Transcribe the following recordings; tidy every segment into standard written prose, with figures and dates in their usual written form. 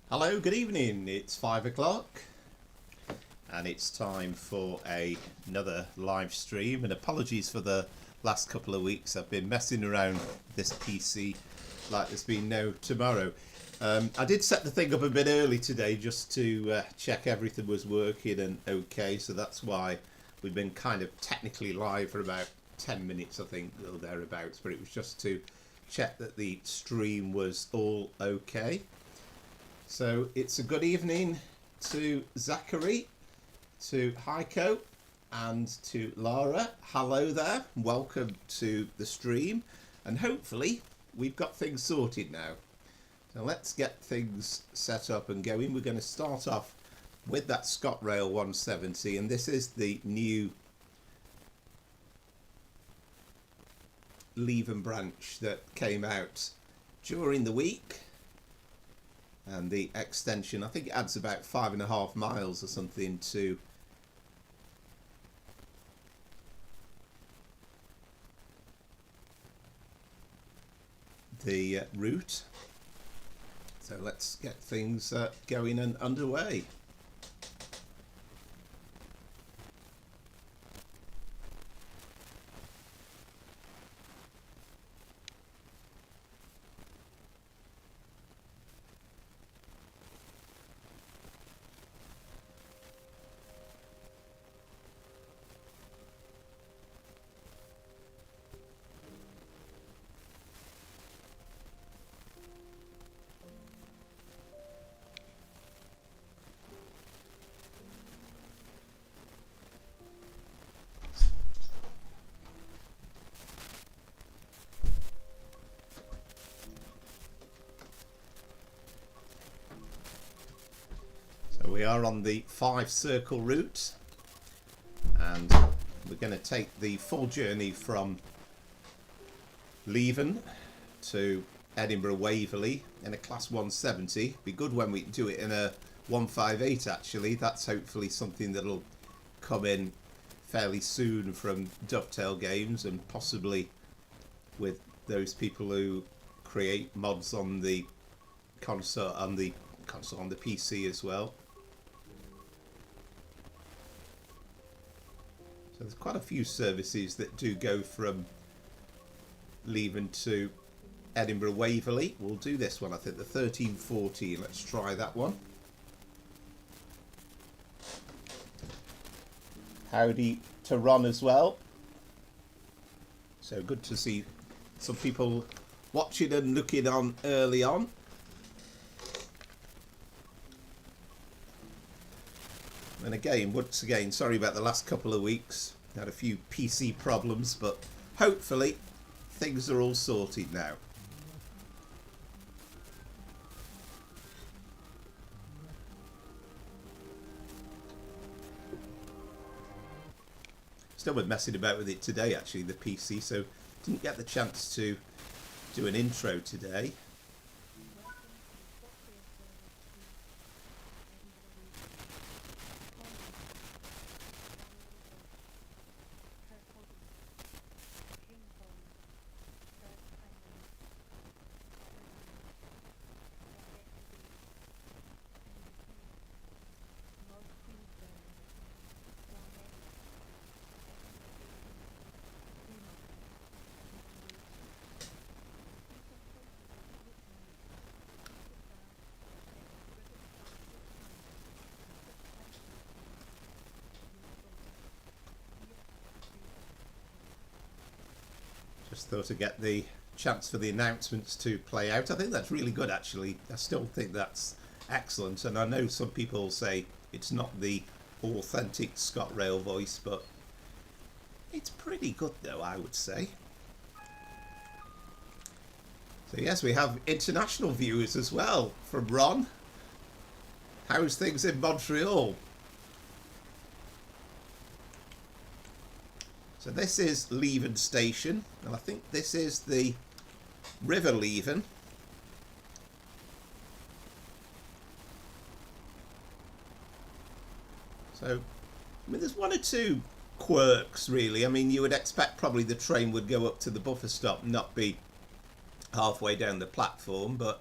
Hello, good evening. It's 5 o'clock and it's time for another live stream, and apologies for the last couple of weeks. I've been messing around this PC like there's been no tomorrow. I did set the thing up a bit early today just to check everything was working and okay, so that's why we've been kind of technically live for about 10 minutes I think, or thereabouts, but it was just to check that the stream was all okay. So it's a good evening to Zachary, to Heiko, and to Lara. Hello there, welcome to the stream, and hopefully we've got things sorted now. So let's get things set up and going. We're going to start off with that Scotrail 170, and this is the new Leven branch that came out during the week. And the extension, I think it adds about 5.5 miles or something to the route. So let's get things going and underway. We are on the 5-circle route, and we're going to take the full journey from Leven to Edinburgh Waverley in a class 170. Be good when we do it in a 158 actually. That's hopefully something that'll come in fairly soon from Dovetail Games, and possibly with those people who create mods on the console, on the PC as well. So there's quite a few services that do go from Leven to Edinburgh Waverley. We'll do this one, I think, the 1314. Let's try that one. Howdy to Ron as well. So good to see some people watching and looking on early on. And again, once again, sorry about the last couple of weeks. Had a few PC problems, but hopefully things are all sorted now. Still been messing about with it today, actually, the PC, so didn't get the chance to do an intro today. Just thought to get the chance for the announcements to play out. I think that's really good, actually. I still think that's excellent, and I know some people say it's not the authentic Scotrail voice, but it's pretty good though, I would say. So yes, we have international viewers as well from Ron. How's things in Montreal? So this is Leven Station, and I think this is the River Leven. So, I mean, there's one or two quirks, really. I mean, you would expect probably the train would go up to the buffer stop, not be halfway down the platform, but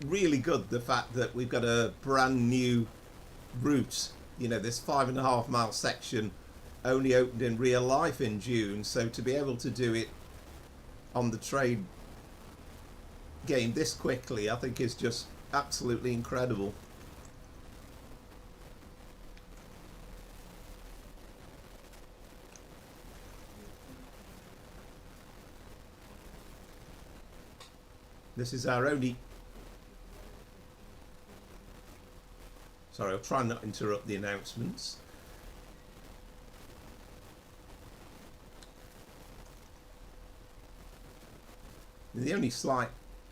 really good, the fact that we've got a brand new route. You know, this 5.5 mile section only opened in real life in June, so to be able to do it on the train game this quickly, I think is just absolutely incredible. This is our only... Sorry, I'll try not to interrupt the announcements. The only slight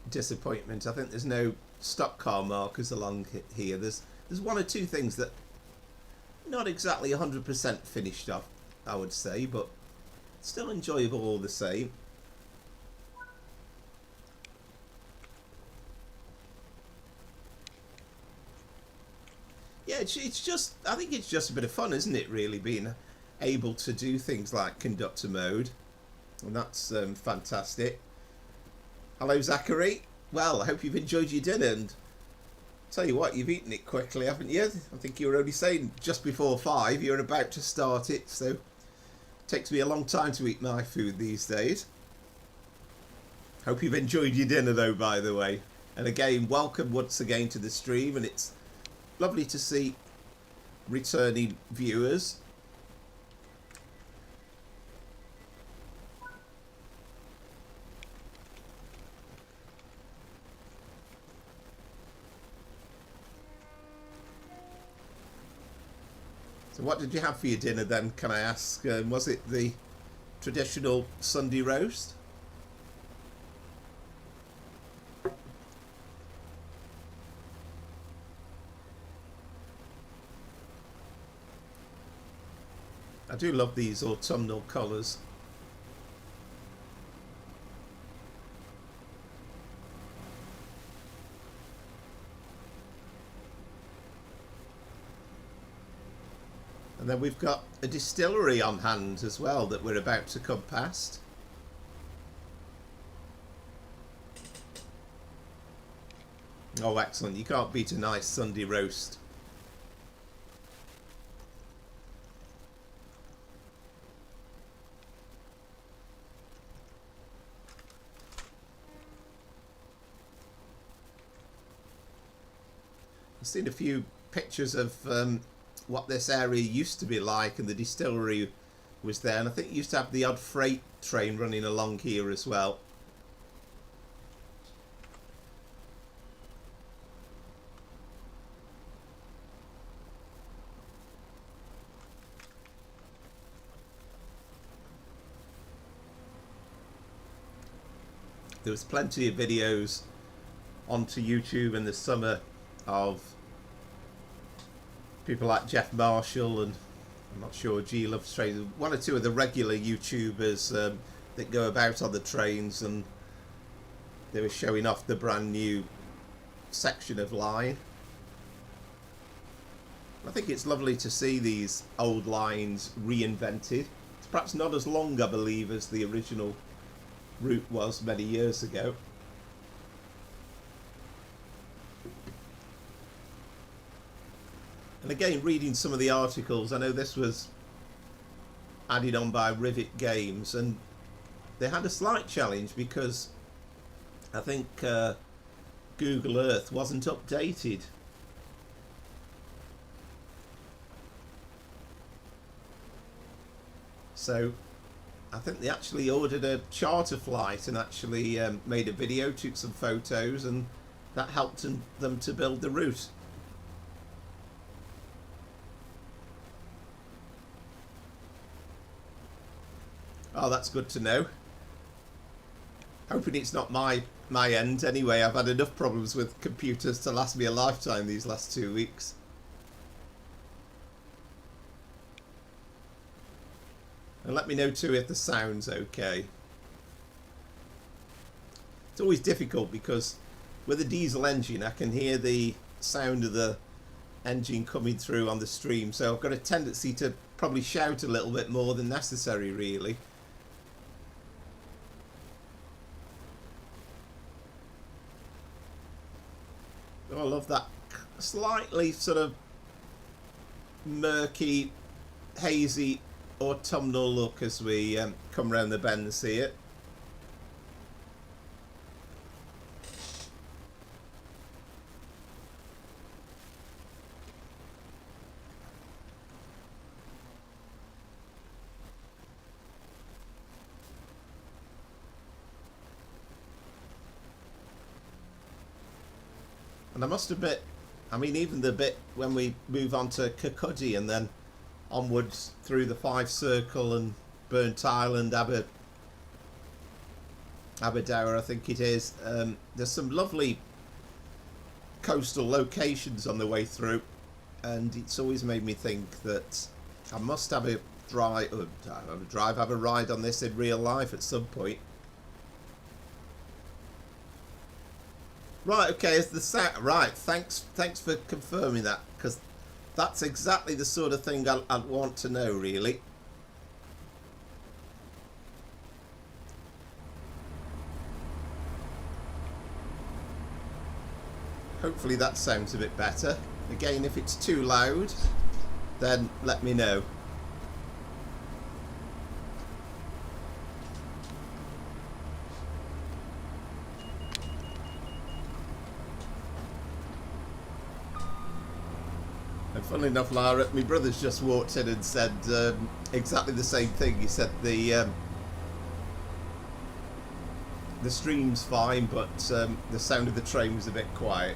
disappointment, I think there's no stock car markers along here. There's one or two things that not exactly 100% finished off, I would say, but still enjoyable all the same. Yeah, it's just, I think it's just a bit of fun, isn't it, really, being able to do things like conductor mode, and that's fantastic. Hello, Zachary. Well, I hope you've enjoyed your dinner, and tell you what, you've eaten it quickly, haven't you? I think you were only saying just before 5 you're about to start it, so it takes me a long time to eat my food these days. Hope you've enjoyed your dinner though, by the way. And again, welcome once again to the stream, and it's lovely to see returning viewers. So what did you have for your dinner then, can I ask? Was it the traditional Sunday roast? I do love these autumnal colours. And then we've got a distillery on hand as well that we're about to come past. Oh, excellent. You can't beat a nice Sunday roast. I've seen a few pictures of what this area used to be like, and the distillery was there, and I think it used to have the odd freight train running along here as well. There was plenty of videos onto YouTube in the summer of people like Jeff Marshall, and I'm not sure, G Loves Trains, one or two of the regular YouTubers that go about on the trains, and they were showing off the brand new section of line. I think it's lovely to see these old lines reinvented. It's perhaps not as long, I believe, as the original route was many years ago. And again, reading some of the articles, I know this was added on by Rivet Games, and they had a slight challenge because I think Google Earth wasn't updated. So I think they actually ordered a charter flight and actually made a video, took some photos, and that helped them to build the route. Oh, that's good to know. Hoping it's not my end anyway. I've had enough problems with computers to last me a lifetime these last 2 weeks. And let me know too if the sound's okay. It's always difficult because with a diesel engine I can hear the sound of the engine coming through on the stream, so I've got a tendency to probably shout a little bit more than necessary, really. I love that slightly sort of murky, hazy autumnal look as we come round the bend and see it. And I must admit, I mean, even the bit when we move on to Piccadilly and then onwards through the Fife Circle and Burnt Island, Aberdour, I think it is. There's some lovely coastal locations on the way through, and it's always made me think that I must have a have a ride on this in real life at some point. Right, okay, is the right? Thanks for confirming that, because that's exactly the sort of thing I'd want to know, really. Hopefully that sounds a bit better. Again, if it's too loud, then let me know. And funnily enough, Lara, my brother's just walked in and said exactly the same thing. He said the stream's fine, but the sound of the train was a bit quiet.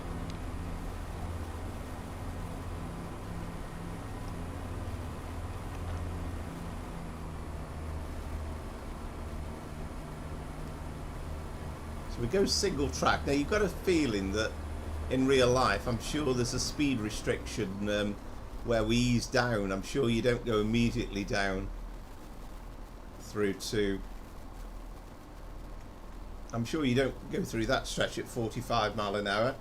So we go single track. Now you've got a feeling that in real life, I'm sure there's a speed restriction where we ease down. I'm sure you don't go immediately down through to... I'm sure you don't go through that stretch at 45 mile an hour.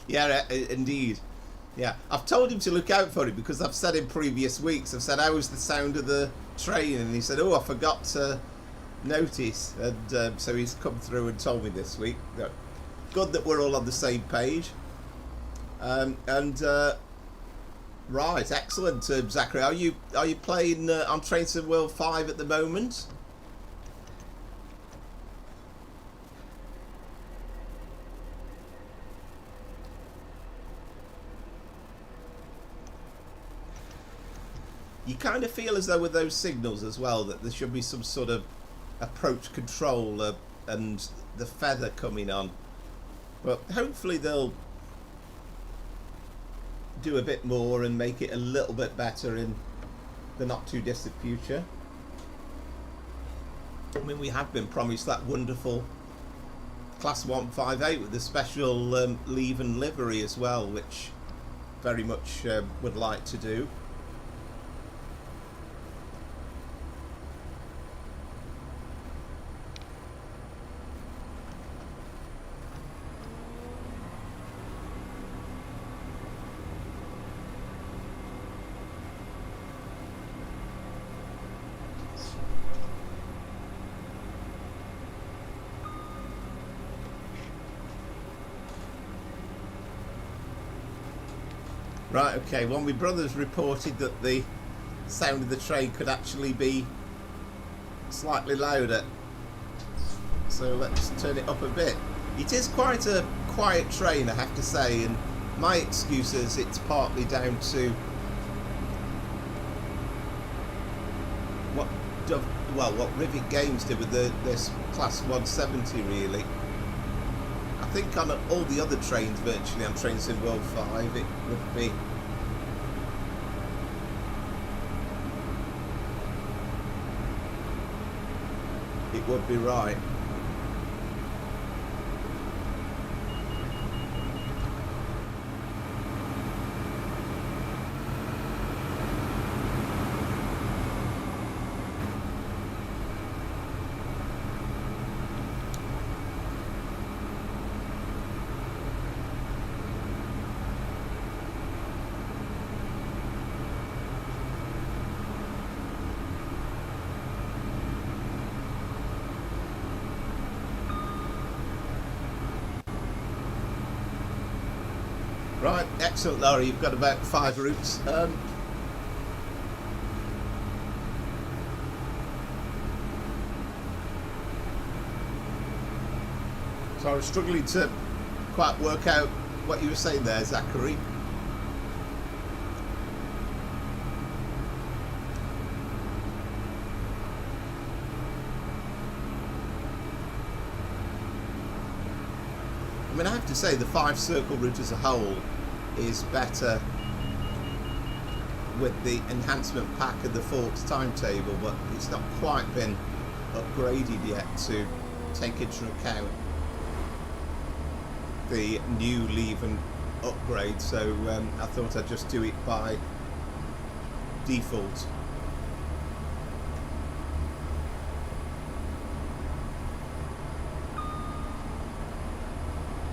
Yeah, indeed. Yeah, I've told him to look out for it because I've said in previous weeks, I've said, how was the sound of the train? And he said, oh, I forgot to notice. And so he's come through and told me this week. Good that we're all on the same page. Right, excellent, Zachary. Are you playing on Train Sim World 5 at the moment? You kind of feel as though with those signals as well that there should be some sort of approach control and the feather coming on, but hopefully they'll do a bit more and make it a little bit better in the not too distant future. I mean, we have been promised that wonderful Class 158 with the special Leven livery as well, which very much would like to do. Right, okay, well, my brother's reported that the sound of the train could actually be slightly louder. So let's turn it up a bit. It is quite a quiet train, I have to say, and my excuse is it's partly down to what Rivet Games did with this Class 170, really. I think on all the other trains, virtually on Train Sim World 5, it would be right. Right, excellent, Laurie. You've got about 5 routes. So I was struggling to quite work out what you were saying there, Zachary. I mean, I have to say the 5 circle route as a whole is better with the enhancement pack of the Forks timetable, but it's not quite been upgraded yet to take into account the new Leven upgrade, so I thought I'd just do it by default.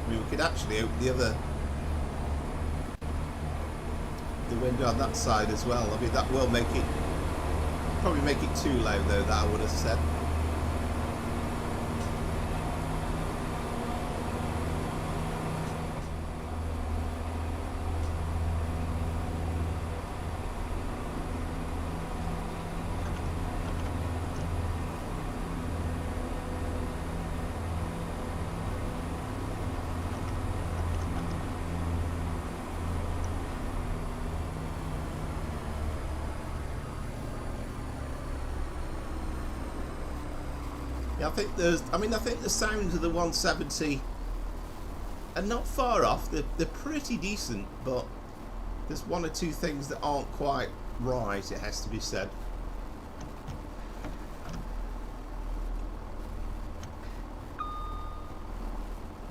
I mean, we could actually open the window on that side as well. I mean, that will make it, probably make it too loud though, that I would have said. Yeah, I think the sounds of the 170 are not far off. They're pretty decent, but there's 1 or 2 things that aren't quite right, it has to be said.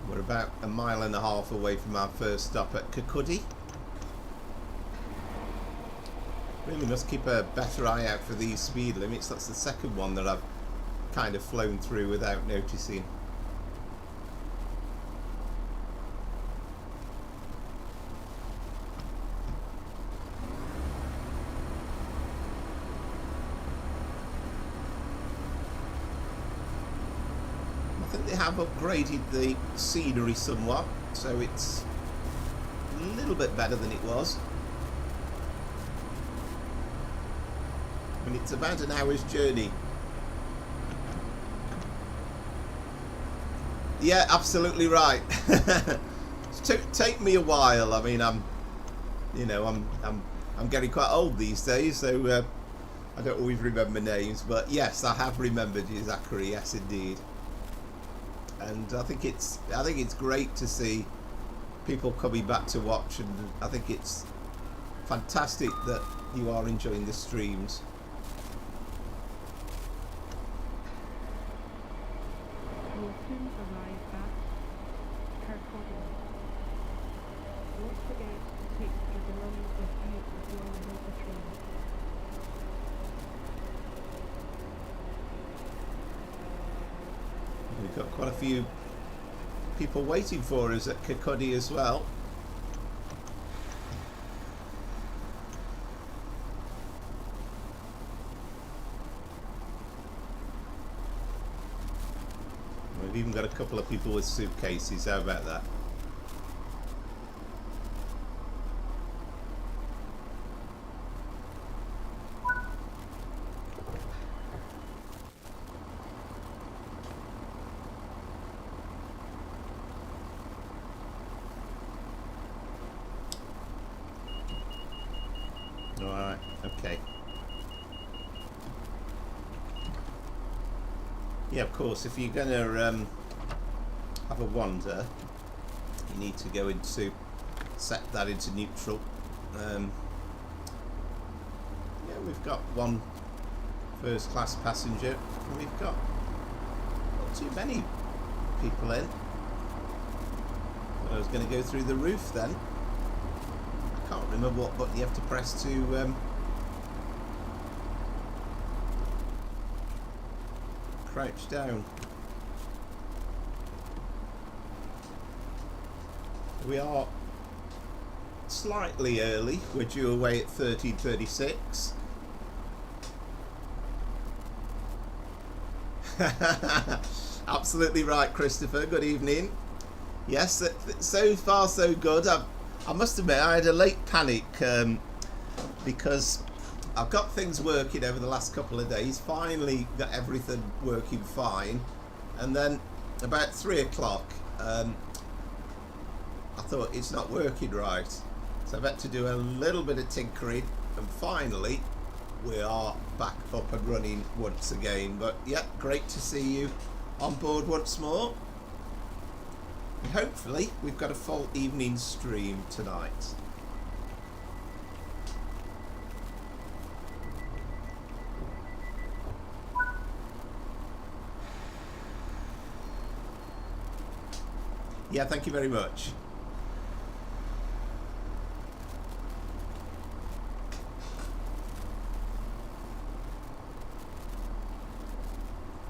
We're about 1.5 miles away from our first stop at Piccadilly. Really must keep a better eye out for these speed limits. That's the second one that I've kind of flown through without noticing. I think they have upgraded the scenery somewhat, so it's a little bit better than it was. I mean, it's about an hour's journey. Yeah, absolutely right. Take me a while. I mean, I'm getting quite old these days, so I don't always remember names. But yes, I have remembered you, Zachary. Yes, indeed. And I think it's great to see people coming back to watch, and I think it's fantastic that you are enjoying the streams. We've got quite a few people waiting for us at Piccadilly as well. We've even got a couple of people with suitcases. How about that? Alright, okay. Yeah, of course, if you're going to have a wander, you need to go into, set that into neutral. Yeah, we've got 1 first class passenger, and we've got not too many people in. But I was going to go through the roof then. I can't remember what button you have to press to crouch down. We are slightly early. We're due away at 13:36. Absolutely right, Christopher. Good evening. Yes, so far so good. I must admit I had a late panic because I've got things working over the last couple of days, finally got everything working fine, and then about 3 o'clock I thought it's not working right, so I've had to do a little bit of tinkering, and finally we are back up and running once again. But yeah, great to see you on board once more. And hopefully we've got a full evening stream tonight. Yeah, thank you very much.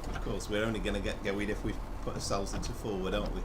Of course, we're only going to get going if we put ourselves into forward, aren't we?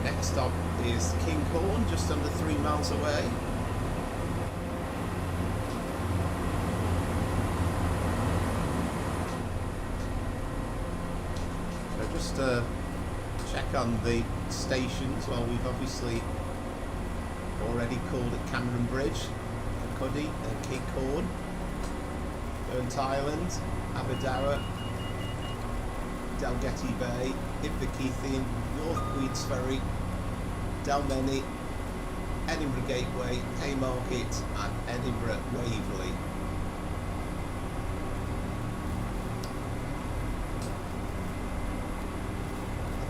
Next stop is Kinghorn, just under 3 miles away. So just check on the stations. Well, we've obviously already called at Cameron Bridge, Piccadilly, Kinghorn, Burnt Island, Aberdour, Dalgety Bay, Inverkeithing, North Queens Ferry, Dalmeny, Edinburgh Gateway, Haymarket and Edinburgh Waverley.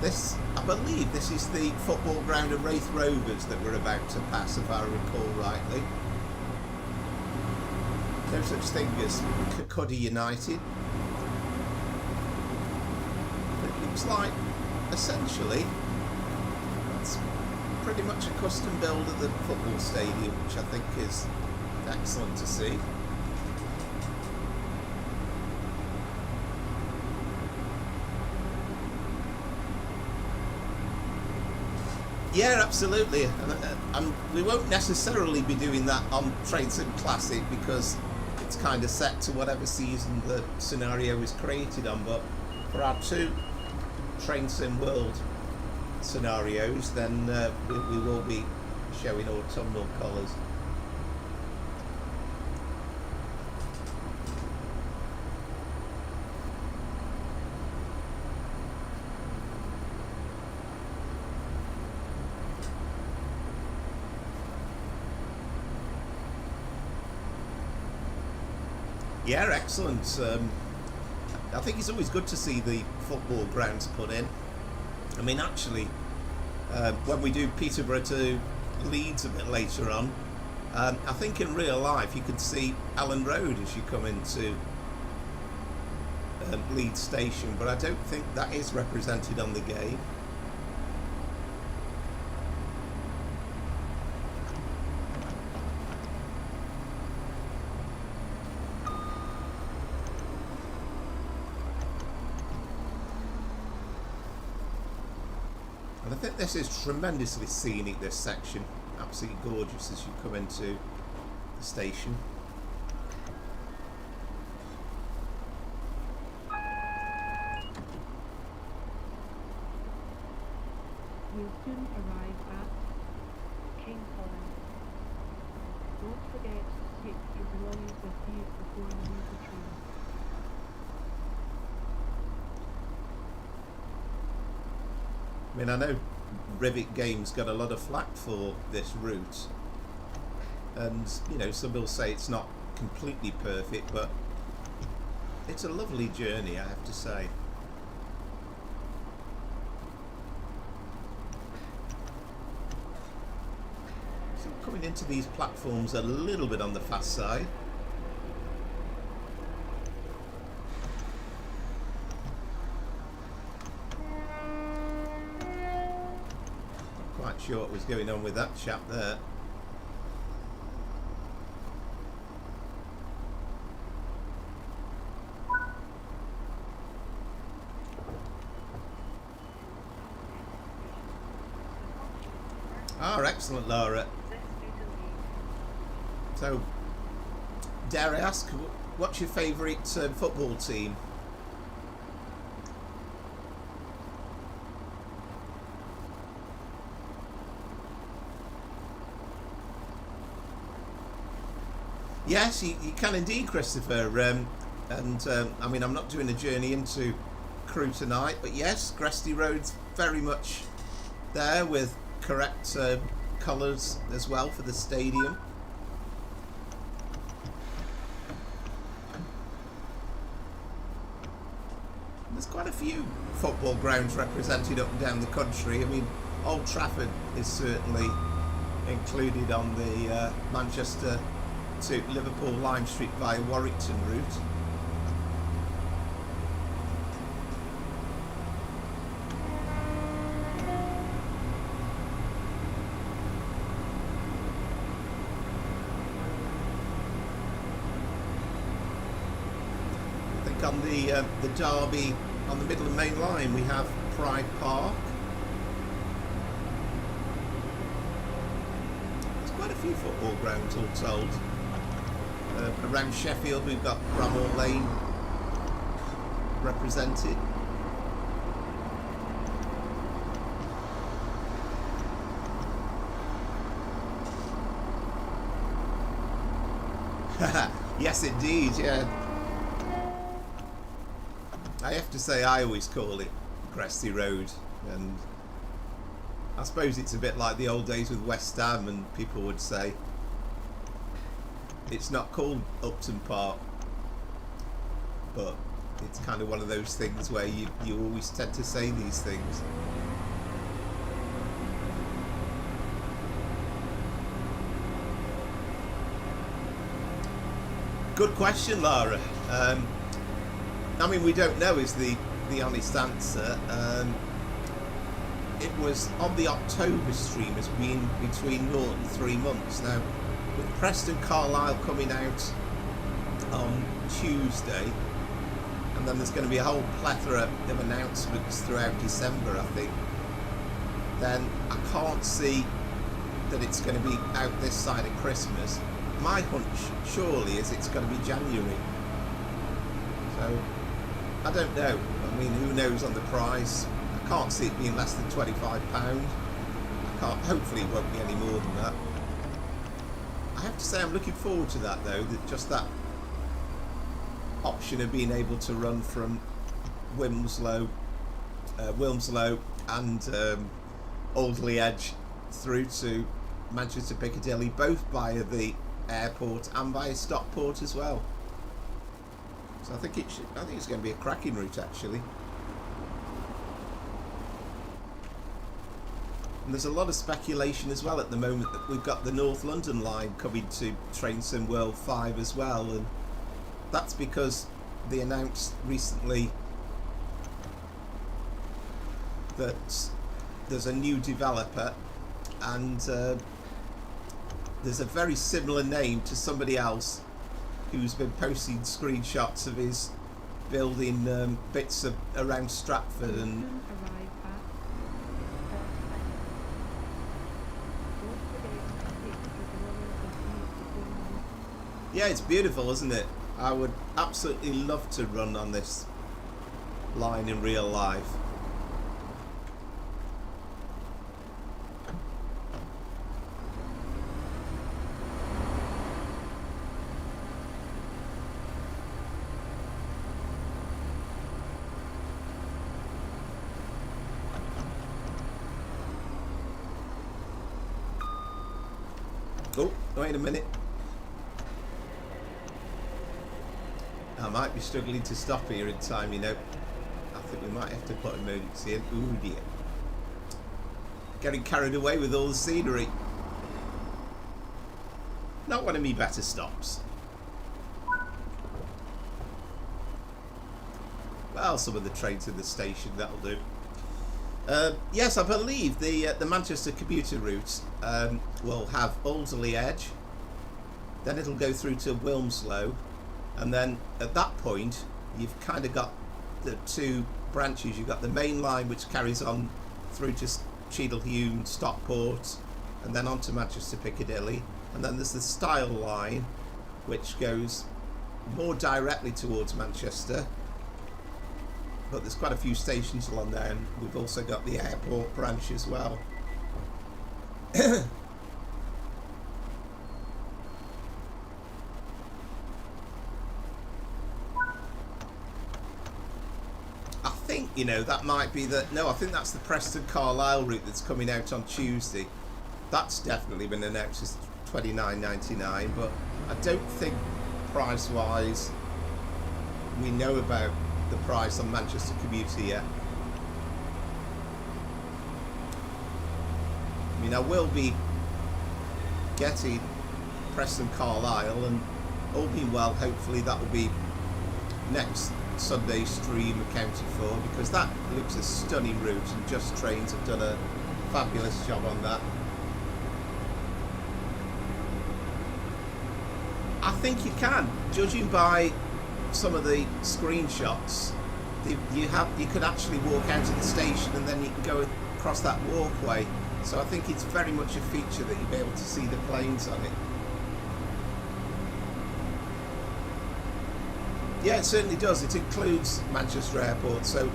This, I believe this is the football ground of Wraith Rovers that we're about to pass, if I recall rightly. No such thing as Piccadilly United. It looks like essentially it's pretty much a custom build of the football stadium, which I think is excellent to see. Yeah, absolutely, and we won't necessarily be doing that on Train Sim Classic because it's kind of set to whatever season the scenario is created on, but for our 2 Train Sim World scenarios, then we will be showing autumnal colours. Yeah, excellent. I think it's always good to see the football grounds put in. I mean, actually, when we do Peterborough to Leeds a bit later on, I think in real life you could see Allen Road as you come into Leeds station, but I don't think that is represented on the game. I think this is tremendously scenic, this section. Absolutely gorgeous as you come into the station. We'll soon arrive at Kinghorn. Don't forget to take your belongings with you before you leave the train. I mean, I know Rivet Games got a lot of flack for this route, and you know, some will say it's not completely perfect, but it's a lovely journey, I have to say. So coming into these platforms a little bit on the fast side. quite sure what was going on with that chap there. Ah, excellent, Laura. So, dare I ask, what's your favourite football team? Yes, you can indeed, Christopher. I mean, I'm not doing a journey into Crewe tonight, but yes, Gresty Road's very much there with correct colours as well for the stadium. There's quite a few football grounds represented up and down the country. I mean, Old Trafford is certainly included on the Manchester to Liverpool Lime Street via Warrington route. I think on the Derby on the Midland Main Line we have Pride Park. There's quite a few football grounds all told. Around Sheffield we've got Bramall Lane represented. Yes indeed, yeah. I have to say I always call it Gresty Road, and I suppose it's a bit like the old days with West Ham, and people would say it's not called Upton Park, but it's kind of one of those things where you always tend to say these things. Good question, Lara. I mean, we don't know is the honest answer. It was on the October stream, has been between 0 and 3 months now. With Preston Carlisle coming out on Tuesday, and then there's going to be a whole plethora of announcements throughout December, I think, then I can't see that it's going to be out this side of Christmas. My hunch surely is it's going to be January. So I don't know. I mean, who knows on the price? I can't see it being less than £25. Hopefully it won't be any more than that. I have to say I'm looking forward to that though, just that option of being able to run from Wilmslow and Alderley Edge through to Manchester Piccadilly, both via the airport and via Stockport as well. So I think it's going to be a cracking route actually. And there's a lot of speculation as well at the moment that we've got the North London line coming to Trainson World 5 as well, and that's because they announced recently that there's a new developer, and there's a very similar name to somebody else who's been posting screenshots of his building bits around Stratford and yeah, it's beautiful, isn't it? I would absolutely love to run on this line in real life. Oh, wait a minute. I might be struggling to stop here in time, you know. I think we might have to put emergency in. Ooh dear. Getting carried away with all the scenery. Not one of me better stops. Well, some of the trains in the station, that'll do. Yes, I believe the Manchester commuter route will have Alderley Edge, then it'll go through to Wilmslow, and then at that point you've kind of got the two branches. You've got the main line which carries on through to Cheadle-Hulme, Stockport, and then on to Manchester Piccadilly, and then there's the Style line which goes more directly towards Manchester, but there's quite a few stations along there, and we've also got the airport branch as well. I think, you know, that might be the... No, I think that's the Preston Carlisle route that's coming out on Tuesday. That's definitely been announced as £29.99, but I don't think price-wise we know about the price on Manchester commuter yet. I mean, I will be getting Preston Carlisle, and all being well, hopefully that will be next Sunday's stream accounted for, because that looks a stunning route, and Just Trains have done a fabulous job on that. I think you can, judging by some of the screenshots. You could actually walk out of the station and then you can go across that walkway. So I think it's very much a feature that you'll be able to see the planes on it. Yeah, it certainly does. It includes Manchester Airport. So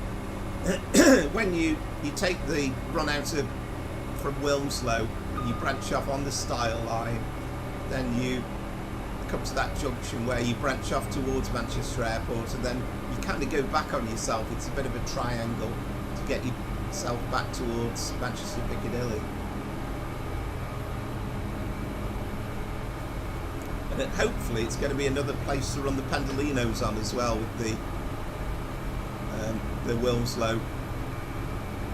when you take the run out from Wilmslow and you branch off on the Style line, then you come to that junction where you branch off towards Manchester Airport, and then you kind of go back on yourself. It's a bit of a triangle to get yourself back towards Manchester Piccadilly. And then hopefully it's going to be another place to run the Pendolinos on as well, with the Wilmslow,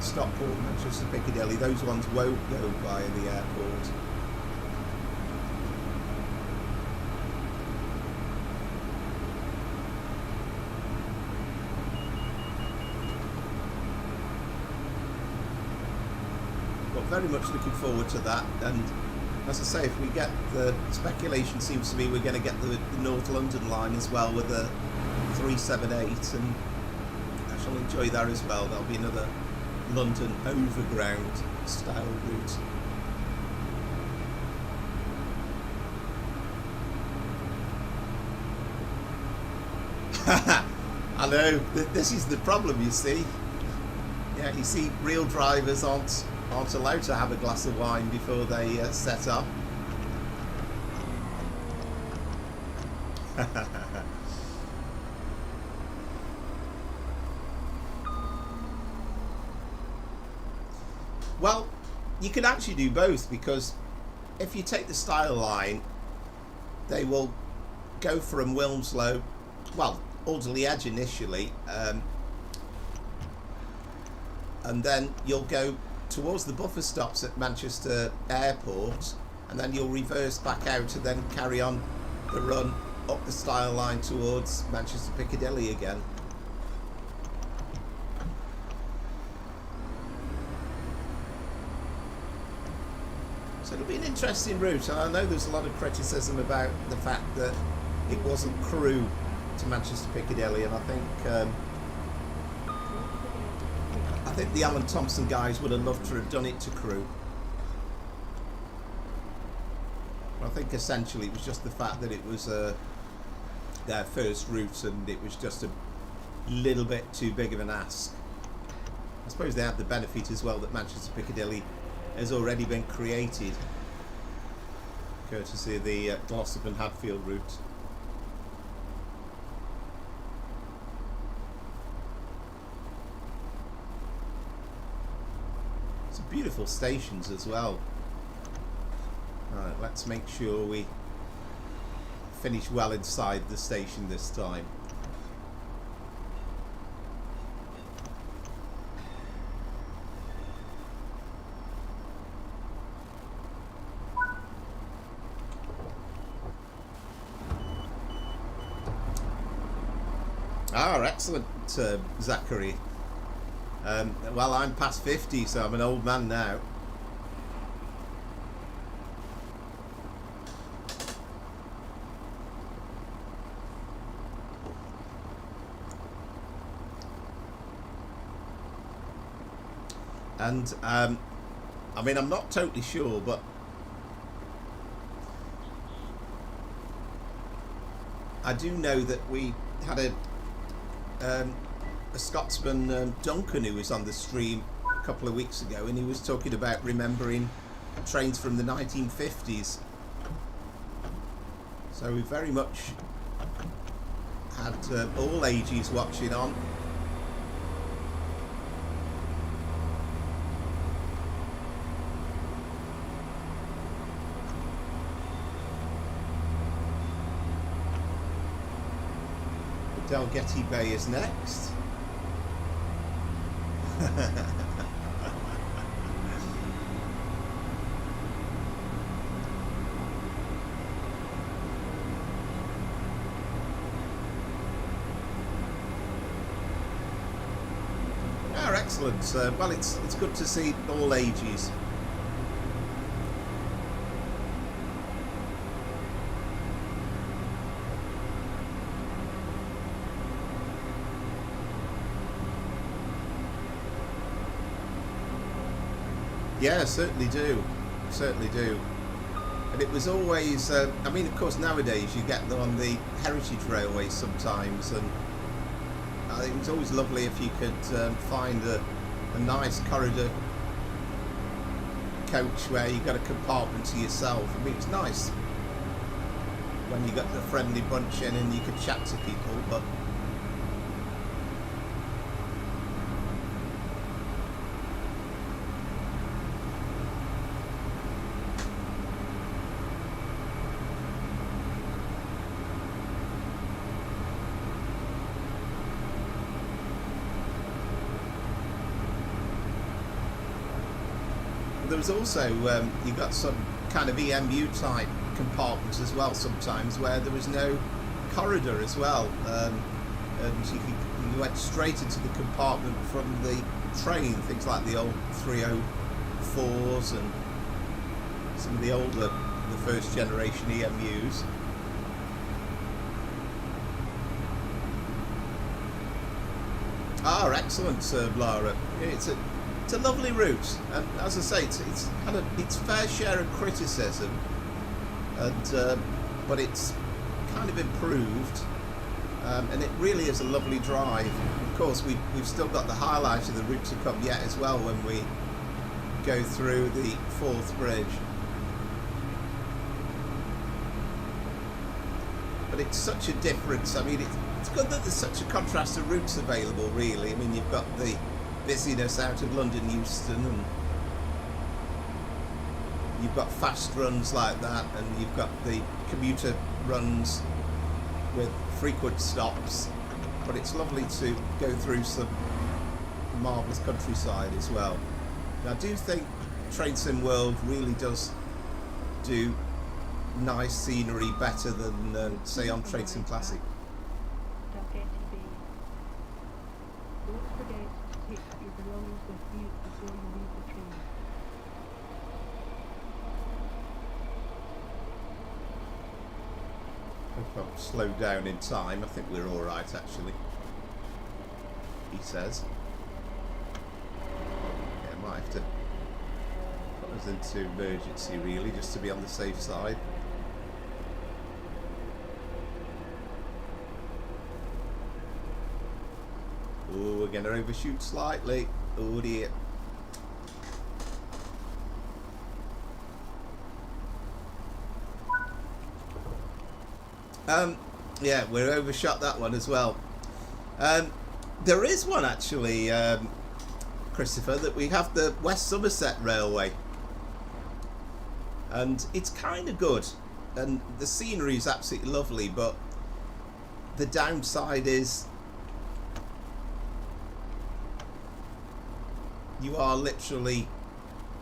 Stockport, Manchester Piccadilly. Those ones won't go via the airport. Very much looking forward to that, and as I say, if we get, the speculation seems to be we're going to get the North London line as well with a 378, and I shall enjoy that as well. There'll be another London overground style route. I know, this is the problem, you see. Yeah, you see, real drivers aren't allowed to have a glass of wine before they set up. Well, you can actually do both, because if you take the Style line, they will go from Wilmslow, well, Alderley Edge initially, and then you'll go towards the buffer stops at Manchester Airport, and then you'll reverse back out and then carry on the run up the Style line towards Manchester Piccadilly again. So it'll be an interesting route, and I know there's a lot of criticism about the fact that it wasn't Crewe to Manchester Piccadilly, and I think the Alan Thompson guys would have loved to have done it to Crewe. I think essentially it was just the fact that it was their first route, and it was just a little bit too big of an ask. I suppose they had the benefit as well that Manchester Piccadilly has already been created, courtesy of the Glossop and Hadfield route. Beautiful stations as well. Alright, let's make sure we finish well inside the station this time. Ah, excellent, Zachary. Well, I'm past 50, so I'm an old man now. And I mean, I'm not totally sure, but I do know that we had a Scotsman, Duncan, who was on the stream a couple of weeks ago, and he was talking about remembering trains from the 1950s. So we very much had all ages watching on. Dalgety Bay is next. Oh, excellent. Well, it's good to see all ages. Yeah, certainly do. Certainly do. And it was always, I mean, of course, nowadays you get them on the heritage railways sometimes, and I think it was always lovely if you could find a nice corridor coach where you got a compartment to yourself. I mean, it's nice when you got the friendly bunch in and you could chat to people, but there was also, you got some kind of EMU type compartments as well sometimes where there was no corridor as well, and you went straight into the compartment from the train, things like the old 304s and some of the older, the first generation EMUs. Ah, excellent, Lara. It's a lovely route, and as I say, it's kind of its fair share of criticism, and but it's kind of improved, and it really is a lovely drive. Of course, we've still got the highlight of the route to come yet as well when we go through the Forth Bridge. But it's such a difference. I mean, it's good that there's such a contrast of routes available, really. I mean, you've got the busyness out of London Euston, and you've got fast runs like that, and you've got the commuter runs with frequent stops, but it's lovely to go through some marvellous countryside as well. And I do think Train Sim World really does do nice scenery better than say on Train Sim Classic. Dalgety Bay. Don't forget to take your belongings with you before you leave the train. Hope I've slowed down in time. I think we're all right, actually. He says. Yeah, might have to put us into emergency, really, just to be on the safe side. Oh, we're going to overshoot slightly. Oh dear. Yeah, we're overshot that one as well. There is one actually, Christopher, that we have the West Somerset Railway, and it's kind of good, and the scenery is absolutely lovely, but the downside is you are literally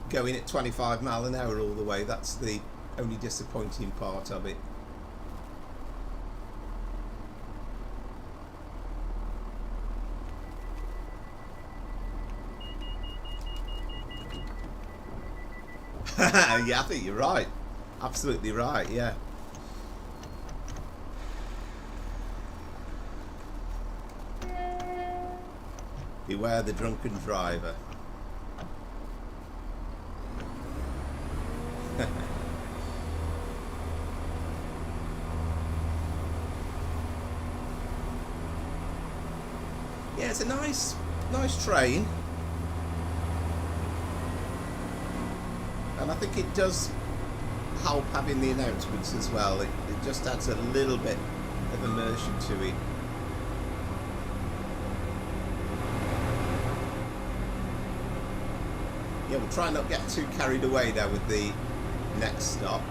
going at 25 mile an hour all the way. That's the only disappointing part of it. Yeah, I think you're right. Absolutely right, yeah. Beware the drunken driver. Yeah, it's a nice train. And I think it does help having the announcements as well. It just adds a little bit of immersion to it. Yeah, we'll try not get too carried away now with the next stop.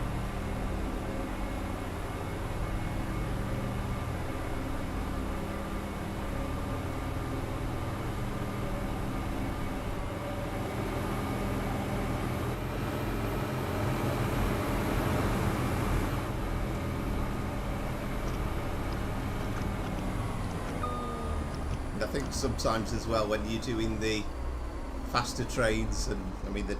I think sometimes as well when you're doing the faster trains, and I mean when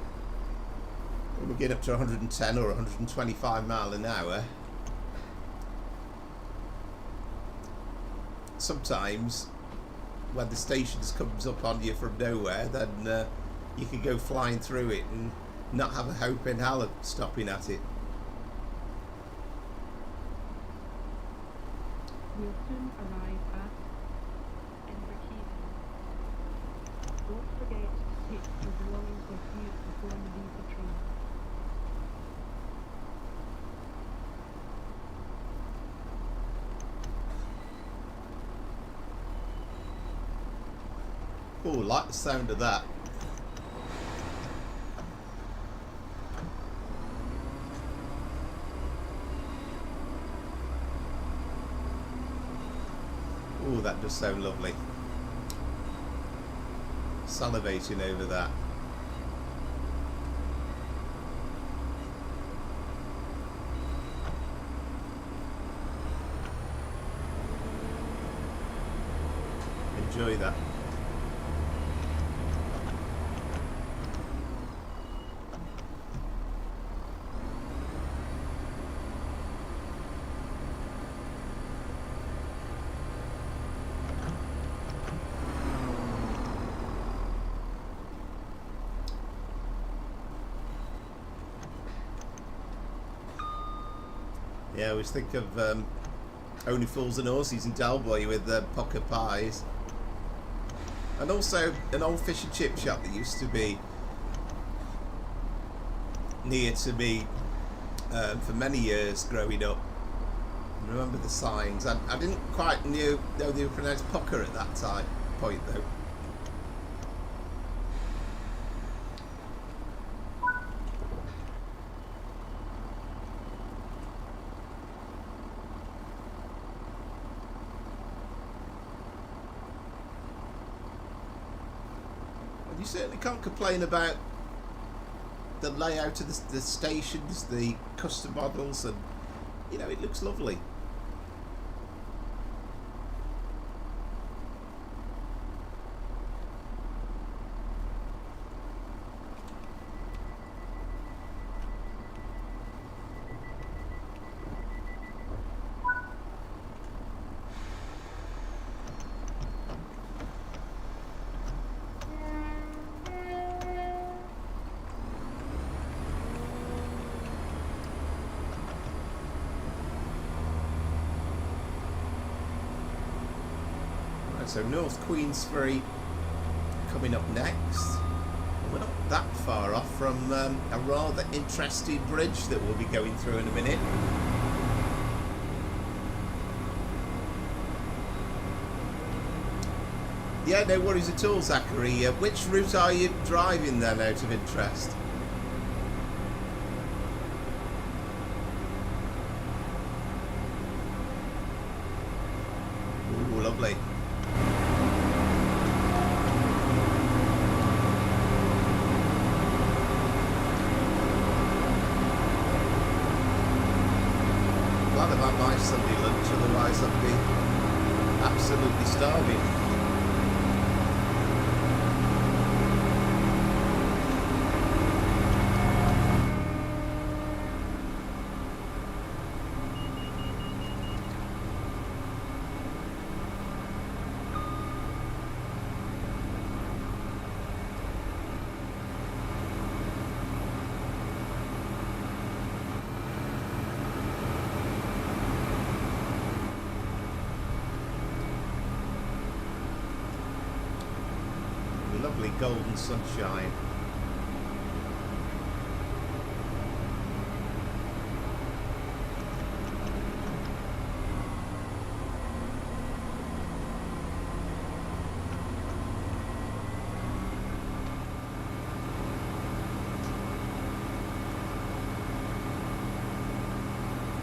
we're getting up to 110 or 125 mile an hour, sometimes when the stations comes up on you from nowhere, then you can go flying through it and not have a hope in hell of stopping at it. We'll soon arrive at Edinburgh. Don't forget to take your belongings with you before you leave the train. Oh, like the sound of that. Oh, that does sound lovely. Salivating over that. Enjoy that. Yeah, I always think of Only Fools and Horses in Dalboy with pocket pies. And also an old fish and chip shop that used to be near to me for many years growing up. I remember the signs. I didn't quite know they were pronounced pucker at that point though. You certainly can't complain about the layout of the stations, the custom models, and you know, it looks lovely. So North Queensferry coming up next. We're not that far off from a rather interesting bridge that we'll be going through in a minute. Yeah, no worries at all, Zachary. Which route are you driving then, out of interest? Ooh, lovely. Glad about my Sunday lunch, otherwise I'd be absolutely starving. lovely golden sunshine.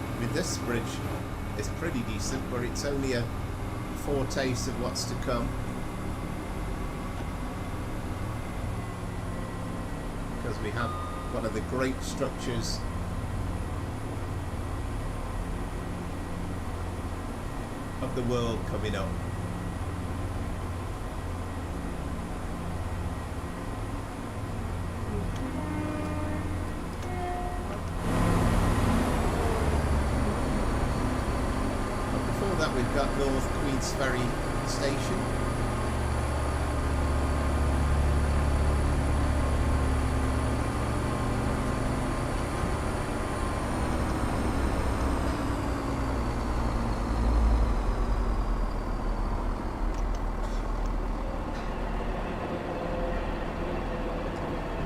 I mean, this bridge is pretty decent, but it's only a foretaste of what's to come. Because we have one of the great structures of the world coming up. But before that, we've got North Queensferry Station.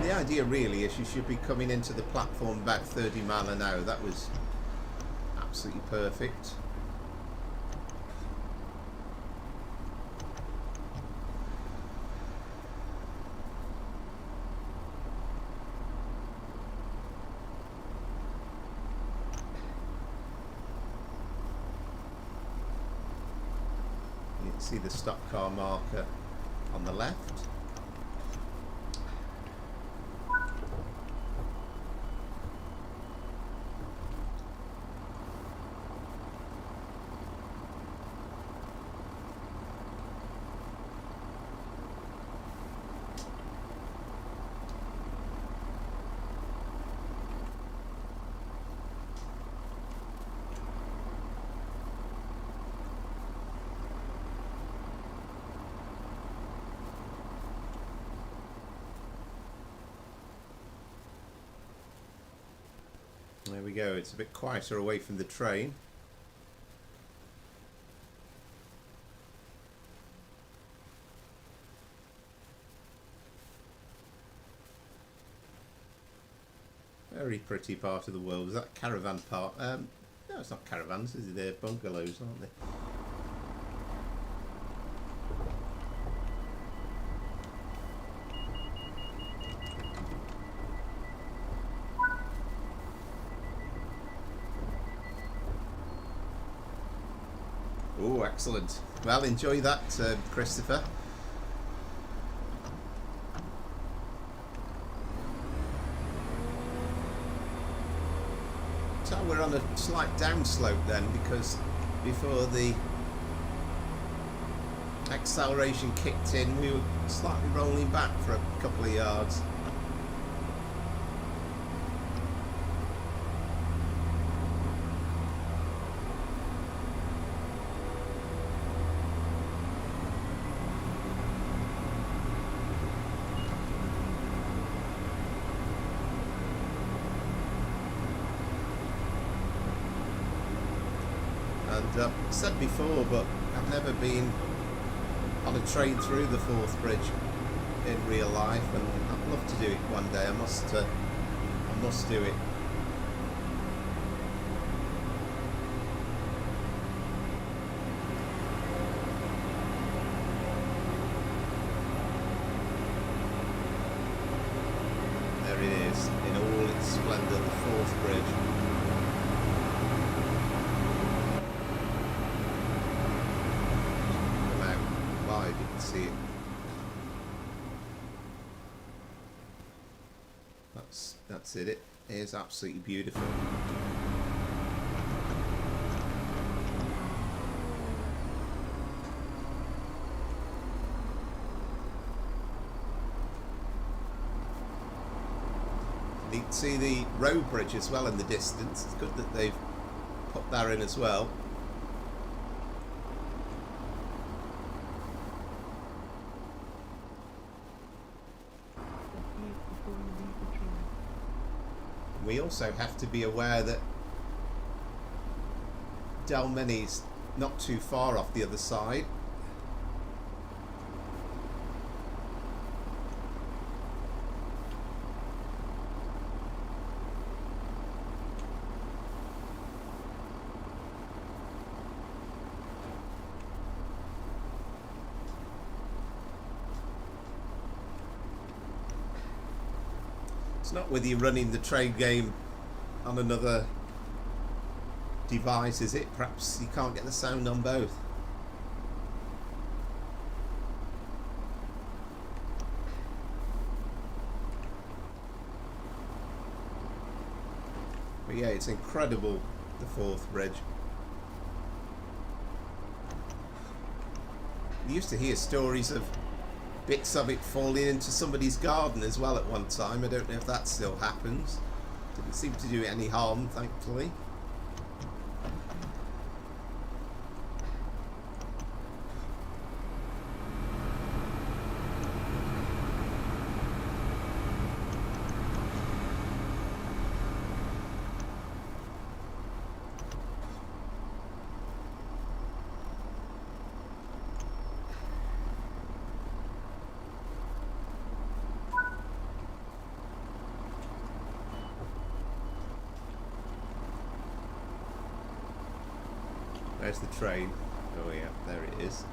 The idea really is you should be coming into the platform about 30 mile an hour. That was absolutely perfect. You can see the stop car marker on the left. There we go, it's a bit quieter away from the train. Very pretty part of the world. Is that caravan park? No, it's not caravans, is it? They're bungalows, aren't they? Oh, excellent. Well, enjoy that, Christopher. So we're on a slight downslope then, because before the acceleration kicked in, we were slightly rolling back for a couple of yards. And said before, but I've never been on a train through the Forth Bridge in real life, and I'd love to do it one day. I must do it. There it is, in all its splendour, the Forth Bridge. You can see it. That's it. It is absolutely beautiful. You can see the road bridge as well in the distance. It's good that they've put that in as well. We also have to be aware that Dalmany's not too far off the other side. It's not whether you're running the train game on another device, is it? Perhaps you can't get the sound on both. But yeah, it's incredible, the Forth Bridge. You used to hear stories of bits of it falling into somebody's garden as well at one time. I don't know if that still happens. Didn't seem to do it any harm, thankfully. There's the train. Oh yeah, there it is.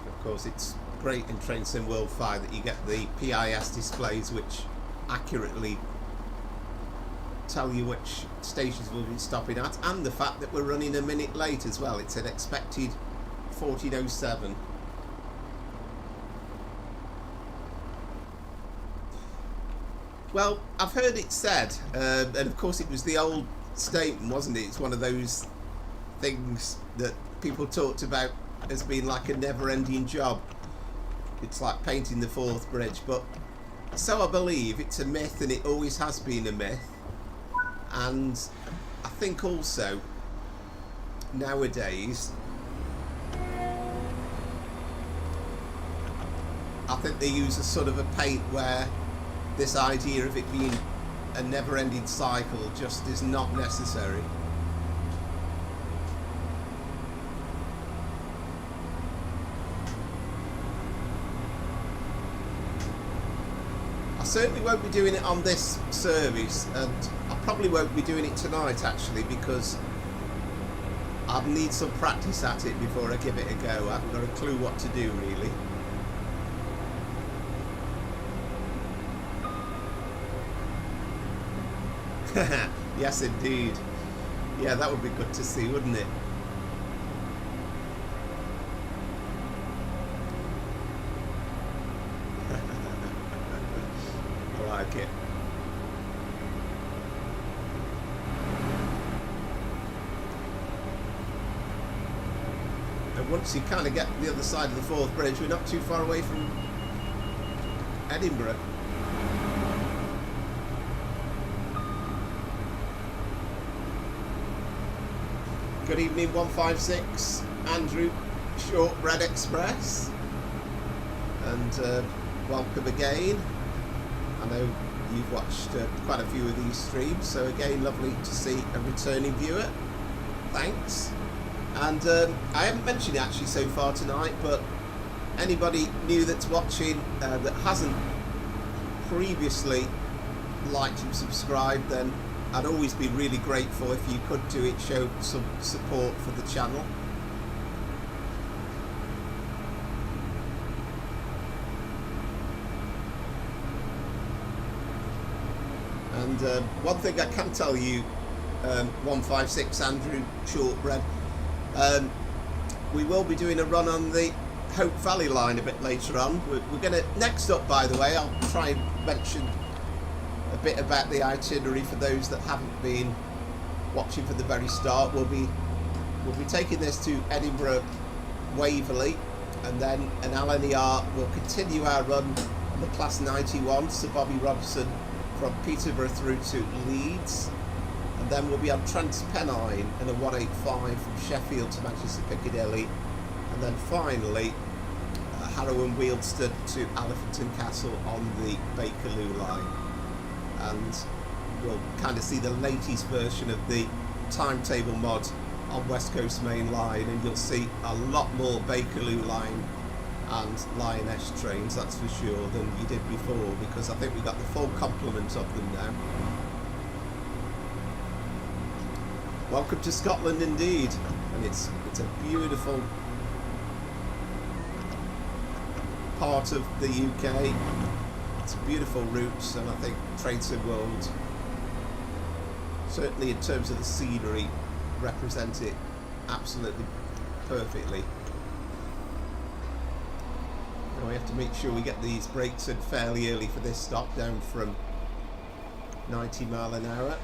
Of course, it's great in Train Sim World 5 that you get the PIS displays which accurately tell you which stations we'll be stopping at, and the fact that we're running a minute late as well. It's an expected 14:07. Well, I've heard it said, and of course it was the old statement, wasn't it? It's one of those things that people talked about as being like a never-ending job. It's like painting the Forth Bridge, but so I believe it's a myth, and it always has been a myth. And I think also nowadays, I think they use a sort of a paint where this idea of it being a never-ending cycle just is not necessary. I certainly won't be doing it on this service, and I probably won't be doing it tonight actually, because I need some practice at it before I give it a go. I haven't got a clue what to do really. Yes, indeed. Yeah, that would be good to see, wouldn't it? I like it. And once you kind of get to the other side of the Forth Bridge, we're not too far away from Edinburgh. Good evening, 156 Andrew Shortbread Express, and welcome again. I know you've watched quite a few of these streams, so again, lovely to see a returning viewer. Thanks. And I haven't mentioned it actually so far tonight, but anybody new that's watching that hasn't previously liked and subscribed, then I'd always be really grateful if you could do it, show some support for the channel. And one thing I can tell you, 156 Andrew Shortbread, we will be doing a run on the Hope Valley line a bit later on. We're going to, next up by the way, I'll try and mention a bit about the itinerary for those that haven't been watching from the very start. We'll be taking this to Edinburgh Waverley, and then an Lner will continue our run on the Class 91, Sir Bobby Robson, from Peterborough through to Leeds, and then we'll be on Transpennine and a 185 from Sheffield to Manchester Piccadilly, and then finally Harrow Wealdstone to Elephant Castle on the Bakerloo Line. And we'll kind of see the latest version of the timetable mod on West Coast Main Line, and you'll see a lot more Bakerloo Line and Lioness trains, that's for sure, than you did before, because I think we got the full complement of them now. Welcome to Scotland indeed. and it's a beautiful part of the UK. It's a beautiful route, and I think Train World, certainly in terms of the scenery, represent it absolutely perfectly. And we have to make sure we get these brakes in fairly early for this stop, down from 90 mile an hour.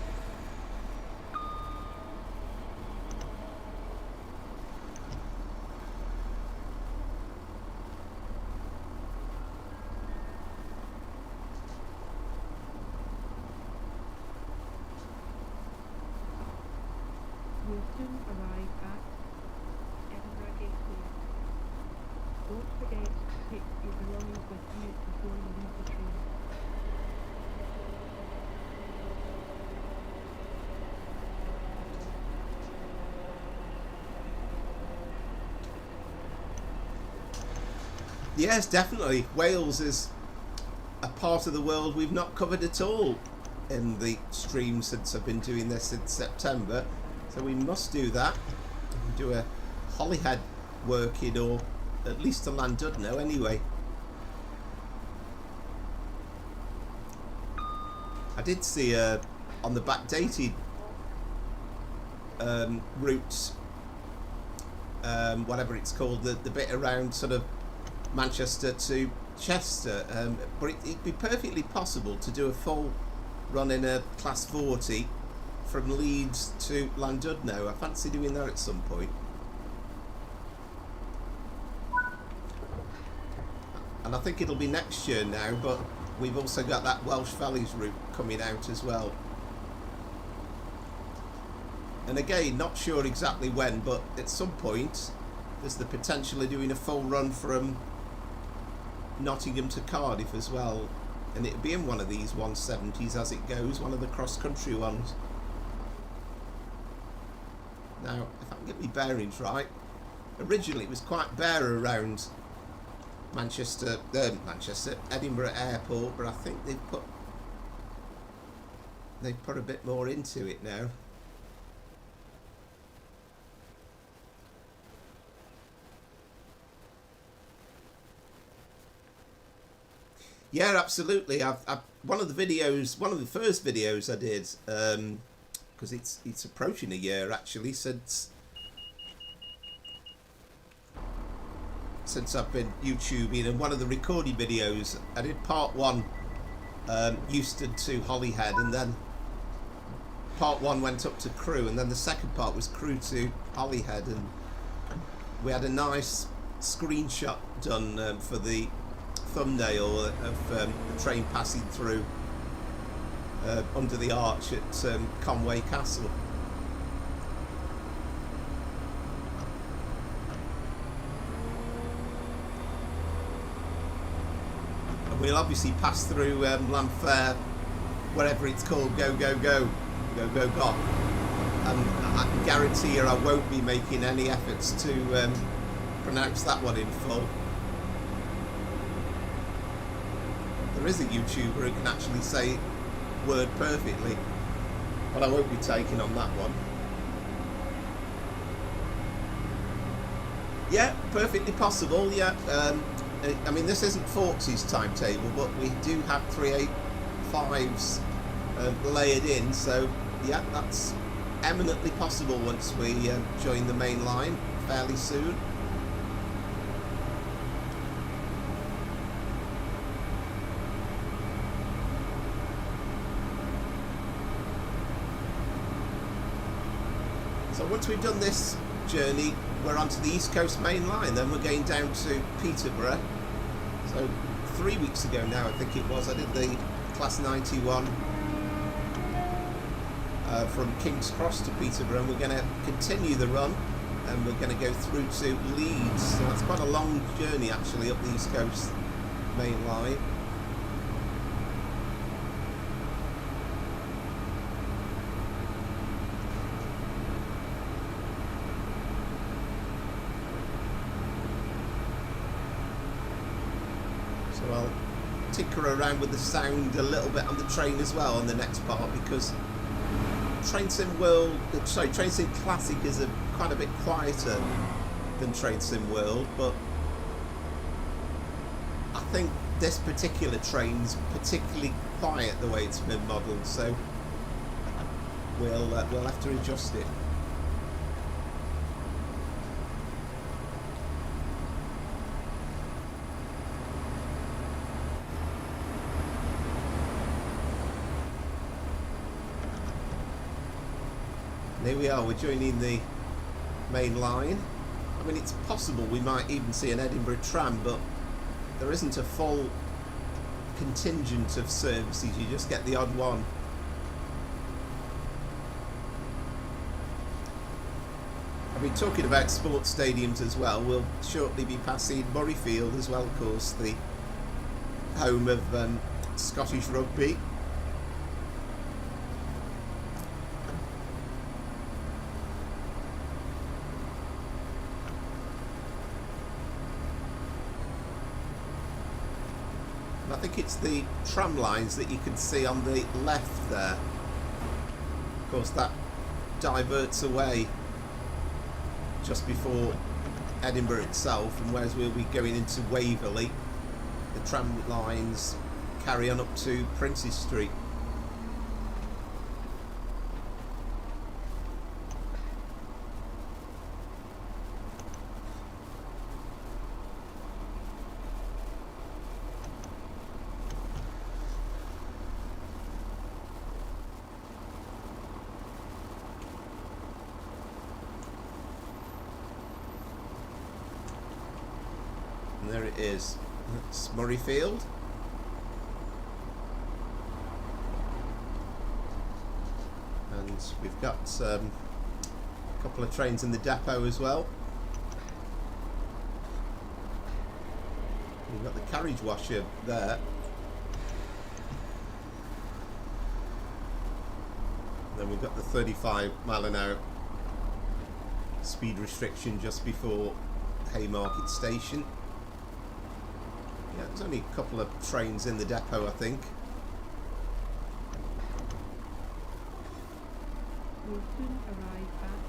We'll soon arrive at Edinburgh Gateway. Don't forget to take your belongings with you before you leave the train. Yes, definitely. Wales is a part of the world we've not covered at all in the stream since I've been doing this since September. So we must do that. Do a Holyhead working, or at least a Llandudno anyway. I did see on the backdated route, whatever it's called, the bit around sort of Manchester to Chester, but it'd be perfectly possible to do a full run in a Class 40 from Leeds to Llandudno. I fancy doing that at some point. And I think it'll be next year now, but we've also got that Welsh Valleys route coming out as well. And again, not sure exactly when, but at some point there's the potential of doing a full run from Nottingham to Cardiff as well, and it'll be in one of these 170s as it goes, one of the cross-country ones. Now, if I can get my bearings right, originally it was quite bare around Edinburgh Airport, but I think they've put a bit more into it now. Yeah, absolutely. I've one of the first videos I did, because it's approaching a year actually since I've been YouTubing, and one of the recording videos I did part 1, Euston to Holyhead, and then part 1 went up to Crewe, and then the second part was Crewe to Holyhead, and we had a nice screenshot done for the thumbnail of the train passing through under the arch at Conway Castle. And we'll obviously pass through Llanfair, whatever it's called, go go go, go go go. And I can guarantee you I won't be making any efforts to pronounce that one in full. There is a YouTuber who can actually say word perfectly, but I won't be taking on that one. Yeah, perfectly possible. Yeah, I mean, this isn't Forks' timetable, but we do have 385s layered in, so yeah, that's eminently possible once we join the main line fairly soon. So once we've done this journey, we're onto the East Coast Main Line, then we're going down to Peterborough. So 3 weeks ago now, I think it was, I did the Class 91 from King's Cross to Peterborough, and we're going to continue the run, and we're going to go through to Leeds. So that's quite a long journey actually up the East Coast Main Line. So I'll tinker around with the sound a little bit on the train as well on the next part, because Train Sim Classic is quite a bit quieter than Train Sim World, but I think this particular train's particularly quiet the way it's been modelled, so we'll have to adjust it. And here we are, we're joining the main line. I mean, it's possible we might even see an Edinburgh tram, but there isn't a full contingent of services, you just get the odd one. I've been talking about sports stadiums as well. We'll shortly be passing Murrayfield as well, of course, the home of Scottish rugby. I think it's the tram lines that you can see on the left there. Of course, that diverts away just before Edinburgh itself, and whereas we'll be going into Waverley, the tram lines carry on up to Princes Street. And there it is, it's Murrayfield. And we've got a couple of trains in the depot as well. We've got the carriage washer there. And then we've got the 35 mile an hour speed restriction just before Haymarket Station. Yeah, there's only a couple of trains in the depot, I think. We'll soon arrive at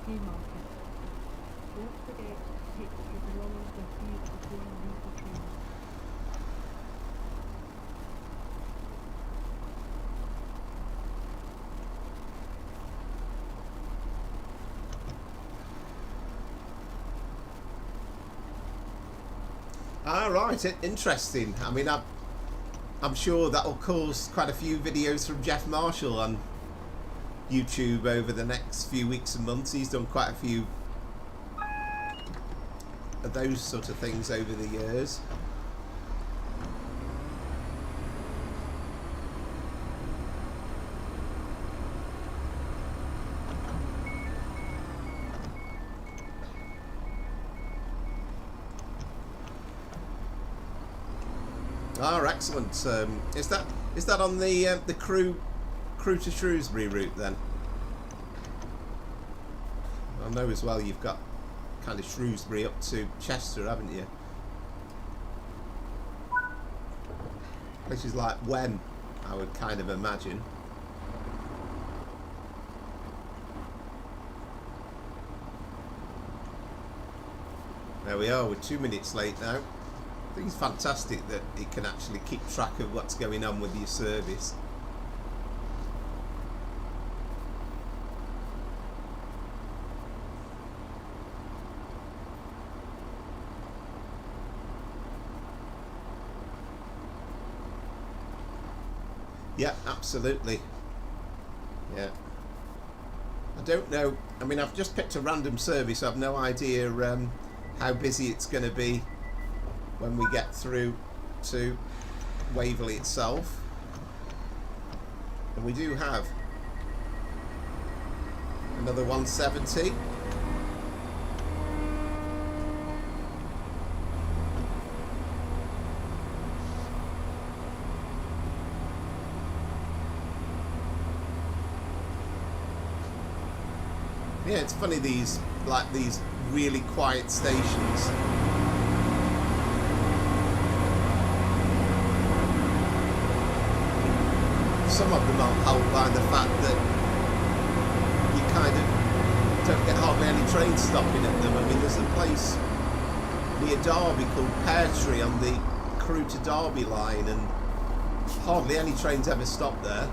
Haymarket. Don't forget to take your belongings with you before you leave the train. Ah, right, interesting. I mean, I'm sure that'll cause quite a few videos from Jeff Marshall on YouTube over the next few weeks and months. He's done quite a few of those sort of things over the years. Ah, excellent. Is that on the Crewe to Shrewsbury route then? I know as well you've got kind of Shrewsbury up to Chester, haven't you? Places like Wen, I would kind of imagine. There we are, we're 2 minutes late now. I think it's fantastic that it can actually keep track of what's going on with your service. Yeah, absolutely. Yeah. I don't know. I mean, I've just picked a random service. I've no idea how busy it's going to be when we get through to Waverley itself. And we do have another 170. Yeah, it's funny, these really quiet stations. Some of them are helped by the fact that any trains stopping at them. I mean, there's a place near Derby called Pear Tree on the Crewe to Derby line, and hardly any trains ever stop there.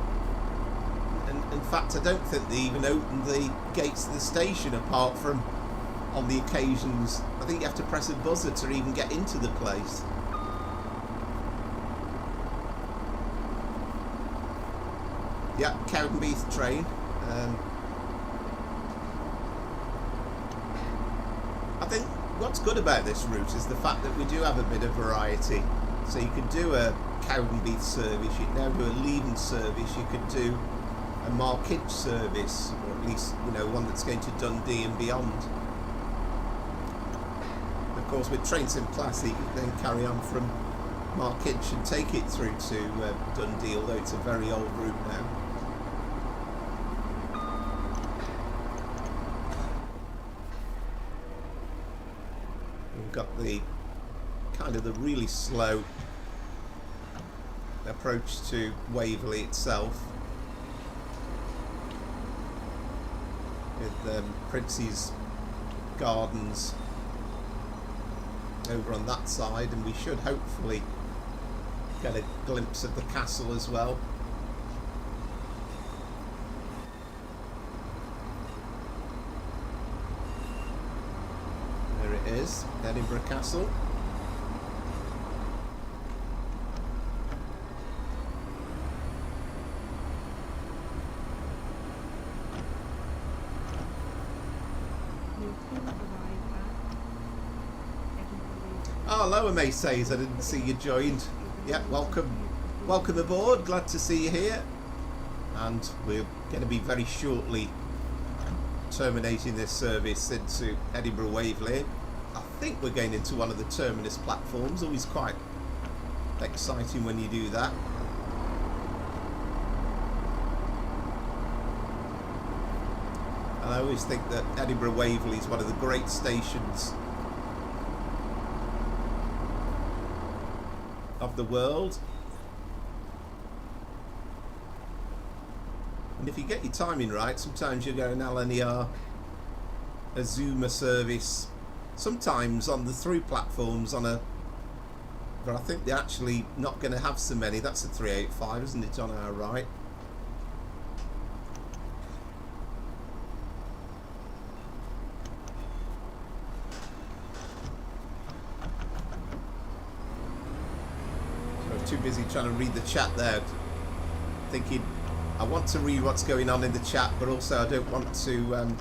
And in fact, I don't think they even open the gates of the station, apart from on the occasions I think you have to press a buzzer to even get into the place. Yeah, Cowdenbeath train. I think what's good about this route is the fact that we do have a bit of variety. So you could do a Cowdenbeath service, you can now do a Leven service, you could do a Markidge service, or at least, you know, one that's going to Dundee and beyond. Of course, with Trainsim Class, you can then carry on from Markidge and take it through to Dundee, although it's a very old route now. We've got the kind of the really slow approach to Waverley itself, with Prince's Gardens over on that side, and we should hopefully get a glimpse of the castle as well. There it is, Edinburgh Castle. Oh, hello, May says, I didn't see you joined. Yeah, welcome aboard, glad to see you here. And we're going to be very shortly terminating this service into Edinburgh Waverley. I think we're going into one of the terminus platforms, always quite exciting when you do that. And I always think that Edinburgh Waverley is one of the great stations of the world, and if you get your timing right, sometimes you go an LNER, a Zuma service, sometimes on the through platforms on a, but I think they're actually not going to have so many. That's a 385, isn't it, on our right? Too busy trying to read the chat there, thinking I want to read what's going on in the chat, but also I don't want to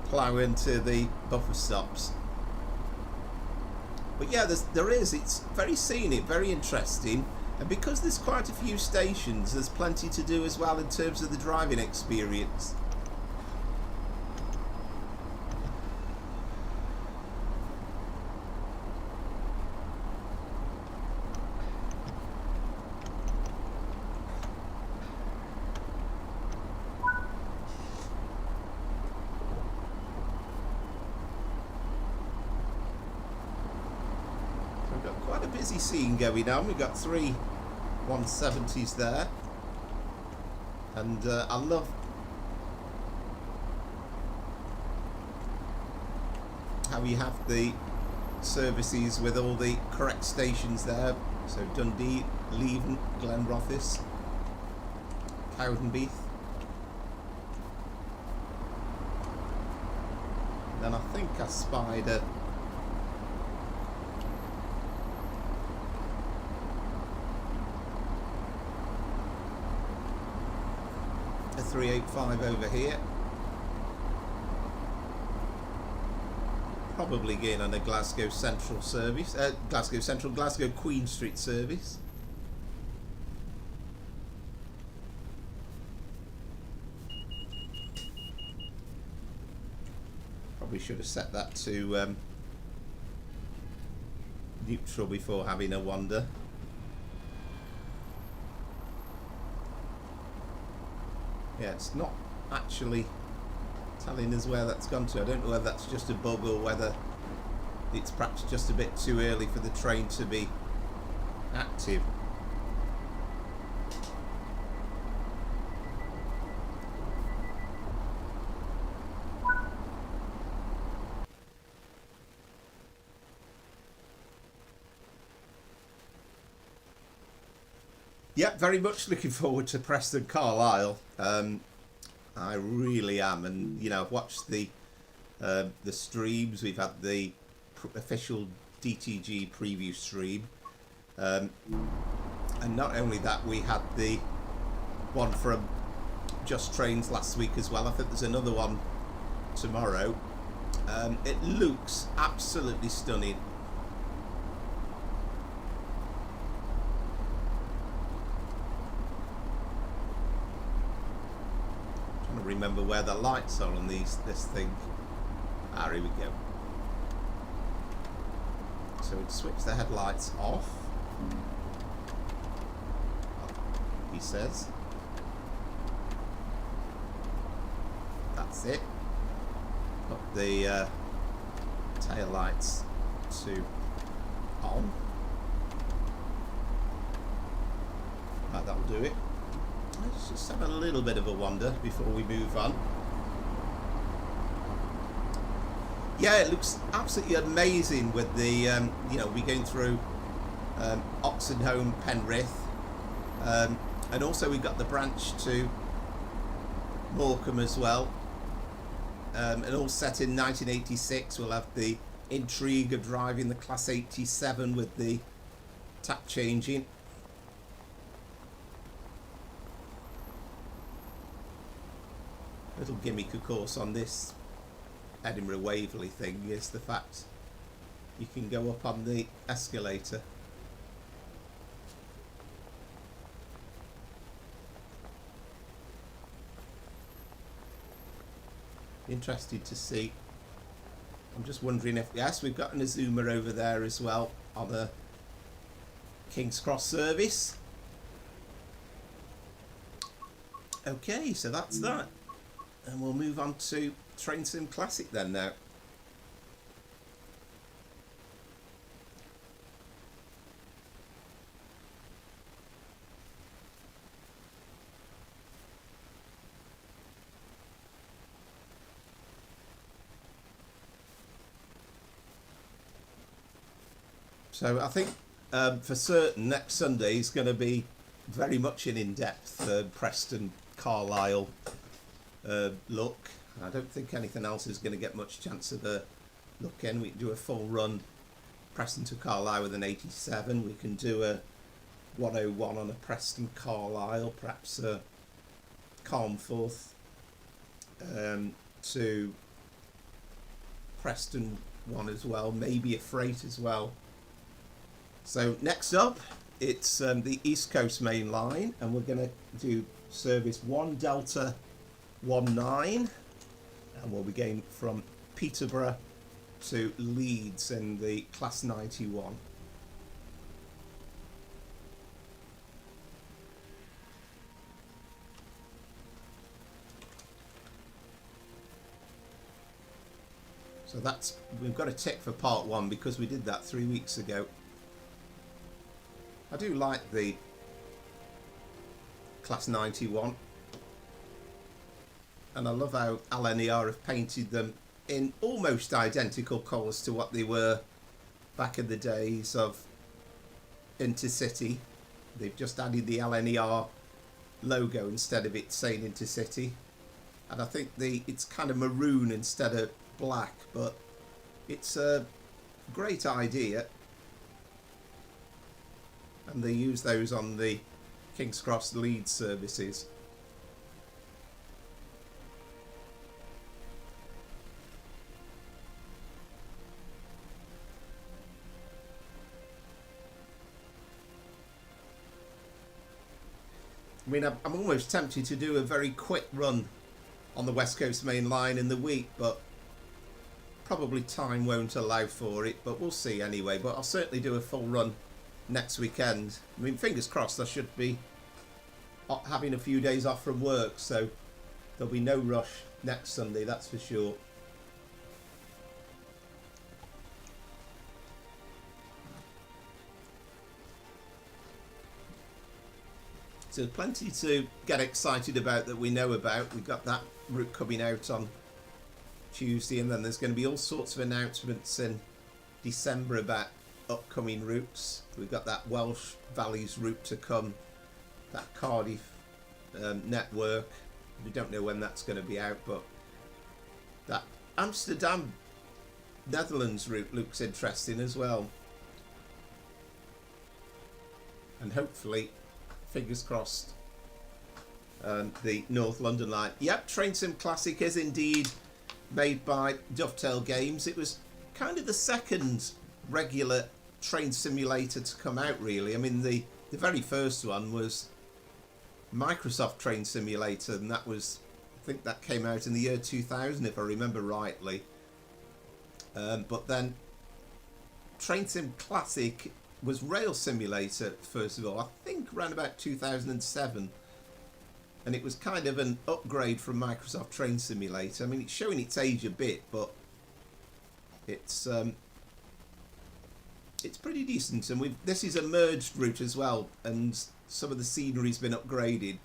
plough into the buffer stops. But yeah, there is, it's very scenic, very interesting, and because there's quite a few stations, there's plenty to do as well in terms of the driving experience. Busy scene going on. We've got 3 170s there, and I love how you have the services with all the correct stations there. So Dundee, Leven, Glenrothes, Cowdenbeath. Then I think I spied a 385 over here, probably again on a Glasgow Central service, Glasgow Queen Street service. Probably should have set that to neutral before having a wander. Yeah, it's not actually telling us where that's gone to. I don't know whether that's just a bug or whether it's perhaps just a bit too early for the train to be active. Yeah, very much looking forward to Preston Carlisle. I really am, and you know, I've watched the streams. We've had the official DTG preview stream, and not only that, we had the one from Just Trains last week as well. I think there's another one tomorrow. It looks absolutely stunning. Trying to remember where the lights are on this thing. Ah, here we go. So we'd switch the headlights off, he says. That's it. Put the tail lights to on. Right, that'll do it. Let's just have a little bit of a wander before we move on. Yeah, it looks absolutely amazing with the, you know, we're going through Oxenholme, Penrith, and also we've got the branch to Morecambe as well, and all set in 1986. We'll have the intrigue of driving the Class 87 with the tap changing. Little gimmick, of course, on this Edinburgh Waverley thing is the fact you can go up on the escalator. Interested to see. I'm just wondering if, yes, we've got an Azuma over there as well on a King's Cross service. Okay, so that's that. And we'll move on to Train Sim Classic then now. So I think for certain next Sunday is going to be very much an in-depth Preston Carlisle look. I don't think anything else is going to get much chance of a look in. We can do a full run Preston to Carlisle with an 87. We can do a 101 on a Preston Carlisle, perhaps a Calmforth to Preston one as well, maybe a freight as well. So next up, it's the East Coast Main Line, and we're going to do service 1 Delta 19, and we'll be going from Peterborough to Leeds in the Class 91. So that's, we've got a tick for part 1 because we did that 3 weeks ago. I do like the Class 91, and I love how Lner have painted them in almost identical colours to what they were back in the days of Intercity. They've just added the Lner logo instead of it saying Intercity, and I think it's kind of maroon instead of black, but it's a great idea. And they use those on the King's Cross Leeds services. I mean, I'm almost tempted to do a very quick run on the West Coast Main Line in the week, but probably time won't allow for it, but we'll see anyway. But I'll certainly do a full run next weekend. I mean, fingers crossed, I should be having a few days off from work, so there'll be no rush next Sunday, that's for sure. So plenty to get excited about that we know about. We've got that route coming out on Tuesday, and then there's going to be all sorts of announcements in December about upcoming routes. We've got that Welsh Valleys route to come that Cardiff network. We don't know when that's going to be out, but that Amsterdam Netherlands route looks interesting as well. And hopefully, fingers crossed, the North London line. Yep, Train Sim Classic is indeed made by Dovetail Games. It was kind of the second regular train simulator to come out, really. I mean, the very first one was Microsoft Train Simulator, and that was, I think that came out in the year 2000, if I remember rightly. But then Train Sim Classic was Rail Simulator, first of all, I think around about 2007. And it was kind of an upgrade from Microsoft Train Simulator. I mean, it's showing its age a bit, but it's pretty decent. And this is a merged route as well, and some of the scenery's been upgraded.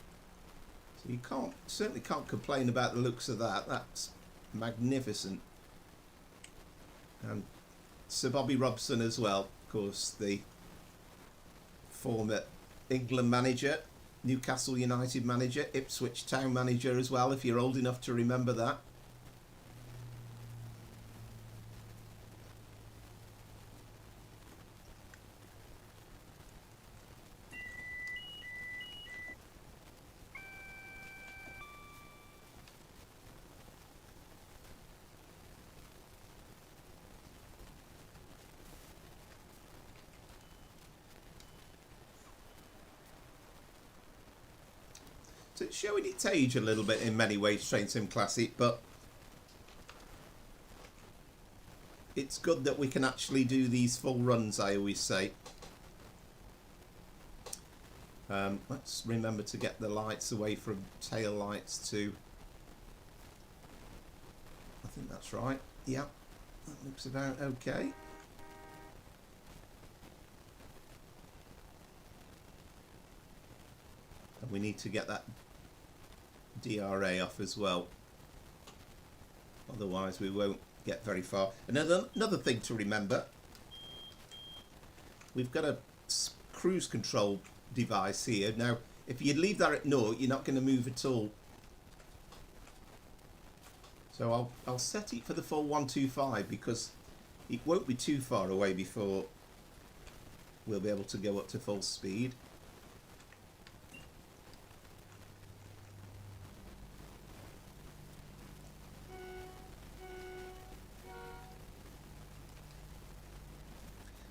So you certainly can't complain about the looks of that. That's magnificent. And Sir Bobby Robson as well, of course, the former England manager, Newcastle United manager, Ipswich Town manager as well, if you're old enough to remember that. So it's showing its age a little bit in many ways, Train Sim Classic, but it's good that we can actually do these full runs, I always say. Let's remember to get the lights away from tail lights too. I think that's right. Yeah, that looks about okay. And we need to get that DRA off as well, otherwise we won't get very far. Another thing to remember, we've got a cruise control device here. Now if you leave that at 0, you're not going to move at all, so I'll set it for the full 125 because it won't be too far away before we'll be able to go up to full speed.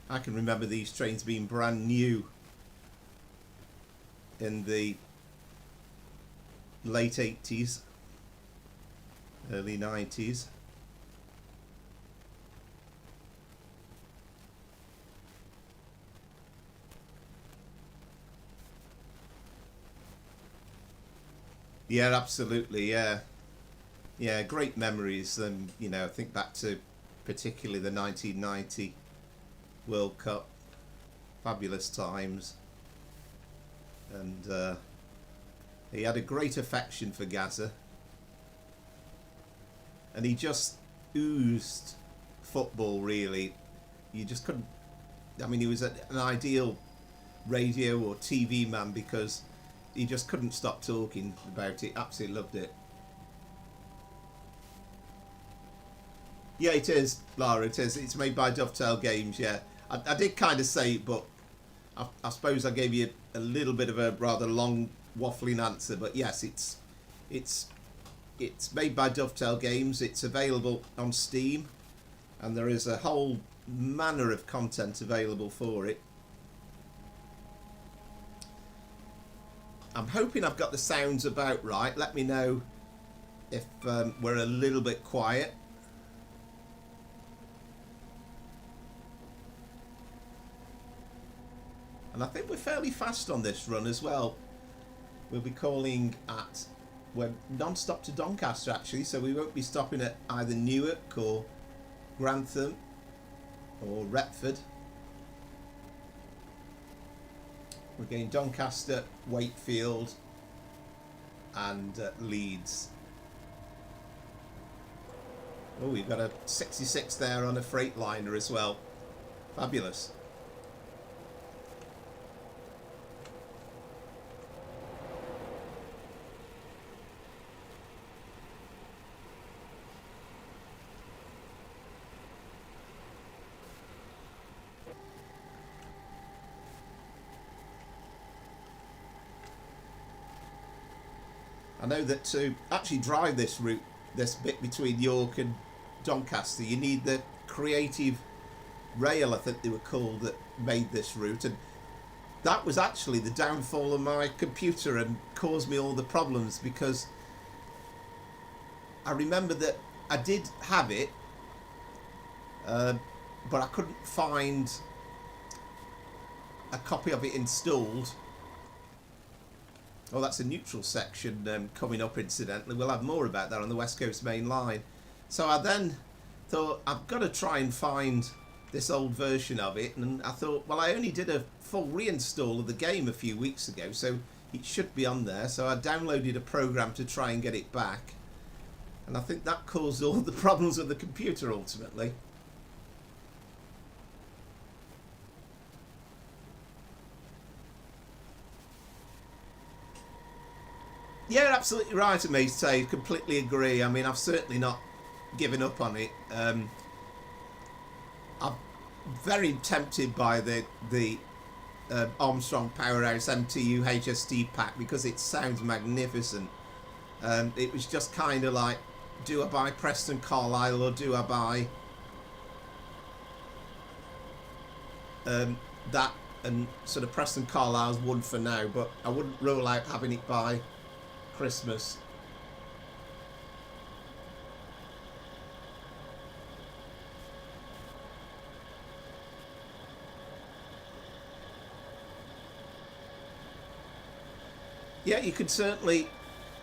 I can remember these trains being brand new in the late 80s, early 90s. Yeah, absolutely, yeah. Yeah, great memories. And, you know, think back to particularly the 1990 World Cup, fabulous times, and he had a great affection for Gaza, and he just oozed football, really. You just couldn't, I mean, he was an ideal radio or TV man because he just couldn't stop talking about it. Absolutely loved it. Yeah, it is, Lara, it is. It's made by Dovetail Games, yeah. I did kind of say it, but I suppose I gave you a little bit of a rather long waffling answer. But yes, it's made by Dovetail Games. It's available on Steam, and there is a whole manner of content available for it. I'm hoping I've got the sounds about right. Let me know if we're a little bit quiet. And I think we're fairly fast on this run as well. We'll be we're non-stop to Doncaster actually, so we won't be stopping at either Newark or Grantham or Retford. We're going Doncaster, Wakefield and Leeds. Oh, we've got a 66 there on a Freightliner as well. Fabulous. I know that to actually drive this route, this bit between York and Doncaster, you need the Creative Rail, I think they were called, that made this route, and that was actually the downfall of my computer and caused me all the problems, because I remember that I did have it, but I couldn't find a copy of it installed. Oh, that's a neutral section coming up, incidentally. We'll have more about that on the West Coast Main Line. So I then thought, I've got to try and find this old version of it, and I thought, well, I only did a full reinstall of the game a few weeks ago, so it should be on there. So I downloaded a program to try and get it back, and I think that caused all the problems with the computer ultimately. Yeah, absolutely right, Amazing. Completely agree. I mean, I've certainly not given up on it. I'm very tempted by the Armstrong Powerhouse MTU HSD pack, because it sounds magnificent. It was just kind of like, do I buy Preston Carlisle or do I buy that? And sort of Preston Carlisle's one for now, but I wouldn't rule out having it by Christmas. Yeah, you could certainly,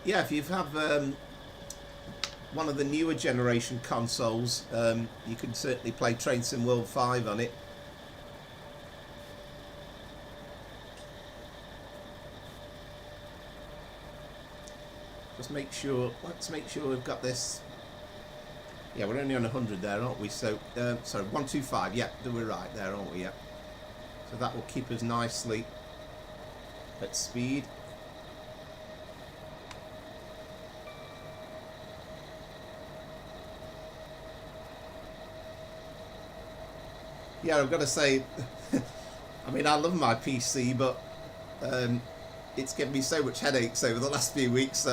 yeah, if you have one of the newer generation consoles, you can certainly play Train Sim World 5 on it. Just make sure, let's make sure we've got this. Yeah, we're only on 100 there, aren't we? So, sorry, 125, yeah, we're right there, aren't we? Yeah. So that will keep us nicely at speed. Yeah, I've got to say, I mean, I love my PC, but it's given me so much headaches over the last few weeks.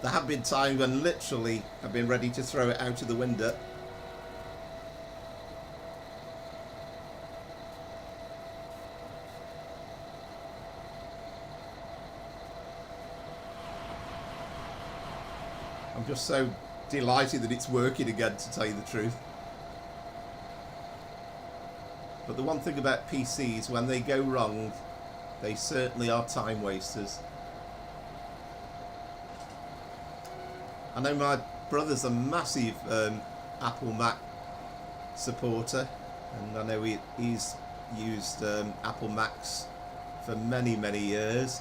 There have been times when literally I've been ready to throw it out of the window. I'm just so delighted that it's working again, to tell you the truth. But the one thing about PCs, when they go wrong, they certainly are time wasters. I know my brother's a massive Apple Mac supporter, and I know he's used Apple Macs for many, many years.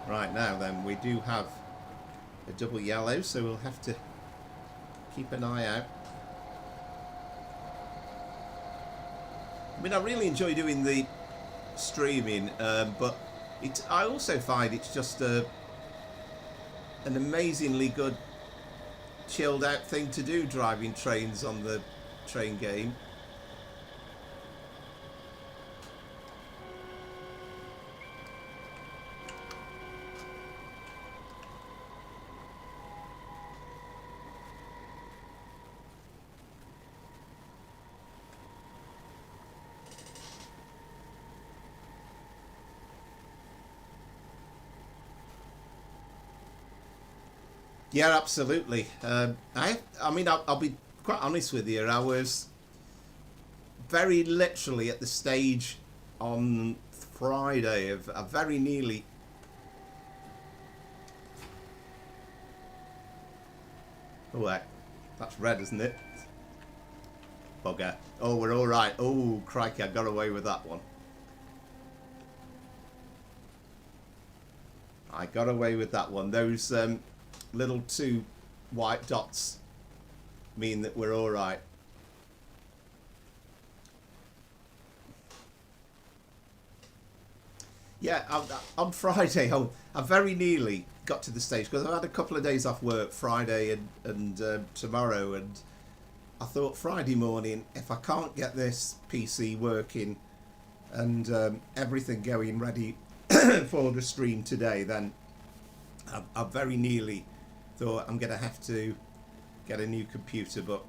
Right, now then, we do have a double yellow, so we'll have to keep an eye out. I mean, I really enjoy doing the streaming, but I also find it's just an amazingly good chilled out thing to do, driving trains on the train game. Yeah, absolutely. I mean, I'll be quite honest with you. I was very literally at the stage on Friday of I very nearly. Oh, that's red, isn't it? Bugger. Oh, we're all right. Oh, crikey, I got away with that one. I got away with that one. Those little two white dots mean that we're all right. Yeah, on Friday, I very nearly got to the stage because I've had a couple of days off work, Friday and tomorrow, and I thought Friday morning, if I can't get this PC working and everything going ready for the stream today, then I very nearly thought I'm going to have to get a new computer, but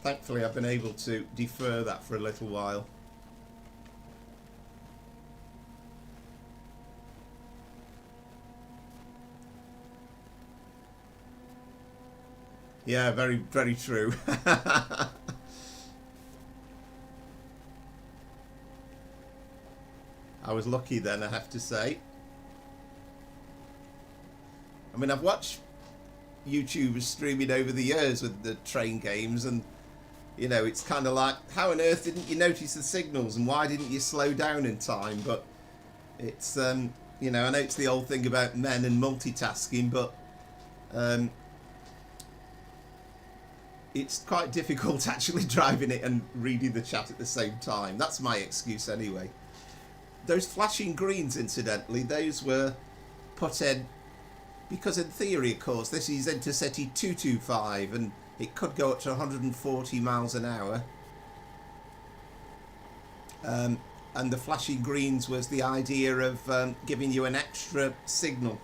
thankfully I've been able to defer that for a little while. Yeah, very, very true. I was lucky then, I have to say. I mean, I've watched YouTubers streaming over the years with the train games, and you know, it's kind of like, how on earth didn't you notice the signals, and why didn't you slow down in time? But it's you know, I know it's the old thing about men and multitasking, but it's quite difficult actually driving it and reading the chat at the same time. That's my excuse anyway. Those flashing greens, incidentally, those were put in because in theory, of course, this is Intercity 225 and it could go up to 140 miles an hour. And the flashing greens was the idea of giving you an extra signal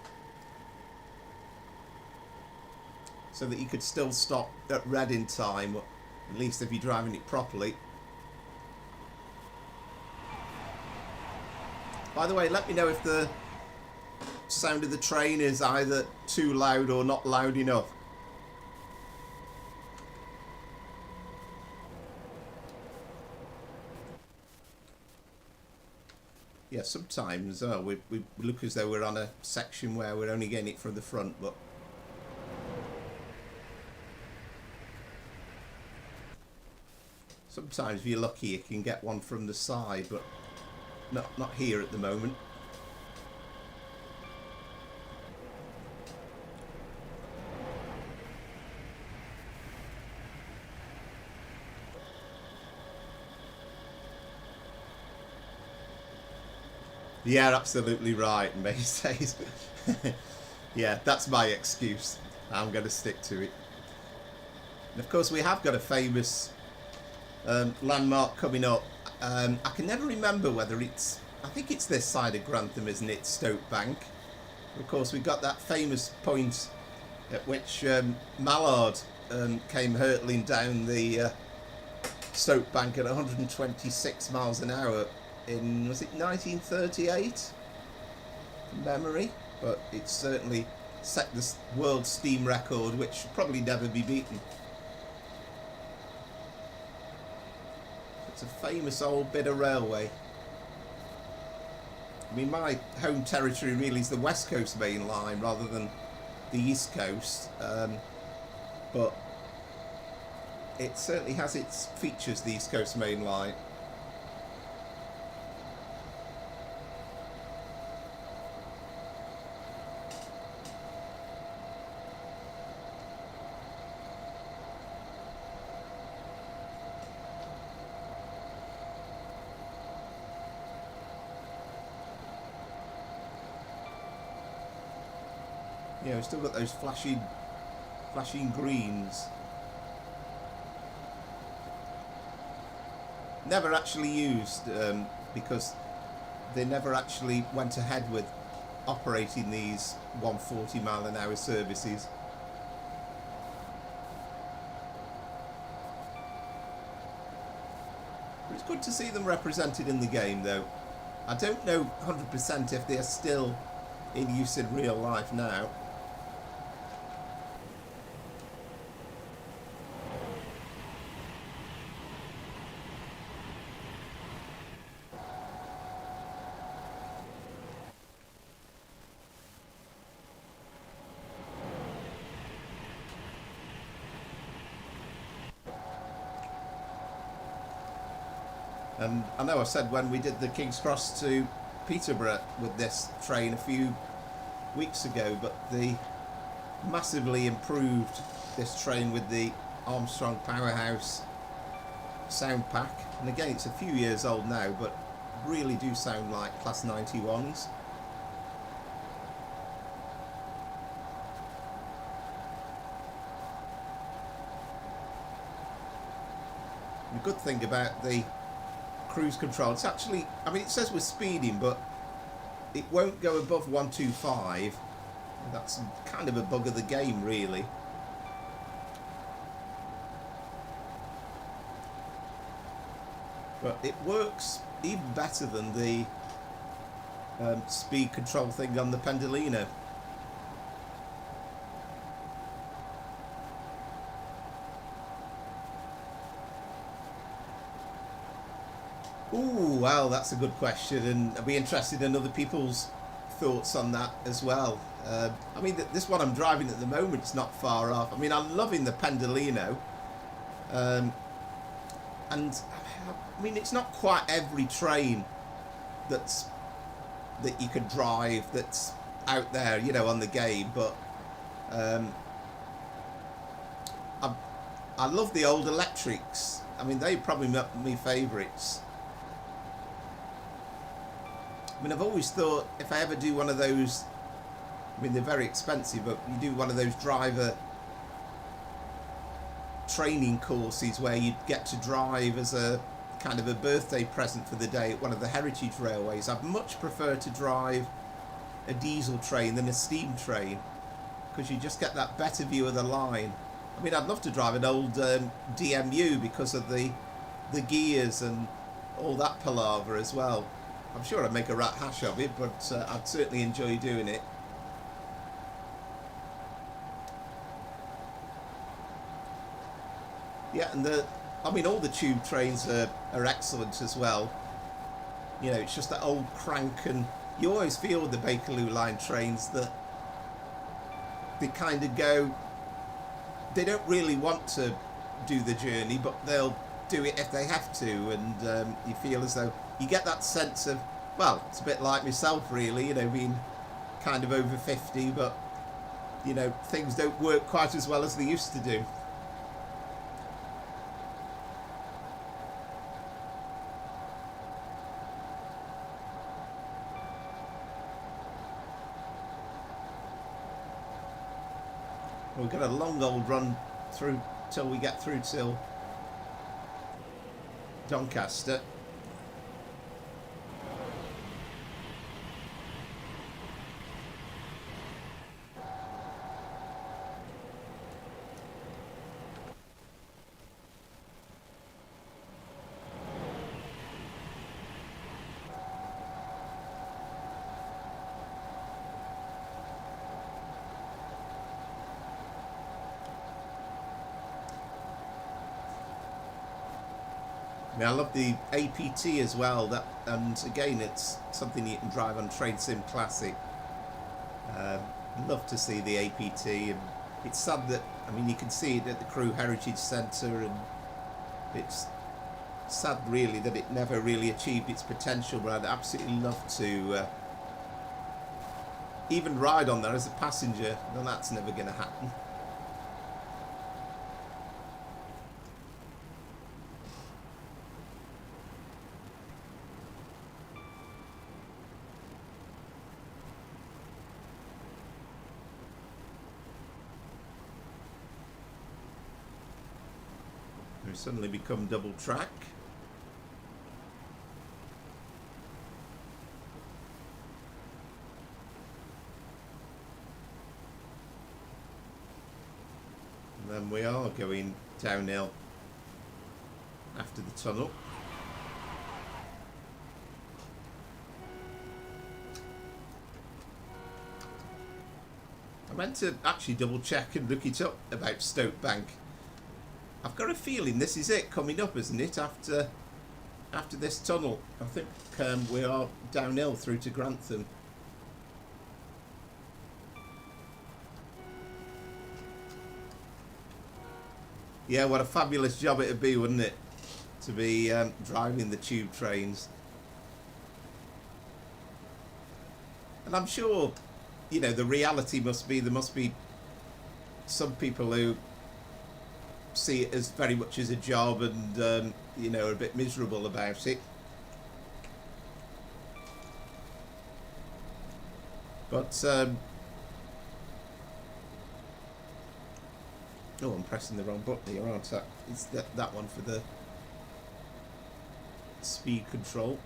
so that you could still stop at red in time, or at least if you're driving it properly. By the way, let me know if the sound of the train is either too loud or not loud enough. Yeah, sometimes we look as though we're on a section where we're only getting it from the front, but sometimes if you're lucky you can get one from the side, but not here at the moment. Yeah, absolutely right, May says. Yeah, that's my excuse. I'm going to stick to it. And of course we have got a famous landmark coming up. I can never remember whether it's, I think it's this side of Grantham, isn't it, Stoke Bank. Of course we've got that famous point at which Mallard came hurtling down the Stoke Bank at 126 miles an hour in, was it 1938 from memory, but it certainly set the world steam record, which should probably never be beaten. It's a famous old bit of railway. I mean, my home territory really is the West Coast Main Line rather than the East Coast, but it certainly has its features, the East Coast Main Line. Yeah, we've still got those flashing greens. Never actually used because they never actually went ahead with operating these 140 mile an hour services. But it's good to see them represented in the game, though. I don't know 100% if they're still in use in real life now. And I know I said when we did the King's Cross to Peterborough with this train a few weeks ago, but they massively improved this train with the Armstrong Powerhouse sound pack. And again, it's a few years old now, but really do sound like Class 91s. The good thing about the cruise control, it's actually, I mean, it says we're speeding, but it won't go above 125. That's kind of a bug of the game, really. But it works even better than the speed control thing on the Pendolino. Ooh, well, that's a good question, and I'd be interested in other people's thoughts on that as well. I mean, this one I'm driving at the moment is not far off. I mean, I'm loving the Pendolino, and I mean, it's not quite every train that you could drive that's out there, you know, on the game, but I love the old electrics. I mean, they're probably my favourites. I mean, I've always thought if I ever do one of those, I mean, they're very expensive, but you do one of those driver training courses where you get to drive as a kind of a birthday present for the day at one of the heritage railways. I'd much prefer to drive a diesel train than a steam train, because you just get that better view of the line. I mean, I'd love to drive an old DMU because of the gears and all that palaver as well. I'm sure I'd make a rat hash of it, but I'd certainly enjoy doing it. Yeah, and I mean, all the tube trains are excellent as well. You know, it's just that old crank, and you always feel with the Bakerloo Line trains that they kind of go, they don't really want to do the journey, but they'll do it if they have to, and you feel as though you get that sense of, well, it's a bit like myself really, you know, being kind of over 50, but, you know, things don't work quite as well as they used to do. We've got a long old run through till we get through till Doncaster. I love the APT as well. That, and again, it's something you can drive on Train Sim Classic. Love to see the APT, and it's sad that, I mean, you can see it at the Crew Heritage Centre, and it's sad really that it never really achieved its potential, but I'd absolutely love to even ride on there as a passenger, and that's never going to happen. Suddenly become double track. And then we are going downhill after the tunnel. I meant to actually double check and look it up about Stoke Bank. I've got a feeling this is it coming up, isn't it? After this tunnel, I think we are downhill through to Grantham. Yeah, what a fabulous job it'd be, wouldn't it, to be driving the tube trains. And I'm sure, you know, the reality must be there must be some people who see it as very much as a job and you know, are a bit miserable about it. But oh, I'm pressing the wrong button here, aren't I? It's that one for the speed control.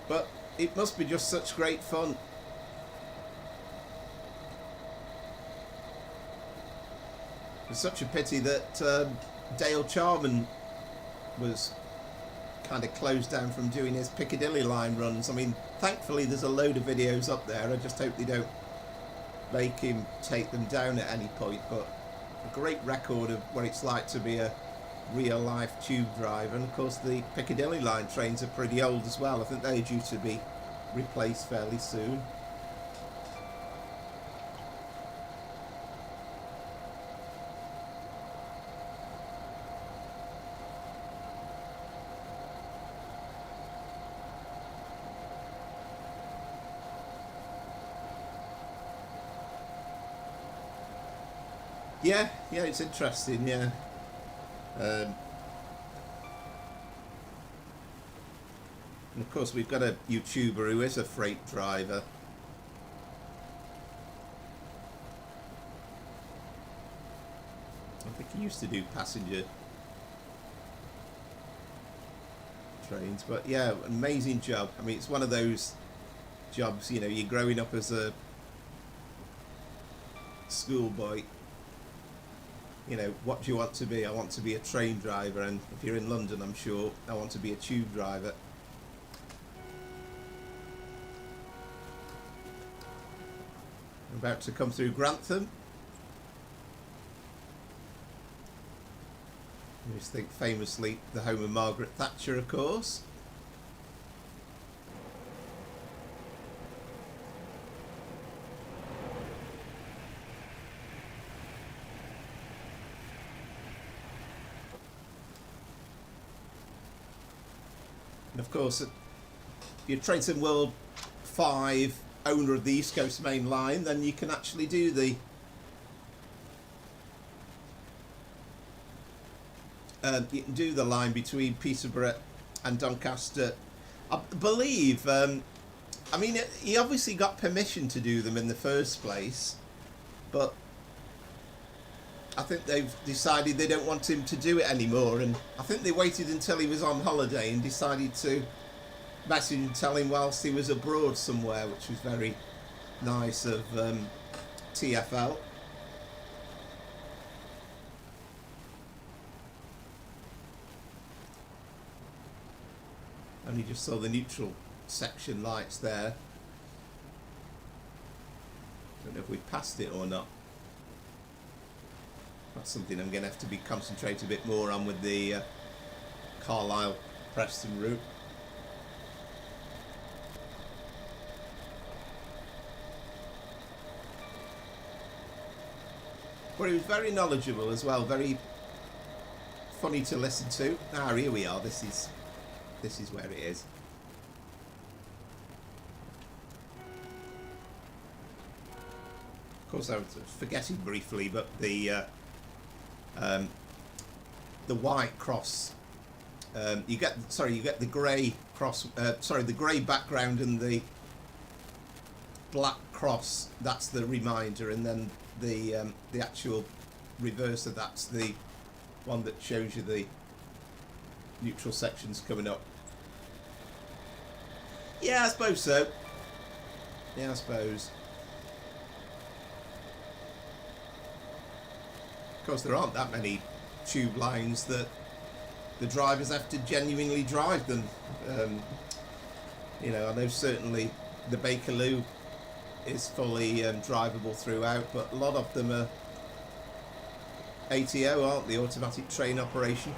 But it must be just such great fun. It's such a pity that Dale Charman was kind of closed down from doing his Piccadilly line runs. I mean, thankfully there's a load of videos up there. I just hope they don't make him take them down at any point. But a great record of what it's like to be a real life tube driver. And of course the Piccadilly line trains are pretty old as well. I think they're due to be replaced fairly soon. Yeah, it's interesting, yeah. And of course we've got a YouTuber who is a freight driver. I think he used to do passenger trains, but yeah, amazing job. I mean, it's one of those jobs, you know, you're growing up as a schoolboy. You know, what do you want to be? I want to be a train driver, and if you're in London, I'm sure I want to be a tube driver. I'm about to come through Grantham. I just think famously the home of Margaret Thatcher, of course. And of course, if you're Trains World 5 owner of the East Coast Main Line, then you can actually do the you can do the line between Peterborough and Doncaster. I believe, I mean, he obviously got permission to do them in the first place, but I think they've decided they don't want him to do it anymore, and I think they waited until he was on holiday and decided to message and tell him whilst he was abroad somewhere, which was very nice of TfL. And you just saw the neutral section lights there. Don't know if we passed it or not. That's something I'm going to have to be concentrating a bit more on with the Carlisle Preston route. But he was very knowledgeable as well, very funny to listen to. Ah, here we are. This is where it is. Of course, I was forgetting briefly, but the white cross. You get the grey cross. The grey background and the black cross. That's the reminder, and then the actual reverse of that's the one that shows you the neutral sections coming up. Yeah, I suppose so. Yeah, I suppose. Of course, there aren't that many tube lines that the drivers have to genuinely drive them. You know, I know certainly the Bakerloo is fully drivable throughout, but a lot of them are ATO, aren't they? Automatic train operation.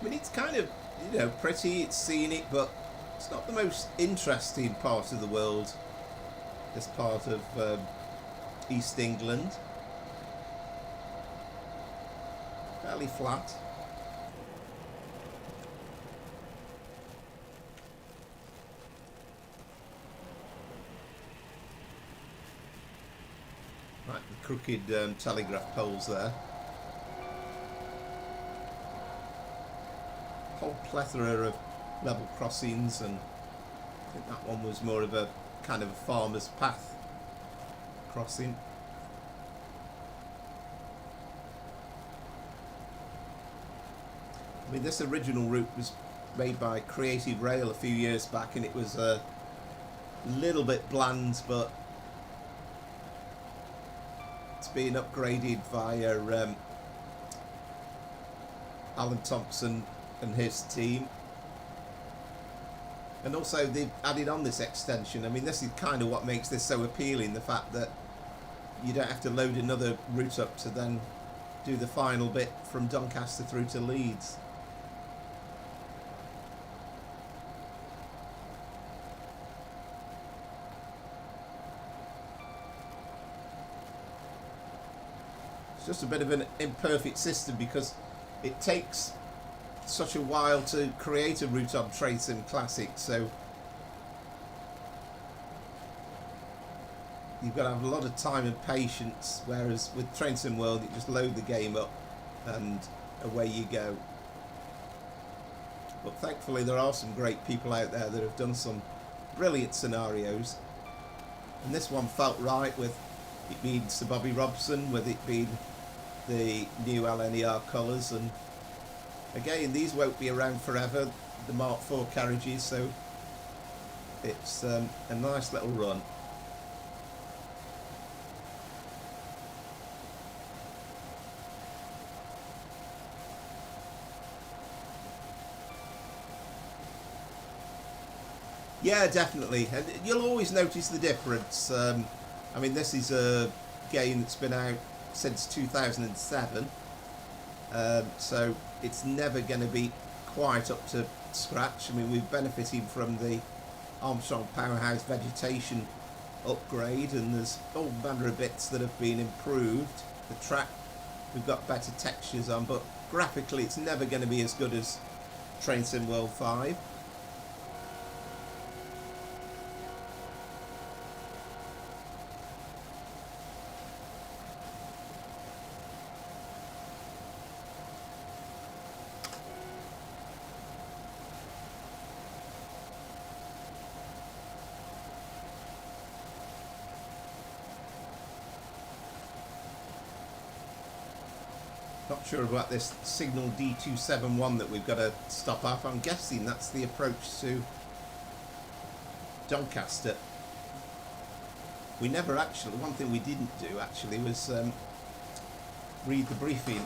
I mean, it's kind of, you know, pretty, it's scenic, but it's not the most interesting part of the world, this part of East England. Fairly flat. crooked telegraph poles there. Whole plethora of level crossings, and I think that one was more of a kind of a farmer's path crossing. I mean, this original route was made by Creative Rail a few years back, and it was a little bit bland, but it's been upgraded via Alan Thompson and his team, and also they've added on this extension. I mean, this is kind of what makes this so appealing, the fact that you don't have to load another route up to then do the final bit from Doncaster through to Leeds. It's just a bit of an imperfect system because it takes such a while to create a route on Train Sim Classic, so you've got to have a lot of time and patience, whereas with Train Sim World you just load the game up and away you go. But thankfully there are some great people out there that have done some brilliant scenarios, and this one felt right, with it being Sir Bobby Robson, with it being the new Lner colours, and again, these won't be around forever, the Mark IV carriages, so it's a nice little run. Yeah, definitely, and you'll always notice the difference. I mean, this is a game that's been out since 2007, so it's never going to be quite up to scratch. I mean, we've benefited from the Armstrong Powerhouse vegetation upgrade, and there's all manner of bits that have been improved. The track, we've got better textures on, but graphically it's never going to be as good as Train Sim World 5. Not sure about this signal D271 that we've got to stop off. I'm guessing that's the approach to Doncaster. We never actually, one thing we didn't do actually was read the briefing.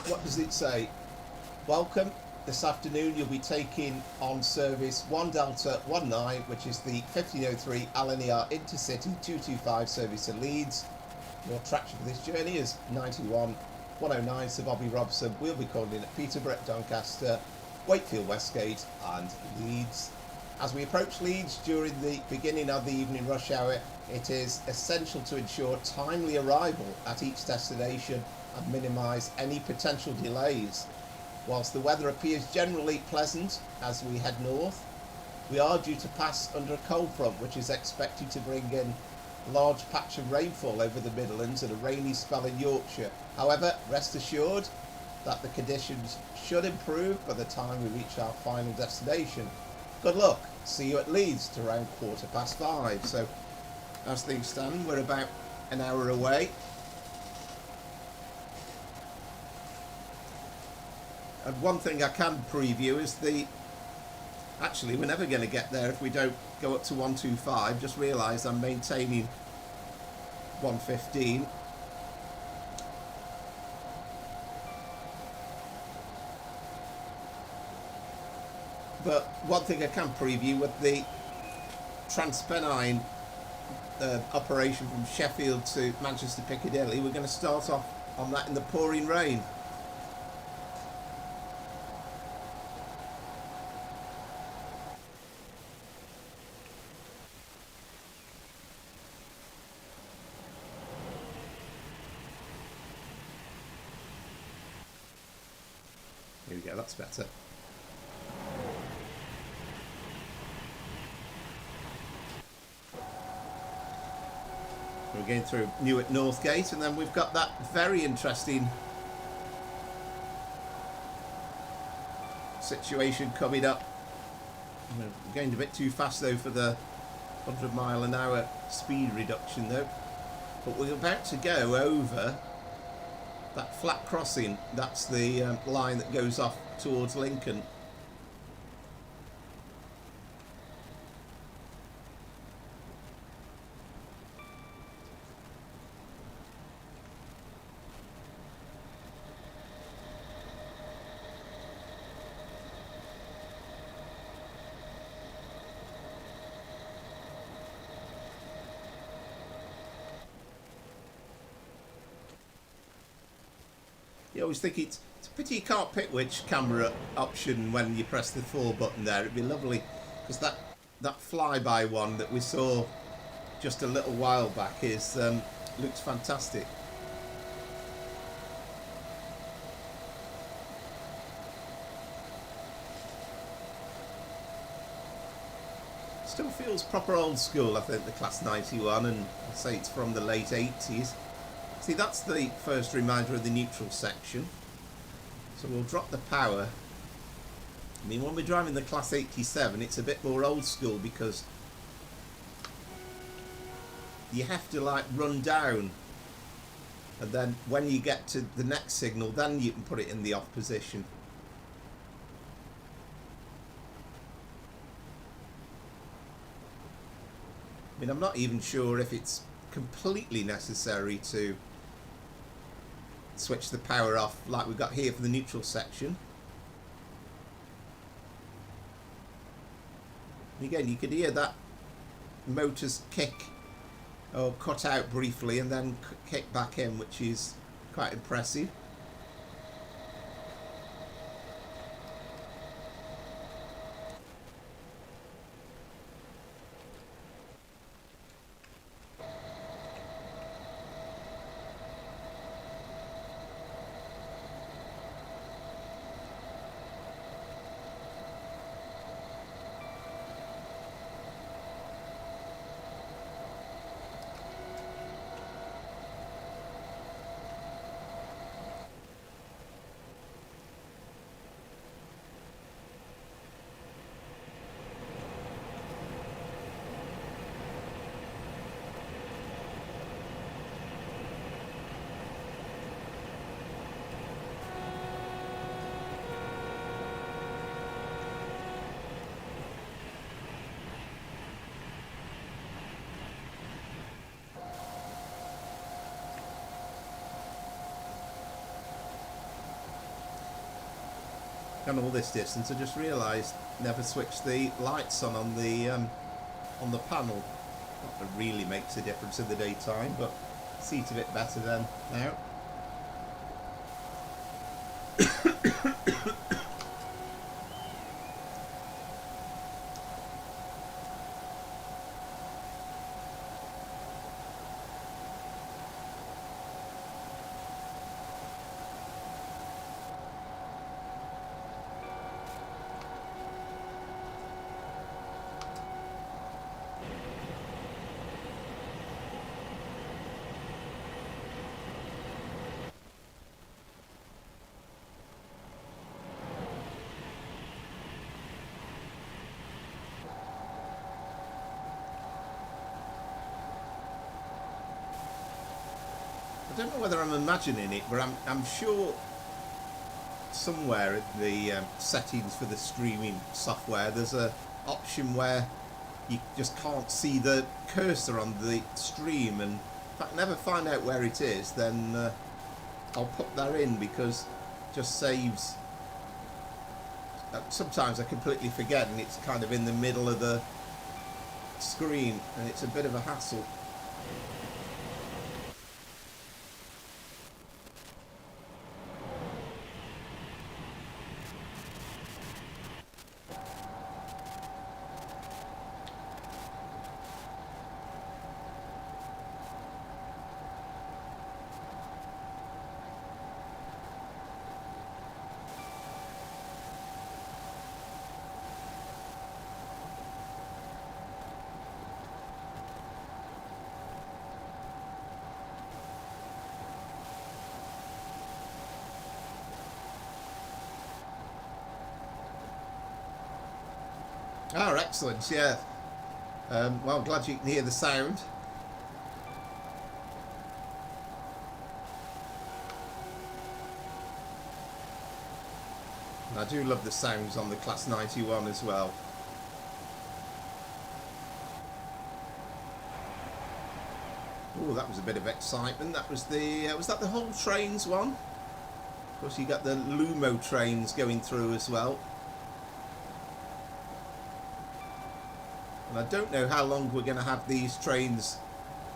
What does it say? Welcome. This afternoon you'll be taking on service 1 Delta 19, which is the 1503 Lner Intercity 225 service to Leeds. Your attraction for this journey is 91 109 Sir Bobby Robson. We'll be calling in at Peterborough, Doncaster, Wakefield Westgate and Leeds. As we approach Leeds during the beginning of the evening rush hour, it is essential to ensure timely arrival at each destination and minimise any potential delays. Whilst the weather appears generally pleasant as we head north, we are due to pass under a cold front which is expected to bring in a large patch of rainfall over the Midlands and a rainy spell in Yorkshire. However, rest assured that the conditions should improve by the time we reach our final destination. Good luck. See you at Leeds to around 5:15. So, as things stand, we're about an hour away. And one thing I can preview is actually, we're never going to get there if we don't go up to 125. Just realised I'm maintaining 115. But one thing I can preview with the Transpennine operation from Sheffield to Manchester Piccadilly, we're going to start off on that in the pouring rain. Here we go, that's better. We're going through Newark Northgate, and then we've got that very interesting situation coming up. We're going a bit too fast though for the 100-mile-an-hour speed reduction though. But we're about to go over that flat crossing. That's the line that goes off towards Lincoln. You always think it's a pity you can't pick which camera option when you press the 4 button there. It'd be lovely, because that flyby one that we saw just a little while back is looks fantastic. Still feels proper old school, I think, the Class 91, and I'll say it's from the late 80s. See, that's the first reminder of the neutral section. So we'll drop the power. I mean, when we're driving the Class 87, it's a bit more old school because you have to like run down, and then when you get to the next signal, then you can put it in the off position. I mean, I'm not even sure if it's completely necessary to switch the power off like we've got here for the neutral section. And again, you could hear that motor's kick or cut out briefly and then kick back in, which is quite impressive. Gone all this distance, I just realised never switched the lights on the panel. Not that really makes a difference in the daytime, but see it a bit better than now. I don't know whether I'm imagining it, but I'm sure somewhere in the settings for the streaming software there's a option where you just can't see the cursor on the stream, and if I can never find out where it is, then I'll put that in, because it just saves. Sometimes I completely forget and it's kind of in the middle of the screen and it's a bit of a hassle. Oh, excellent, yeah. Well, I'm glad you can hear the sound. And I do love the sounds on the Class 91 as well. Oh, that was a bit of excitement. That was the was that the Hull Trains one? Of course, you got the Lumo trains going through as well. And I don't know how long we're going to have these trains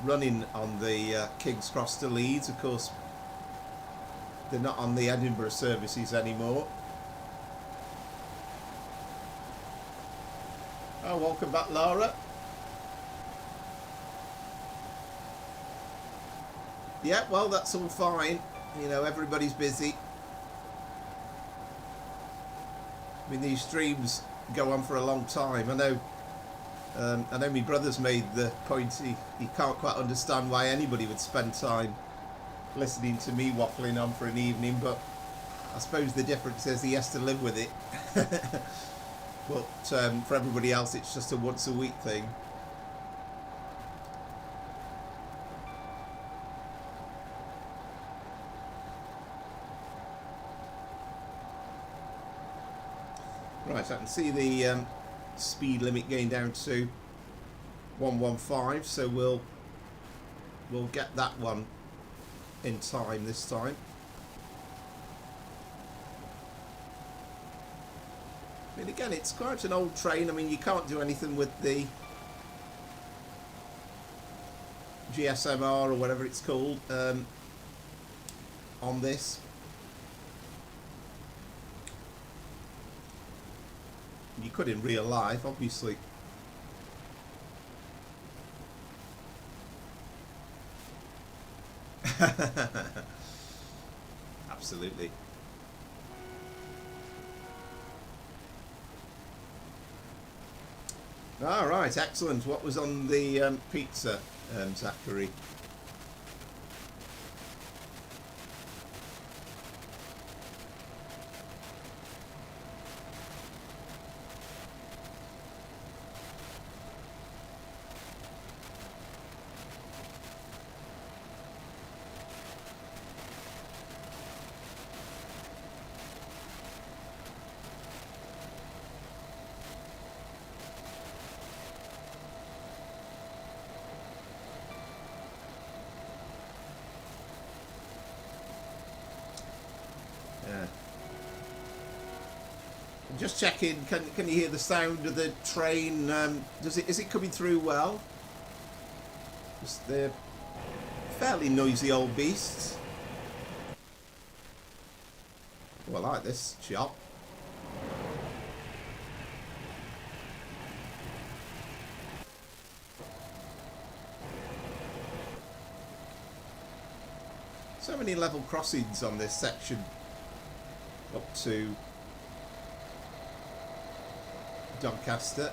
running on the King's Cross to Leeds. Of course, they're not on the Edinburgh services anymore. Oh, welcome back, Lara. Yeah, well, that's all fine. You know, everybody's busy. I mean, these streams go on for a long time. I know my brother's made the point he can't quite understand why anybody would spend time listening to me waffling on for an evening, but I suppose the difference is he has to live with it. But for everybody else, it's just a once a week thing. Right, I can see the speed limit going down to 115, so we'll get that one in time this time. I mean, again, it's quite an old train. I mean, you can't do anything with the GSMR or whatever it's called on this. You could in real life, obviously. Absolutely. All right, excellent. What was on the pizza, Zachary? Just checking. Can you hear the sound of the train? Is it coming through well? Just they're fairly noisy old beasts. Oh, I like this shot. So many level crossings on this section up to Doncaster.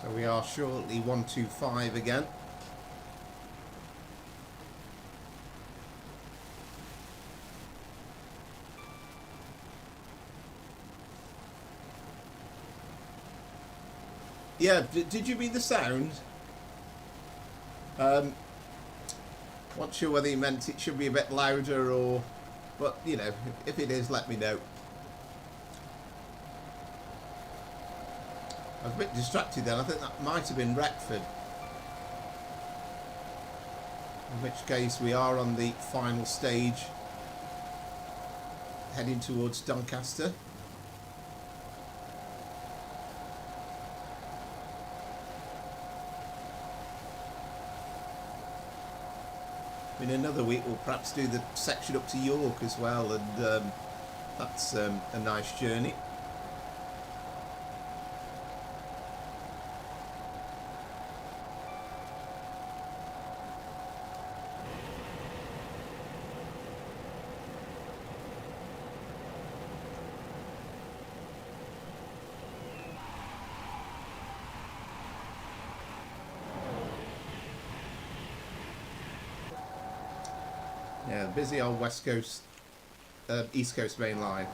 So we are shortly 125 again. Yeah, did you mean the sound? Not sure whether you meant it should be a bit louder or... But, you know, if it is, let me know. I was a bit distracted then. I think that might have been Retford. In which case we are on the final stage, heading towards Doncaster. In another week we'll perhaps do the section up to York as well, and that's a nice journey. Yeah, busy old West Coast, East Coast main line.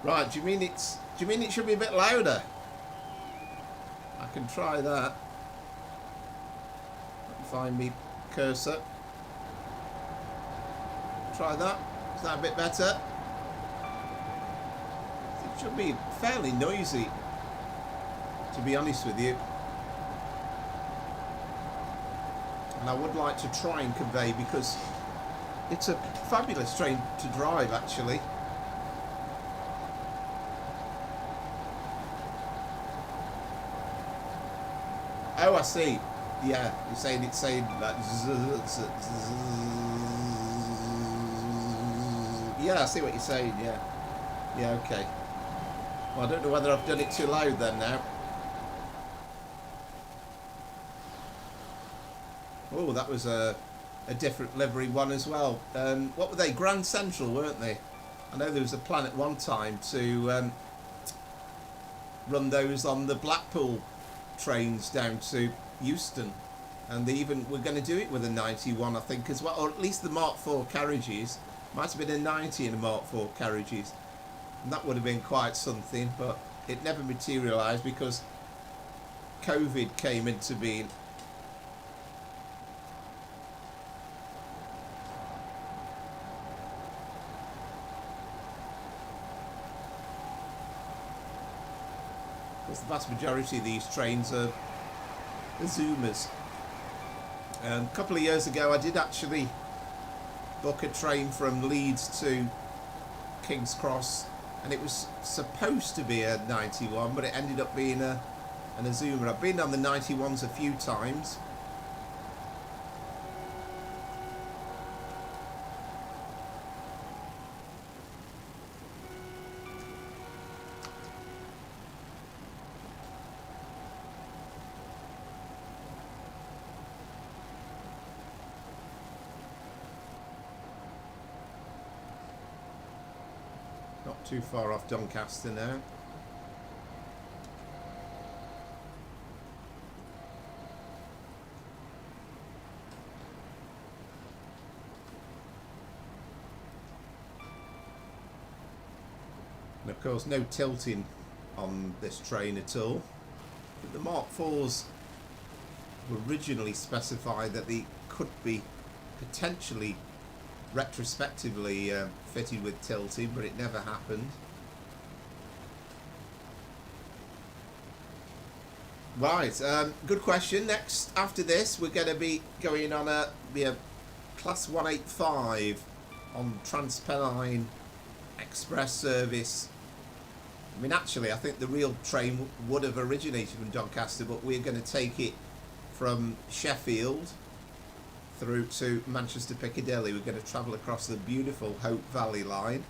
Right, do you mean it should be a bit louder? I can try that. Find me cursor. Try that. Is that a bit better? It should be fairly noisy, to be honest with you. And I would like to try and convey, because it's a fabulous train to drive, actually. Oh, I see. Yeah, it's saying that. Yeah, I see what you're saying. Yeah, okay. Well, I don't know whether I've done it too loud then now. Oh, that was a different livery one as well. What were they? Grand Central, weren't they? I know there was a plan at one time to run those on the Blackpool trains down to Euston, and they even were going to do it with a 91, I think, as well, or at least the Mark IV carriages. Might have been a 90 in the Mark IV carriages, and that would have been quite something, but it never materialised because COVID came into being. Because the vast majority of these trains are Zoomers. A couple of years ago I did actually book a train from Leeds to King's Cross, and it was supposed to be a 91, but it ended up being a Zoomer. I've been on the 91s a few times. Not too far off Doncaster now. And of course no tilting on this train at all. But the Mark IVs were originally specified that they could be potentially retrospectively fitted with tilting, but it never happened. Right, good question. Next, after this, we're going to be going on a Class 185 on Transpennine Express service. I mean, actually, I think the real train would have originated from Doncaster, but we're going to take it from Sheffield through to Manchester Piccadilly. We're going to travel across the beautiful Hope Valley line.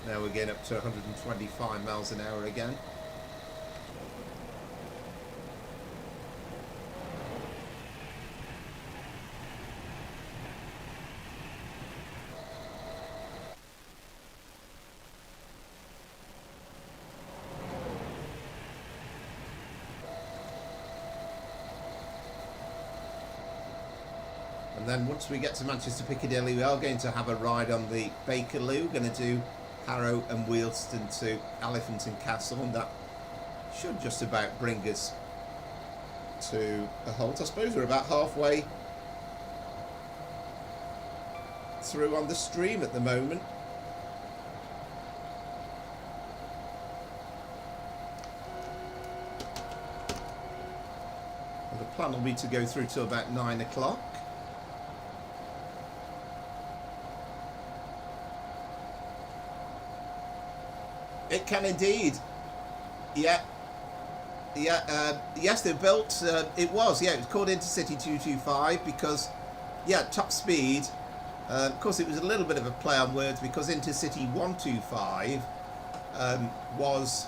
Now we're getting up to 125 miles an hour again. And And then once we get to Manchester Piccadilly, we are going to have a ride on the Bakerloo. We're going to do Harrow and Wealdstone to Elephant and Castle, and that should just about bring us to a halt. I suppose we're about halfway through on the stream at the moment. And the plan will be to go through till about 9 o'clock. It can indeed. Yeah. Yeah, yes, they built, it was called Intercity 225 because, top speed. Of course, it was a little bit of a play on words because Intercity 125 was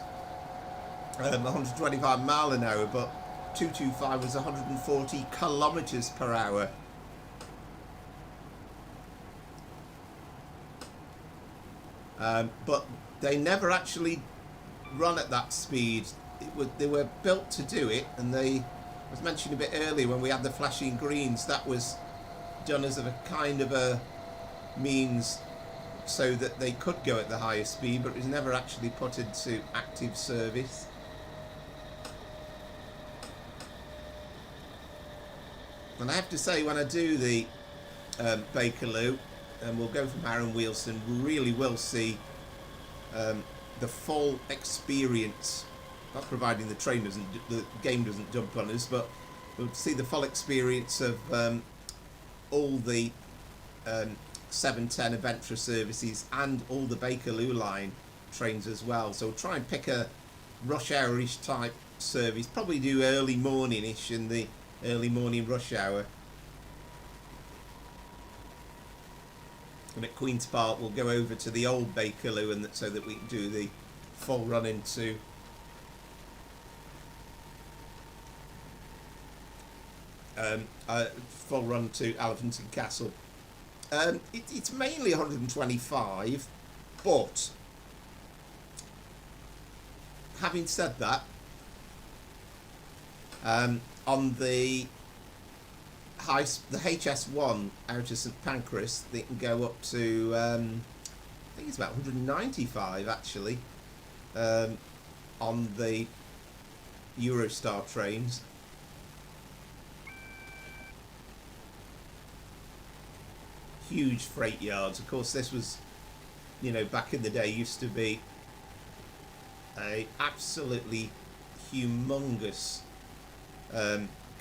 125 mile an hour, but 225 was 140 kilometers per hour. But they never actually run at that speed. They were built to do it, and I was mentioning a bit earlier when we had the flashing greens, that was done as a kind of a means so that they could go at the higher speed, but it was never actually put into active service. And I have to say, when I do the Bakerloo, and we'll go from Harrow Wealdstone, we really will see the full experience. Not providing the game doesn't jump on us, but we'll see the full experience of all the 710 Adventure services and all the Bakerloo Line trains as well. So we'll try and pick a rush hour-ish type service, probably do early morning-ish in the early morning rush hour. And at Queen's Park we'll go over to the old Bakerloo, and so that we can do the full run into full run to Elephant and Castle. It's mainly 125, but having said that, on the HS1 out of St Pancras, they can go up to I think it's about 195 actually on the Eurostar trains. Huge freight yards. Of course, this was, back in the day, used to be a absolutely humongous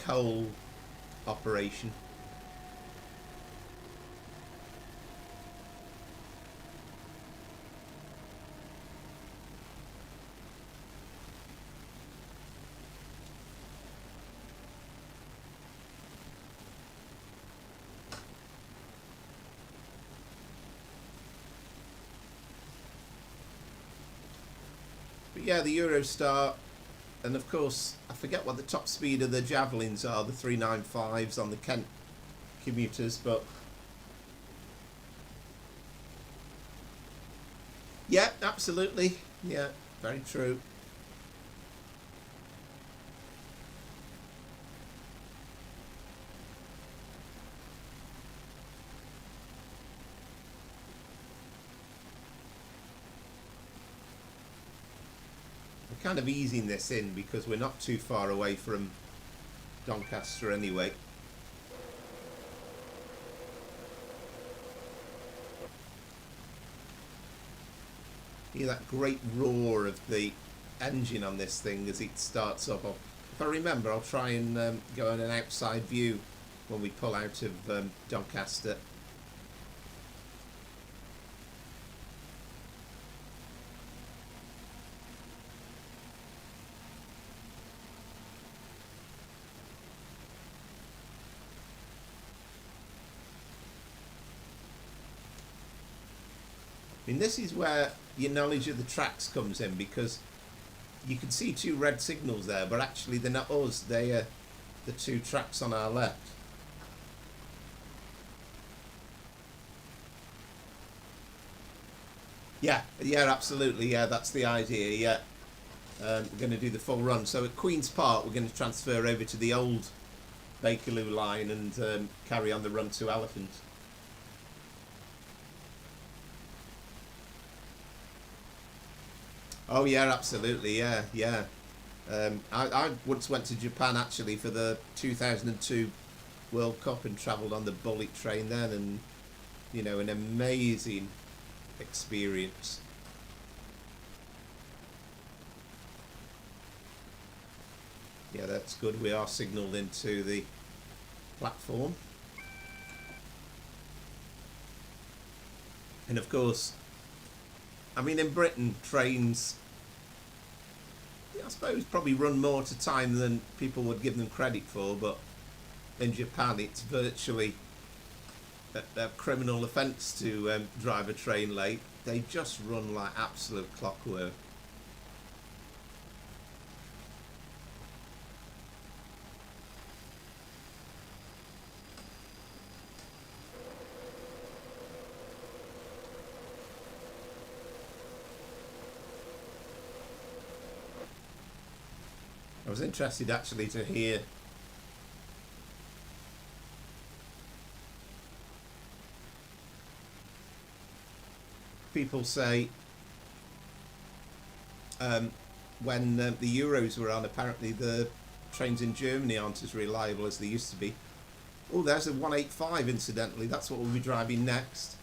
coal operation. Yeah, the Eurostar, and of course I forget what the top speed of the Javelins are, the 395s on the Kent commuters, but yeah, absolutely, yeah, very true. Kind of easing this in because we're not too far away from Doncaster anyway. Hear that great roar of the engine on this thing as it starts up. If I remember, I'll try and go on an outside view when we pull out of Doncaster. I mean, this is where your knowledge of the tracks comes in, because you can see two red signals there, but actually they're not us, they are the two tracks on our left. Yeah, absolutely, yeah, that's the idea, yeah. We're going to do the full run. So at Queen's Park, we're going to transfer over to the old Bakerloo Line and carry on the run to Elephant. Oh yeah, absolutely, yeah. I once went to Japan actually for the 2002 World Cup and travelled on the bullet train then, and you know, an amazing experience. Yeah, that's good. We are signalled into the platform. And of course, I mean, in Britain, trains, I suppose, probably run more to time than people would give them credit for, but in Japan, it's virtually a criminal offence to drive a train late. They just run like absolute clockwork. I was interested actually to hear people say when the Euros were on, apparently the trains in Germany aren't as reliable as they used to be. Oh, there's a 185 incidentally, that's what we'll be driving next.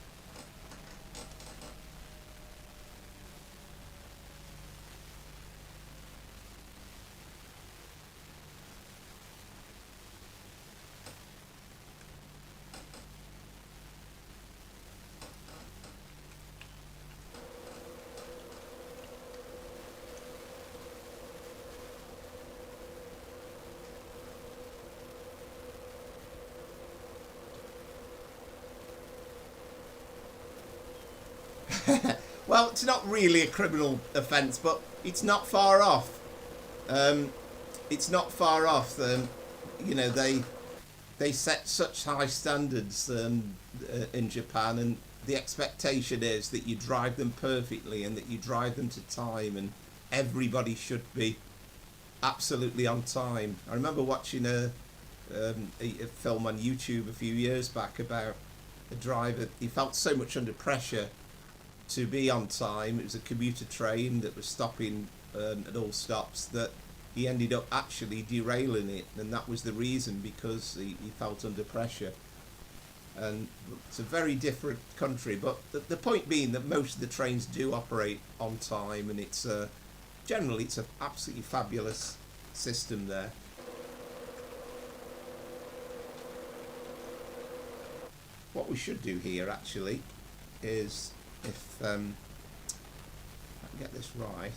Well, it's not really a criminal offence, but it's not far off. It's not far off. You know, they set such high standards in Japan, and the expectation is that you drive them perfectly and that you drive them to time, and everybody should be absolutely on time. I remember watching a film on YouTube a few years back about a driver. He felt so much under pressure to be on time. It was a commuter train that was stopping at all stops, that he ended up actually derailing it, and that was the reason, because he felt under pressure. And it's a very different country, but the point being that most of the trains do operate on time, and it's generally it's an absolutely fabulous system there. What we should do here actually is, if I can get this right,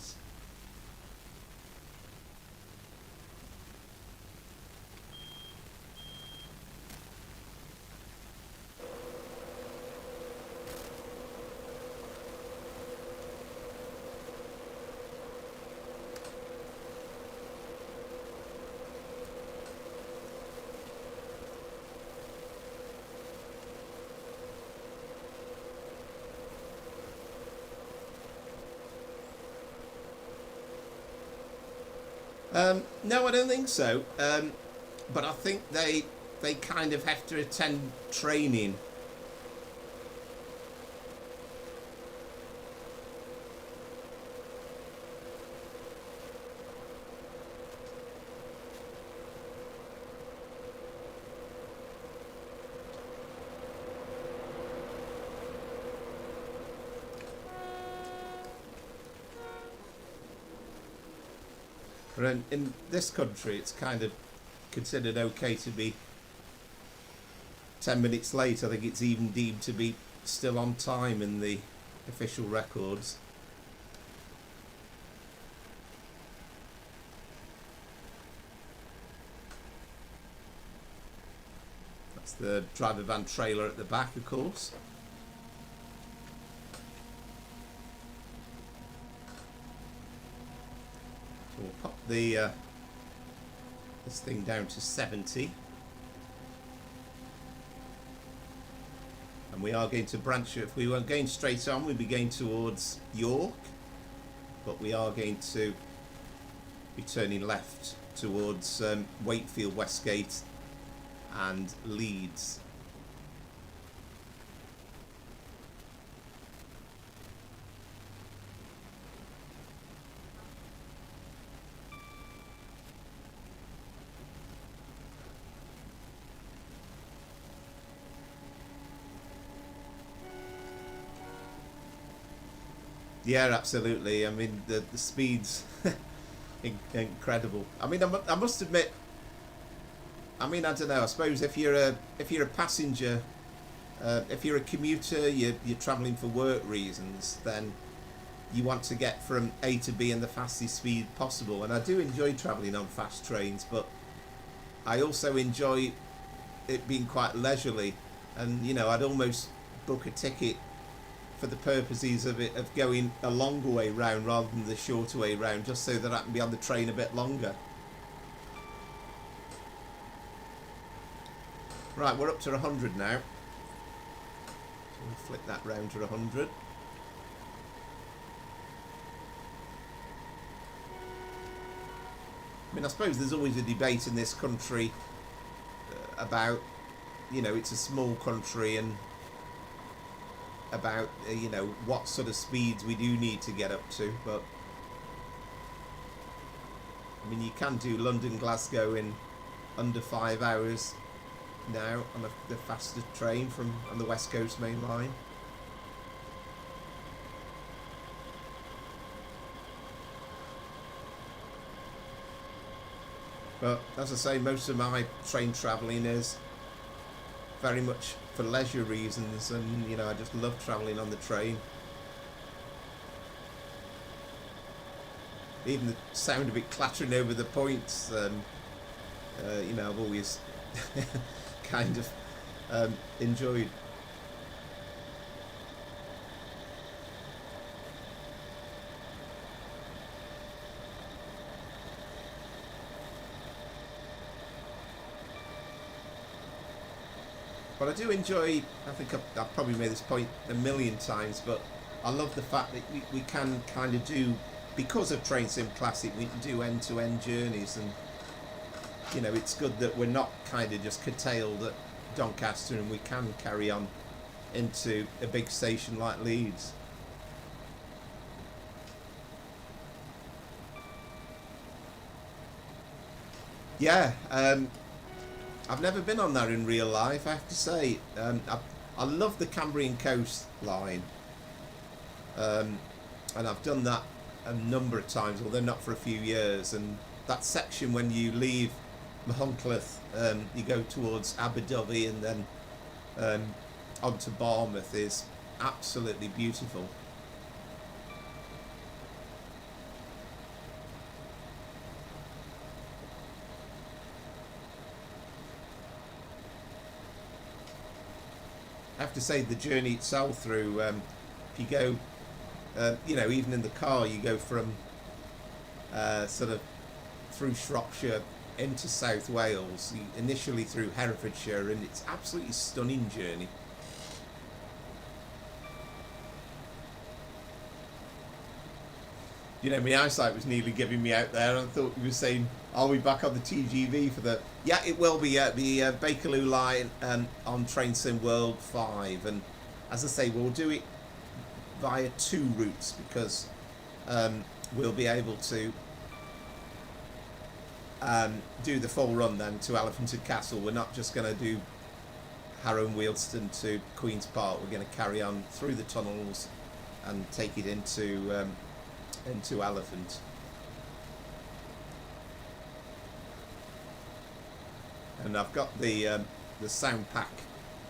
no, I don't think so. But I think they kind of have to attend training. But in this country, it's kind of considered okay to be 10 minutes late. I think it's even deemed to be still on time in the official records. That's the driver van trailer at the back, of course. We'll pop the this thing down to 70, and we are going to branch. If we weren't going straight on, we'd be going towards York, but we are going to be turning left towards Wakefield Westgate and Leeds. Yeah, absolutely. I mean, the speed's incredible. I mean, I must admit. I mean, I don't know. I suppose if you're a passenger, if you're a commuter, you're travelling for work reasons, then you want to get from A to B in the fastest speed possible. And I do enjoy travelling on fast trains, but I also enjoy it being quite leisurely. And you know, I'd almost book a ticket for the purposes of going a longer way round rather than the shorter way round, just so that I can be on the train a bit longer. Right, we're up to 100 now. So we'll flick that round to 100. I mean, I suppose there's always a debate in this country about, you know, it's a small country, and about you know, what sort of speeds we do need to get up to. But I mean, you can do London Glasgow in under 5 hours now on the fastest train on the West Coast Main Line. But as I say, most of my train travelling is very much for leisure reasons, and you know, I just love travelling on the train. Even the sound of it clattering over the points, you know, I've always kind of enjoyed. But I do enjoy, I think I've probably made this point a million times, but I love the fact that we can kind of do, because of Train Sim Classic, we can do end-to-end journeys, and you know, it's good that we're not kind of just curtailed at Doncaster, and we can carry on into a big station like Leeds. Yeah, I've never been on there in real life, I have to say. I love the Cambrian coastline, and I've done that a number of times, although not for a few years. And that section when you leave Machynlleth, you go towards Aberdyfi and then onto Bournemouth, is absolutely beautiful. I have to say, the journey itself through, if you go, you know, even in the car, you go from sort of through Shropshire into South Wales, initially through Herefordshire, and it's absolutely stunning journey. You know, my eyesight was nearly giving me out there, and I thought you were saying, are we back on the TGV for the... Yeah, it will be the Bakerloo Line on Train Sim World 5, and as I say, we'll do it via 2 routes, because we'll be able to do the full run then to Elephant and Castle. We're not just going to do Harrow Wealdstone to Queen's Park. We're going to carry on through the tunnels and take it into Elephant. And I've got the sound pack,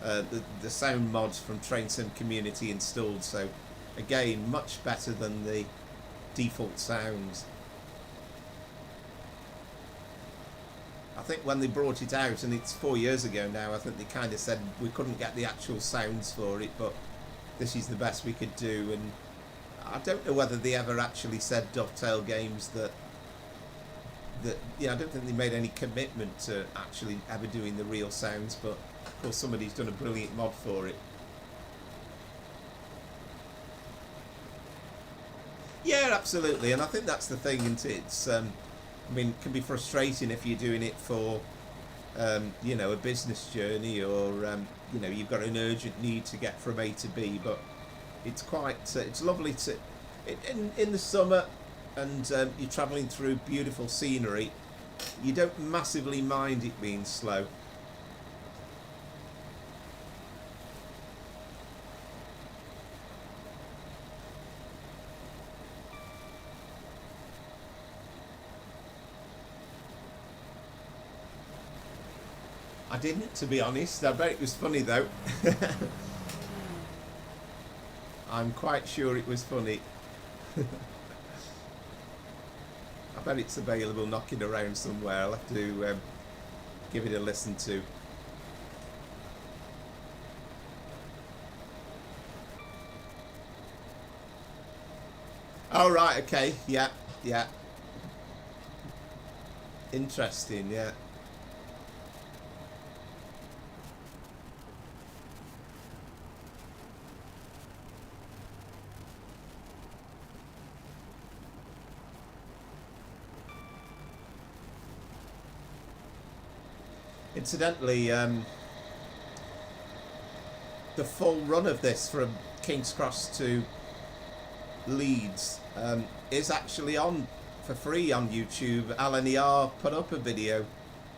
the sound mods from Train Sim Community installed, so again, much better than the default sounds. I think when they brought it out, and it's 4 years ago now, I think they kind of said we couldn't get the actual sounds for it, but this is the best we could do. And I don't know whether they ever actually said Dovetail Games that yeah, I don't think they made any commitment to actually ever doing the real sounds, but of course somebody's done a brilliant mod for it. Yeah, absolutely, and I think that's the thing, isn't it? It's I mean, it can be frustrating if you're doing it for you know, a business journey, or you know, you've got an urgent need to get from A to B. But it's quite it's lovely to in the summer, and you're travelling through beautiful scenery. You don't massively mind it being slow. I didn't, to be honest. I bet it was funny though. I'm quite sure it was funny. I bet it's available knocking around somewhere. I'll have to give it a listen to. Oh right, okay, yeah, yeah. Interesting, yeah. Incidentally, the full run of this from King's Cross to Leeds is actually on for free on YouTube. Lner put up a video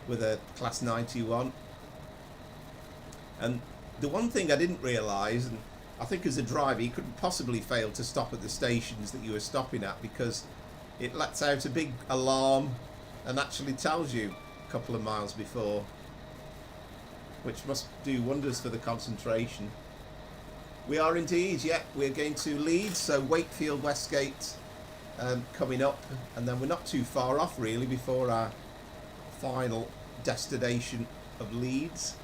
with a Class 91. And the one thing I didn't realise, and I think as a driver you couldn't possibly fail to stop at the stations that you were stopping at, because it lets out a big alarm and actually tells you a couple of miles before, which must do wonders for the concentration. We are indeed, yeah, we're going to Leeds, so Wakefield Westgate coming up, and then we're not too far off really before our final destination of Leeds.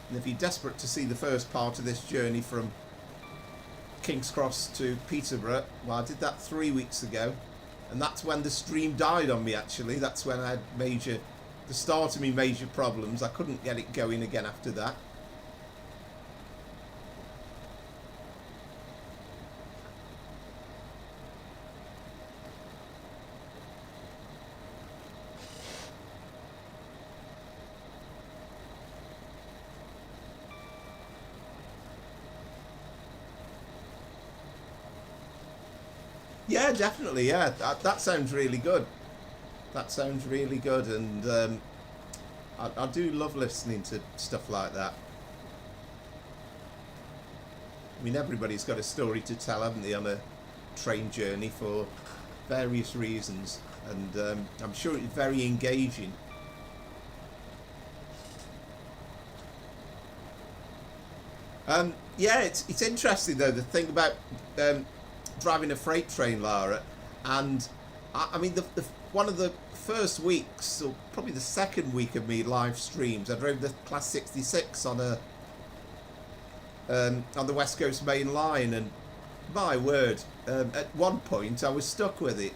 And if you're desperate to see the first part of this journey from King's Cross to Peterborough, well, I did that 3 weeks ago, and that's when the stream died on me actually. That's when I had the start of me major problems. I couldn't get it going again after that. Yeah, definitely, yeah. That sounds really good. That sounds really good, and I do love listening to stuff like that. I mean, everybody's got a story to tell, haven't they, on a train journey for various reasons, and I'm sure it's very engaging. Yeah, it's interesting though, the thing about driving a freight train, Lara, and I mean the one of the first weeks, or probably the second week of me live streams, I drove the Class 66 on the West Coast Main Line, and my word, at one point I was stuck with it,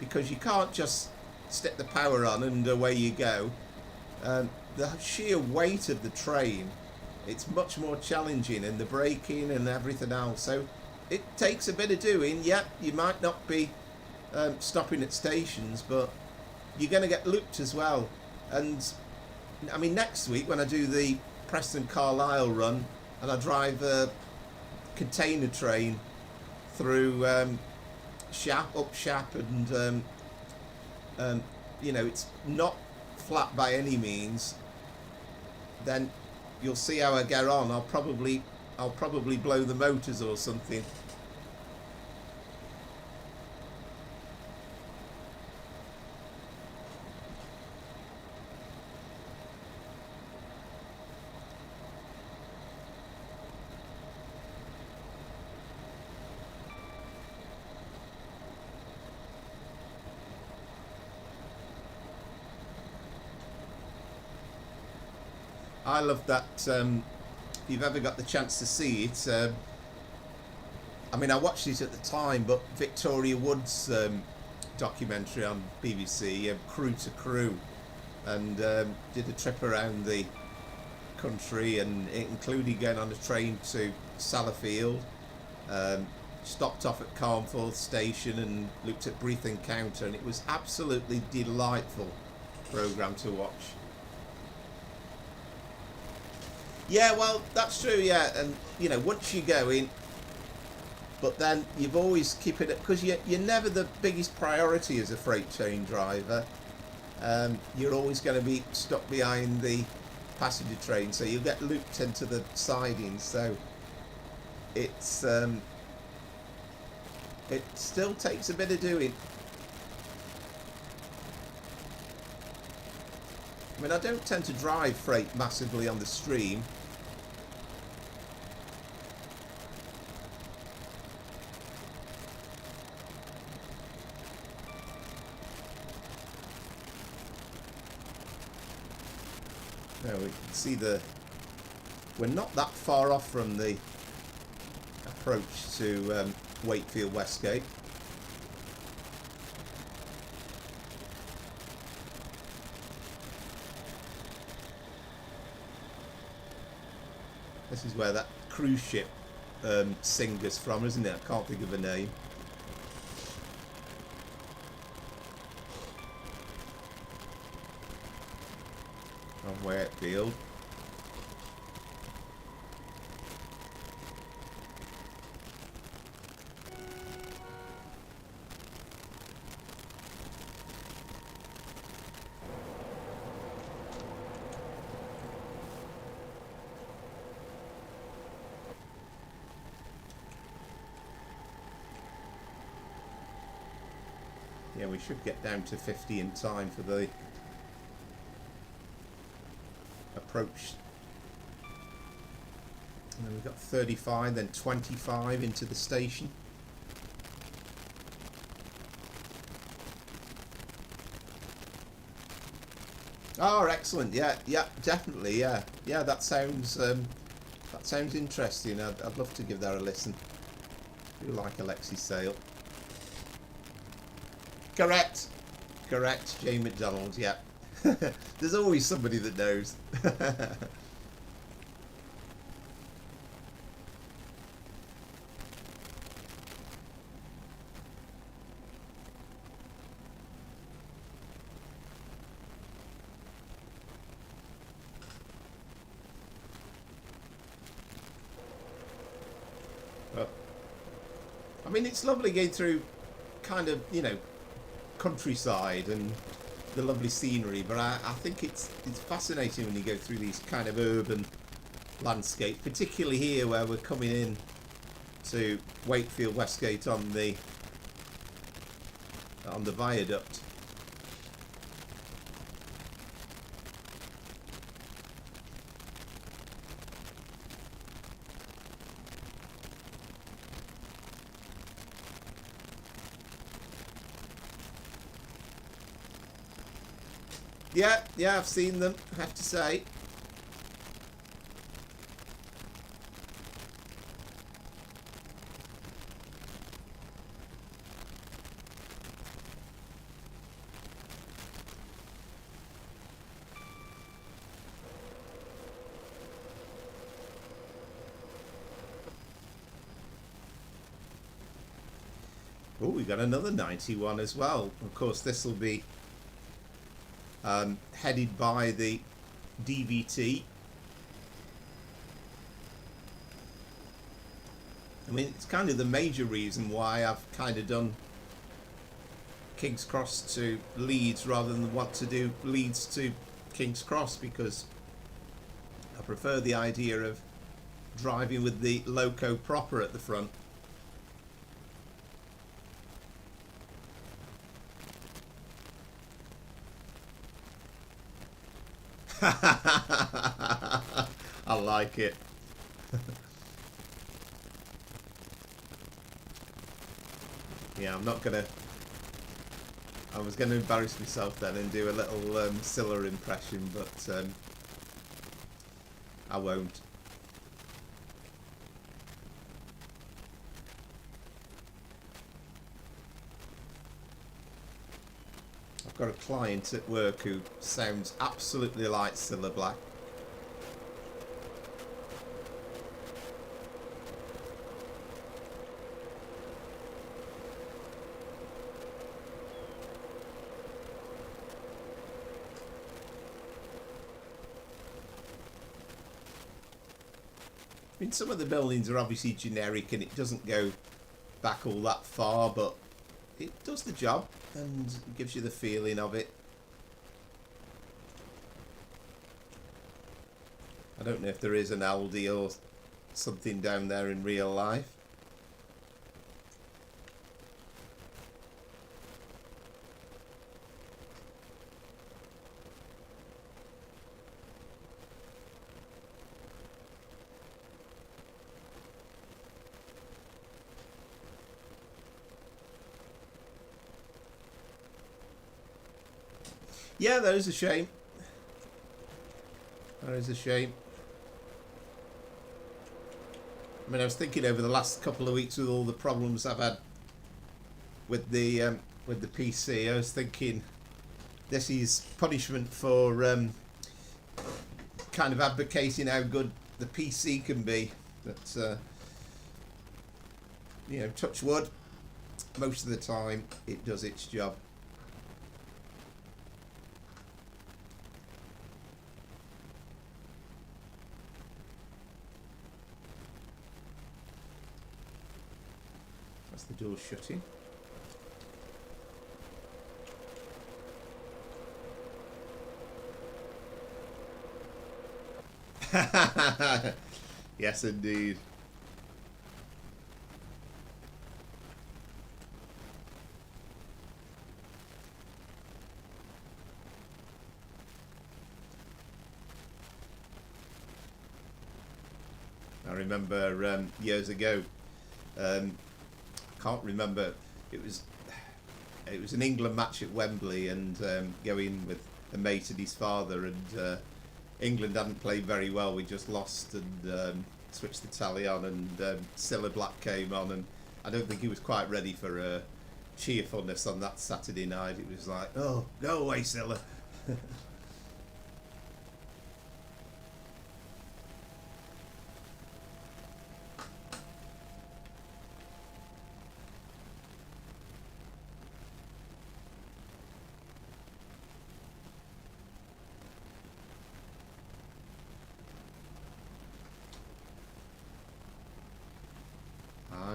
because you can't just stick the power on and away you go. The sheer weight of the train, it's much more challenging, and the braking and everything else, so it takes a bit of doing. Yeah, you might not be stopping at stations, but you're going to get looped as well. And I mean, next week when I do the Preston Carlisle run, and I drive a container train through up Shap, and you know, it's not flat by any means, then you'll see how I get on. I'll probably blow the motors or something. I love that. If you've ever got the chance to see it, I mean, I watched it at the time, but Victoria Wood's documentary on BBC, Crew to Crew, and did a trip around the country, and including going on a train to Sellafield, stopped off at Carnforth station and looked at Breath Encounter, and it was absolutely delightful program to watch. Yeah, well, that's true. Yeah, and you know, once you go in, but then you've always keep it because you're never the biggest priority as a freight train driver. You're always going to be stuck behind the passenger train, so you'll get looped into the sidings. So it's it still takes a bit of doing. I mean, I don't tend to drive freight massively on the stream. Now we can see we're not that far off from the approach to Wakefield Westgate. This is where that cruise ship singer's from, isn't it? I can't think of a name. On Wakefield. Yeah, we should get down to 50 in time for the approach. And then we've got 35, then 25 into the station. Oh, excellent! Yeah, definitely. Yeah, that sounds interesting. I'd love to give that a listen. I do like Alexis Sale. Correct, Jane McDonald. Yeah. There's always somebody that knows. But, I mean, it's lovely going through kind of, you know, countryside and the lovely scenery, but I think it's fascinating when you go through these kind of urban landscape, particularly here where we're coming in to Wakefield Westgate on the viaduct. Yeah, I've seen them, I have to say. Oh, we got another 91 as well. Of course, this will be headed by the DVT. I mean, it's kind of the major reason why I've kind of done King's Cross to Leeds rather than want to do Leeds to King's Cross, because I prefer the idea of driving with the loco proper at the front. I like it. Yeah, I'm not gonna. I was going to embarrass myself then and do a little Scylla impression, but I won't. I've got a client at work who sounds absolutely like Scylla Black. mean, some of the buildings are obviously generic and it doesn't go back all that far, but it does the job and gives you the feeling of it. I don't know if there is an Aldi or something down there in real life. Yeah, that is a shame. That is a shame. I mean, I was thinking over the last couple of weeks with all the problems I've had with the PC, I was thinking this is punishment for kind of advocating how good the PC can be. That you know, touch wood, most of the time it does its job. The door's shutting. Yes, indeed. I remember years ago. Can't remember. It was an England match at Wembley, and going with a mate and his father, and England hadn't played very well. We just lost and switched the tally on, and Cilla Black came on, and I don't think he was quite ready for cheerfulness on that Saturday night. It was like, oh, go away, Cilla.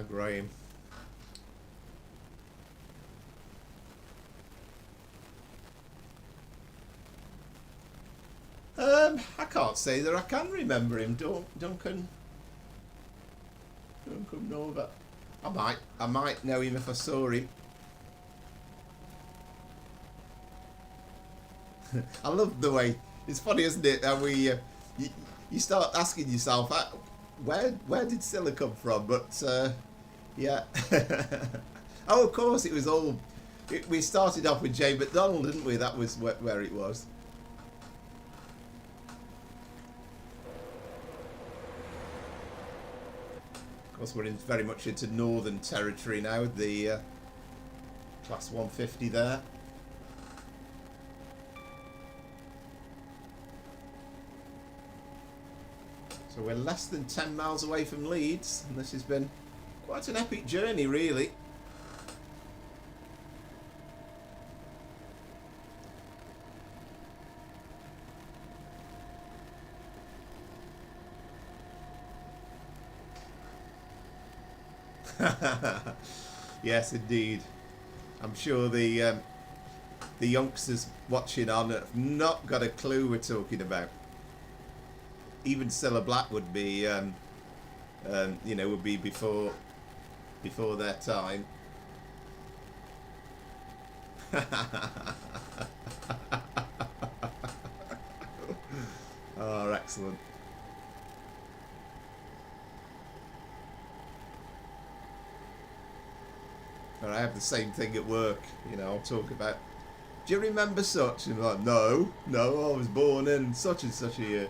Graham. I can't say that I can remember him. Duncan Nova. I might know him if I saw him. I love the way, it's funny, isn't it, how we you start asking yourself, where did Cilla come from? But yeah. Oh, of course, it was all. We started off with Jay McDonald, didn't we? That was where it was. Of course, we're very much into Northern Territory now. The Class 150 there. So we're less than 10 miles away from Leeds, and this has been quite an epic journey, really. Yes, indeed. I'm sure the youngsters watching on have not got a clue we're talking about. Even Cilla Black would be, you know, would be before their time. Oh, excellent. I have the same thing at work. You know, I'll talk about, do you remember such? And I'm like, no, I was born in such and such a year.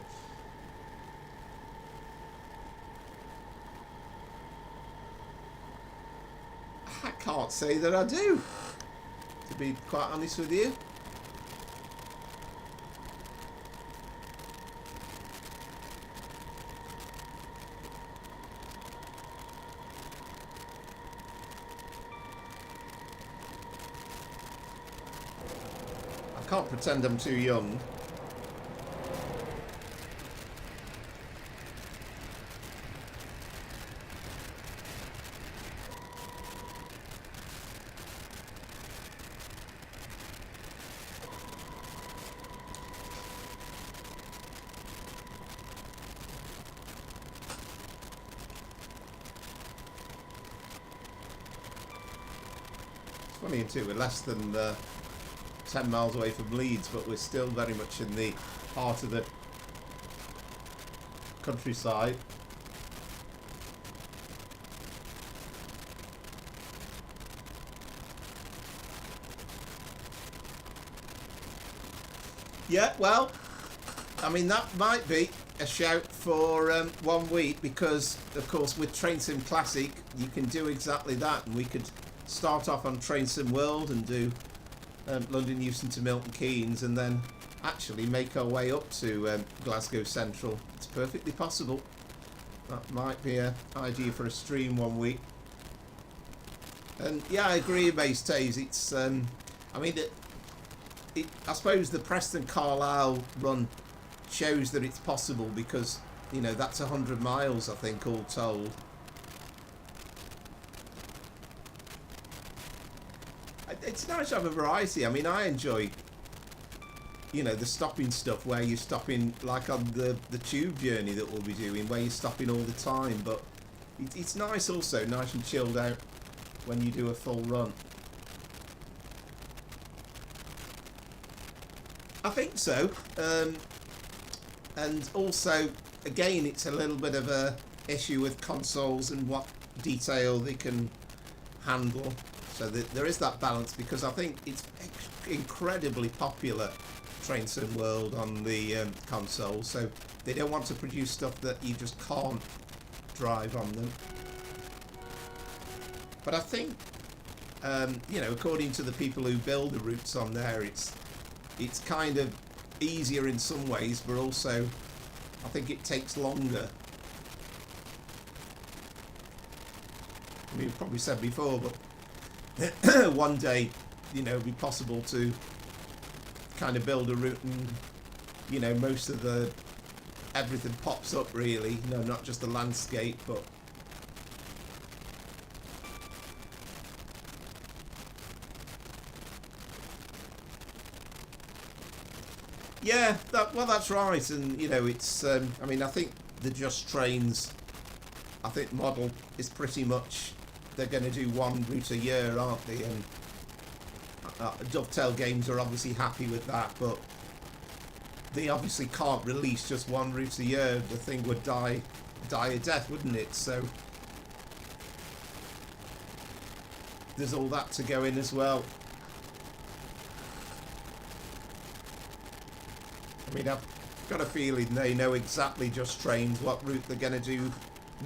I can't say that I do, to be quite honest with you. I can't pretend I'm too young. 20 and 2. We're less than 10 miles away from Leeds, but we're still very much in the heart of the countryside. Yeah, well, I mean, that might be a shout for 1 week, because, of course, with Train Sim Classic, you can do exactly that. And we could start off on Train Sim World and do London Euston to Milton Keynes, and then actually make our way up to Glasgow Central. It's perfectly possible. That might be an idea for a stream 1 week. And yeah, I agree, Mace Taze. It's, I mean, I suppose the Preston Carlisle run shows that it's possible, because, you know, that's 100 miles, I think, all told. It's nice to have a variety. I mean, I enjoy, you know, the stopping stuff where you're stopping, like on the tube journey that we'll be doing, where you're stopping all the time. But it's nice also, nice and chilled out when you do a full run. I think so. And also, again, it's a little bit of a issue with consoles and what detail they can handle. So there is that balance, because I think it's incredibly popular, Train Sim World, on the console. So they don't want to produce stuff that you just can't drive on them. But I think, you know, according to the people who build the routes on there, it's kind of easier in some ways, but also I think it takes longer. I mean, we've probably said before, but one day, you know, it'll be possible to kind of build a route and, you know, most of everything pops up, really. You know, not just the landscape, but yeah, well, that's right. And, you know, it's, I mean, I think the Just Trains, I think model is pretty much, they're going to do one route a year, aren't they? And Dovetail Games are obviously happy with that, but they obviously can't release just one route a year. The thing would die a death, wouldn't it? So there's all that to go in as well. I mean, I've got a feeling they know exactly, Just Trains, what route they're going to do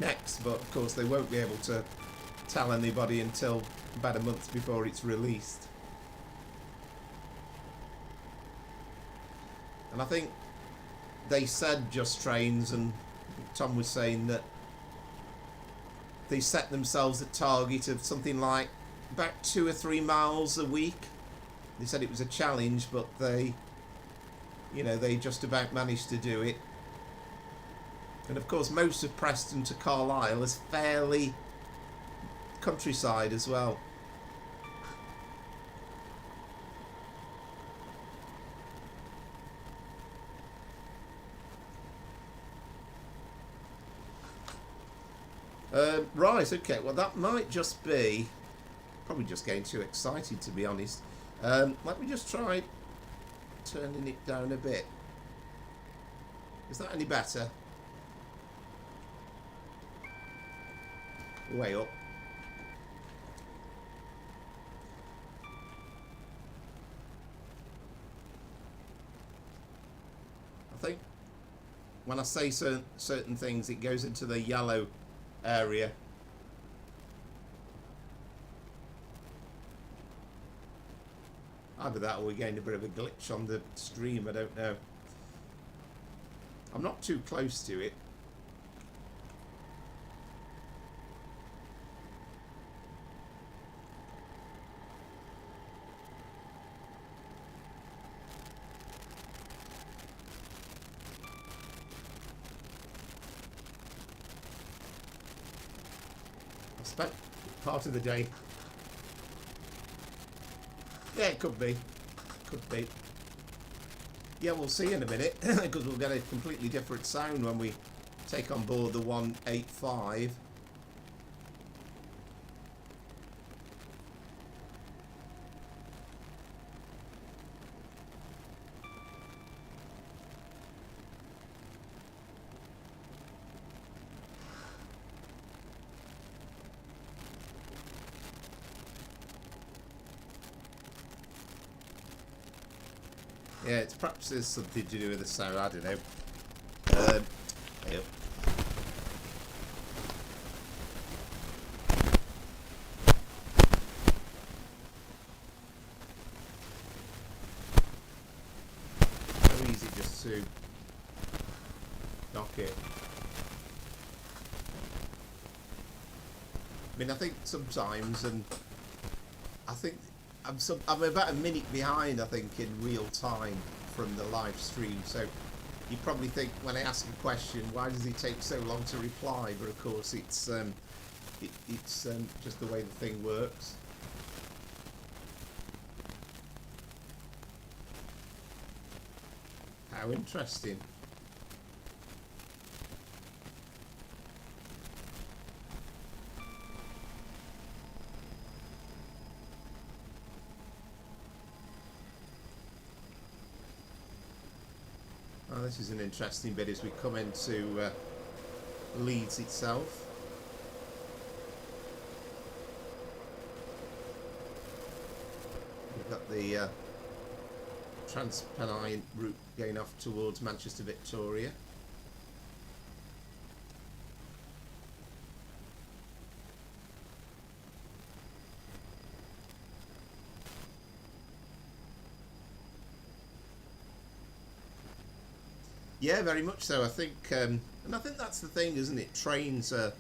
next, but of course they won't be able to tell anybody until about a month before it's released. And I think they said, Just Trains, and Tom was saying that they set themselves a target of something like about 2 or 3 miles a week. They said it was a challenge, but they, you know, they just about managed to do it. And of course, most of Preston to Carlisle is fairly countryside as well. Right, okay, well that might just be, probably just getting too excited, to be honest. Let me just try turning it down a bit. Is that any better? Way up. I think when I say certain things, it goes into the yellow area. Either that or we're getting a bit of a glitch on the stream, I don't know. I'm not too close to it. I spent part of the day. Yeah, it could be. Could be. Yeah, we'll see in a minute, because we'll get a completely different sound when we take on board the 185. Yeah, it's perhaps there's something to do with the sound, I don't know. Yep. So easy just to knock it. I mean, I think sometimes, and I think I'm about a minute behind, I think, in real time from the live stream. So you probably think when I ask a question, why does it take so long to reply? But of course, it's just the way the thing works. How interesting. Oh, this is an interesting bit as we come into Leeds itself. We've got the Transpennine route going off towards Manchester Victoria. Yeah, very much so. I think, and I think that's the thing, isn't it? Trains are,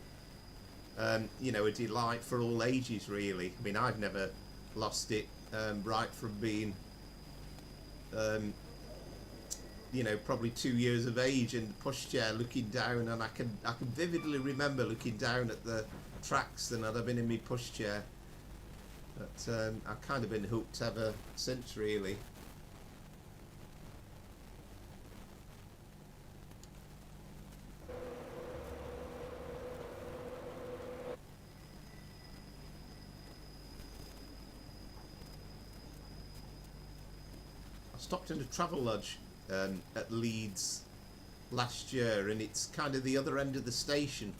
you know, a delight for all ages, really. I mean, I've never lost it, right from being, you know, probably 2 years of age in the pushchair, looking down, and I can vividly remember looking down at the tracks, and I've been in my pushchair. But I've kind of been hooked ever since, really. Stopped in a travel lodge at Leeds last year, and it's kind of the other end of the station,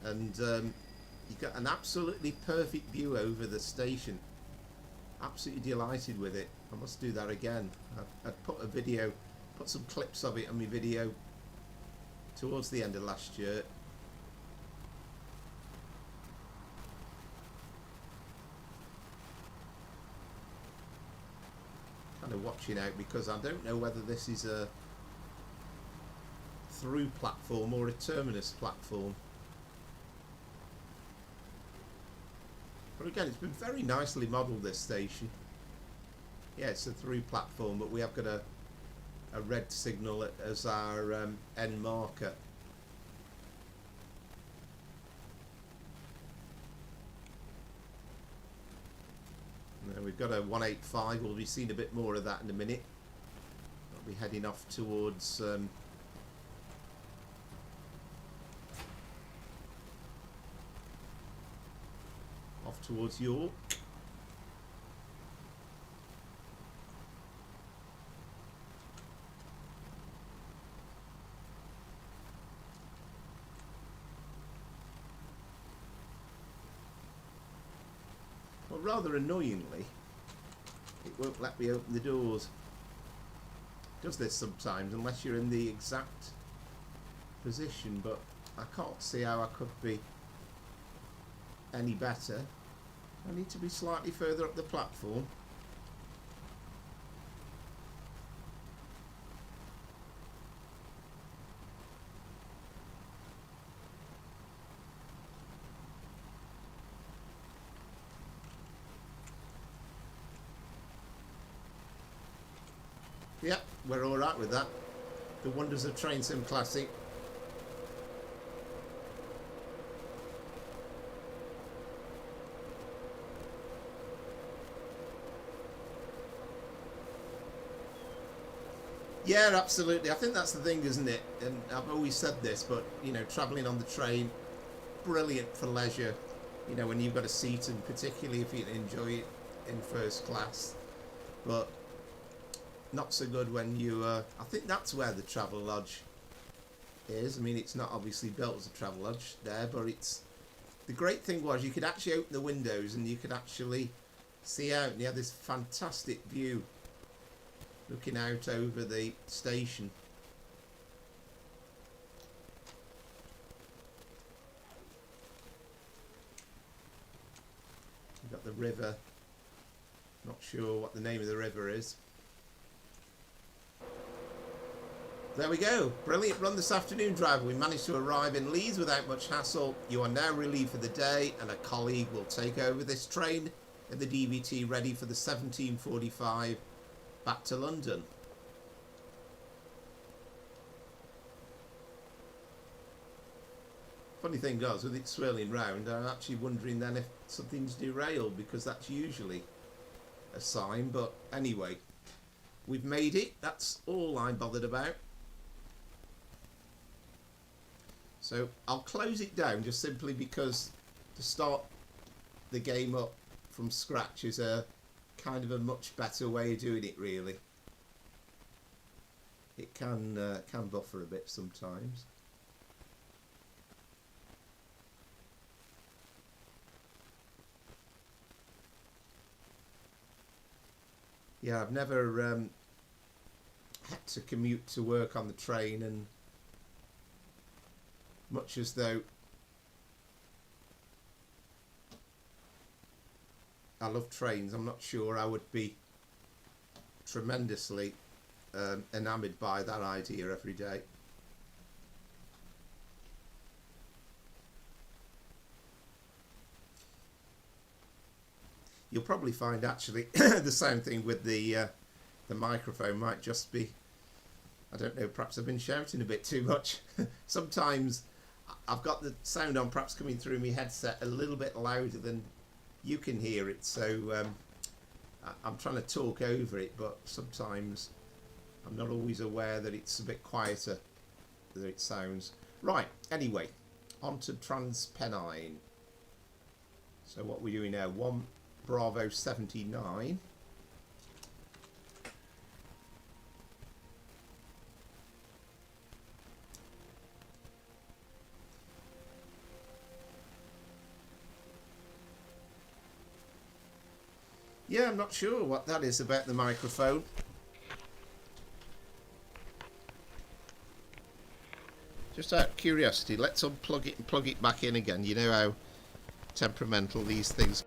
and you got an absolutely perfect view over the station. Absolutely delighted with it. I must do that again. I'd put some clips of it on my video towards the end of last year. Watching out because I don't know whether this is a through platform or a terminus platform, but again, it's been very nicely modelled, this station. Yeah, it's a through platform, but we have got a red signal as our end marker. We've got a 185. We'll be seeing a bit more of that in a minute. I'll be heading off towards York. Well, rather annoyingly, it won't let me open the doors. It does this sometimes unless you're in the exact position, but I can't see how I could be any better. I need to be slightly further up the platform. Yep, we're alright with that. The wonders of Train Sim Classic. Yeah, absolutely. I think that's the thing, isn't it? And I've always said this, but, you know, travelling on the train, brilliant for leisure. You know, when you've got a seat, and particularly if you enjoy it in first class. But not so good when you I think that's where the travel lodge is. I mean, it's not obviously built as a travel lodge there, but it's the great thing was you could actually open the windows and you could actually see out, and you had this fantastic view, looking out over the station. We've got the river. Not sure what the name of the river is. There we go. Brilliant run this afternoon, driver. We managed to arrive in Leeds without much hassle. You are now relieved for the day, and a colleague will take over this train in the DVT ready for the 17:45 back to London. Funny thing goes, with it swirling round, I'm actually wondering then if something's derailed, because that's usually a sign. But anyway, we've made it. That's all I'm bothered about. So I'll close it down just simply because to start the game up from scratch is a kind of a much better way of doing it, really. It can buffer a bit sometimes. Yeah, I've never had to commute to work on the train, and much as though I love trains, I'm not sure I would be tremendously enamoured by that idea every day. You'll probably find actually the same thing with the microphone might just be, I don't know, perhaps I've been shouting a bit too much. Sometimes I've got the sound on perhaps coming through my headset a little bit louder than you can hear it, so I'm trying to talk over it, but sometimes I'm not always aware that it's a bit quieter than it sounds. Right, anyway, on to Transpennine. So what we're doing now, 1 Bravo 79. Yeah, I'm not sure what that is about the microphone. Just out of curiosity, let's unplug it and plug it back in again. You know how temperamental these things.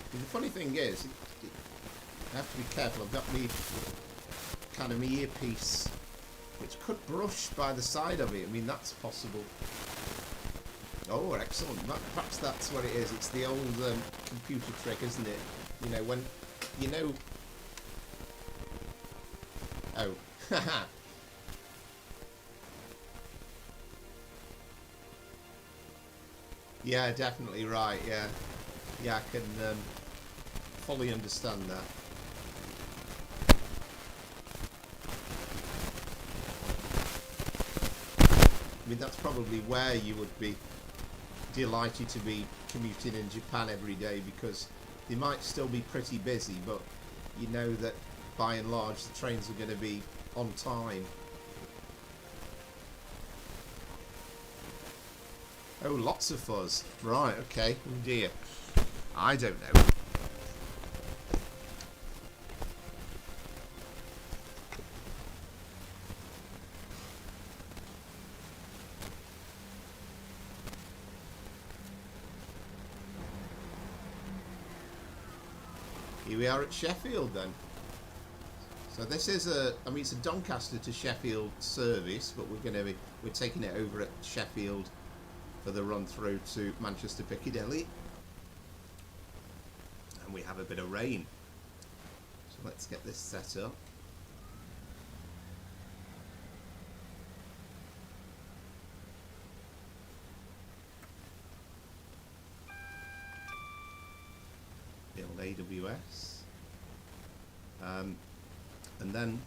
The funny thing is, I have to be careful. I've got me kind of my earpiece, which could brush by the side of it. I mean, that's possible. Oh, excellent. Perhaps that's what it is. It's the old computer trick, isn't it? You know, when, you know... Oh. Yeah, definitely right, yeah. Yeah, I can fully understand that. I mean, that's probably where you would be delighted to be commuting in Japan every day, because they might still be pretty busy, but you know that by and large the trains are going to be on time. Oh, lots of fuzz. Right, okay. Oh dear. I don't know. Here we are at Sheffield then. So this is I mean, it's a Doncaster to Sheffield service, but we're taking it over at Sheffield for the run through to Manchester Piccadilly. And we have a bit of rain. So let's get this set up. The old AWS. And then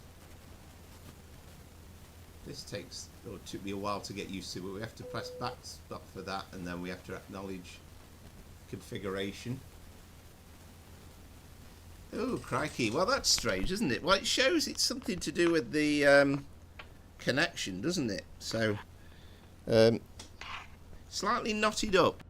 this took me a while to get used to, but we have to press backstop for that, and then we have to acknowledge configuration. Oh, crikey. Well, that's strange, isn't it? Well, it shows it's something to do with the connection, doesn't it? So, slightly knotted up.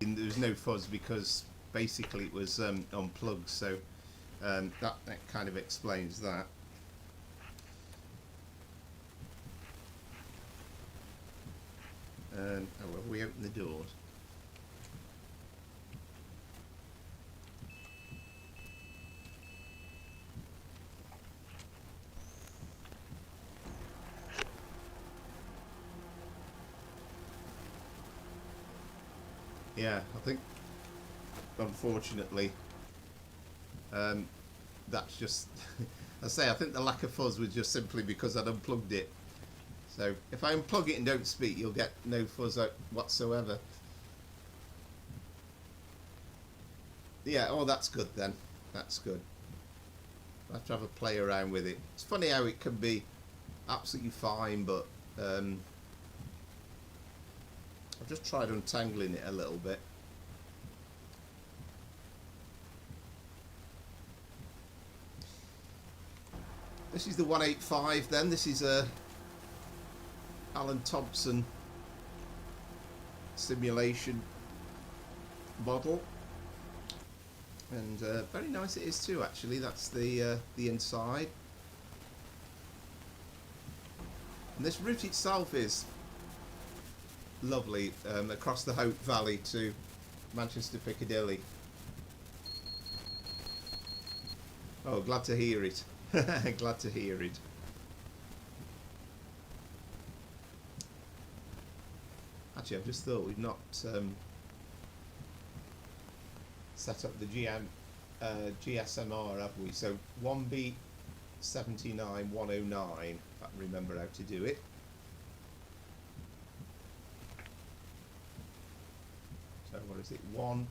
There was no fuzz because basically it was unplugged, so that kind of explains that. Oh, well, we open the doors. Yeah, I think unfortunately that's just I say I think the lack of fuzz was just simply because I'd unplugged it. So if I unplug it and don't speak, you'll get no fuzz out whatsoever. Yeah, oh, that's good then. That's good. I have to have a play around with it. It's funny how it can be absolutely fine, but I've just tried untangling it a little bit. This is the 185 then. This is a Alan Thompson simulation model. And very nice it is too, actually. That's the inside. And this route itself is lovely, across the Hope Valley to Manchester Piccadilly. Oh, glad to hear it. Glad to hear it. Actually, I've just thought we've not set up the GSMR, have we? So 1B79109, if I can remember how to do it. So what is it? 1.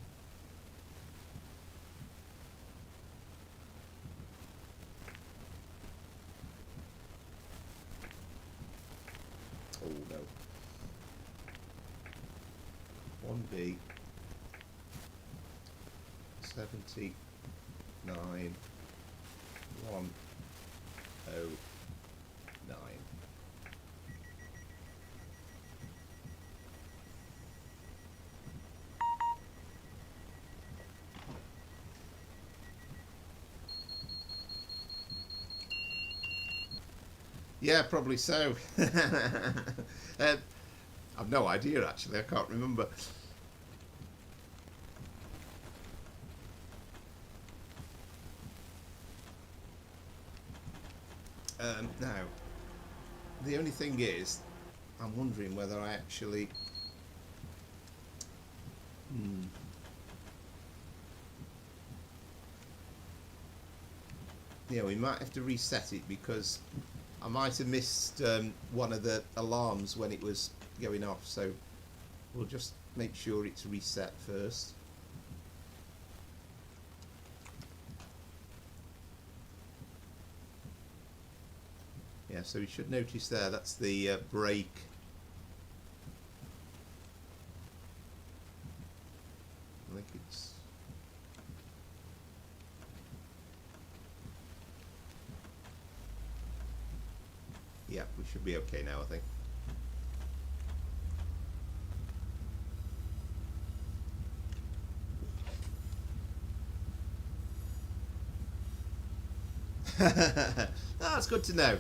Oh no. 1B 79 109. Yeah, probably so. I've no idea actually, I can't remember. Now, the only thing is, I'm wondering whether I actually... Yeah, we might have to reset it because I might have missed one of the alarms when it was going off, so we'll just make sure it's reset first. Yeah, so you should notice there, that's the brake. I think it's... Yeah, we should be okay now, I think. That's good to know.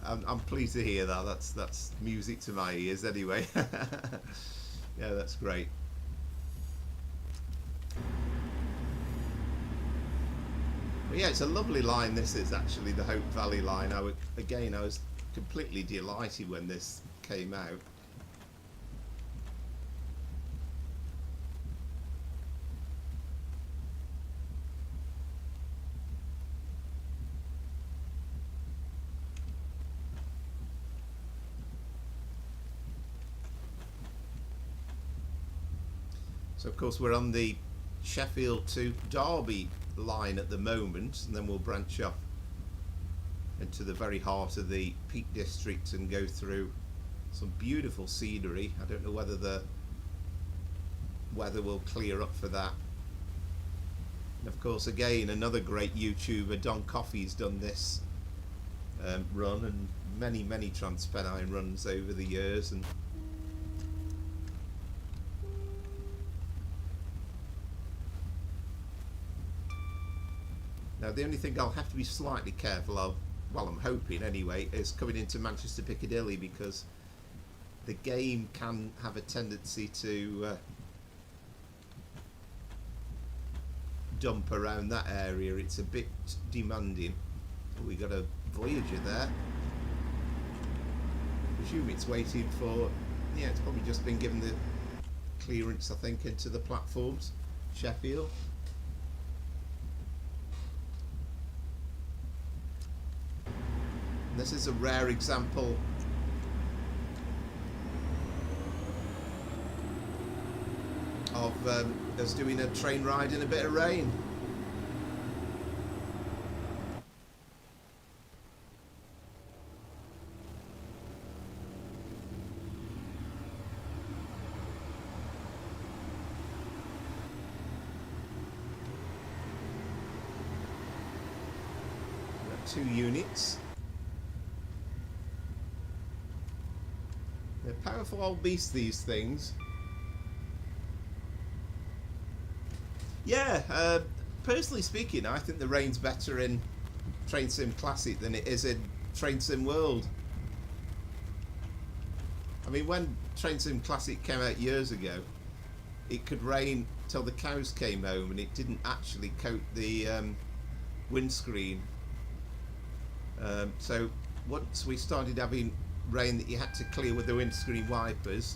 I'm pleased to hear that. That's music to my ears anyway. Yeah, that's great. But yeah, it's a lovely line. This is actually the Hope Valley line. I was completely delighted when this came out. So of course we're on the Sheffield to Derby line at the moment, and then we'll branch off into the very heart of the Peak District and go through some beautiful scenery. I don't know whether the weather will clear up for that. And of course, again, another great YouTuber, Don Coffey's done this run, and many Transpennine runs over the years. And now the only thing I'll have to be slightly careful of, well, I'm hoping anyway, is coming into Manchester Piccadilly, because the game can have a tendency to dump around that area. It's a bit demanding. We got a Voyager there. I presume it's waiting for, yeah, it's probably just been given the clearance, I think, into the platforms. Sheffield. This is a rare example of us doing a train ride in a bit of rain. We've got 2 units. They're powerful old beasts, these things. Yeah, personally speaking, I think the rain's better in Train Sim Classic than it is in Train Sim World. I mean, when Train Sim Classic came out years ago, it could rain till the cows came home, and it didn't actually coat the windscreen. So once we started having rain that you had to clear with the windscreen wipers,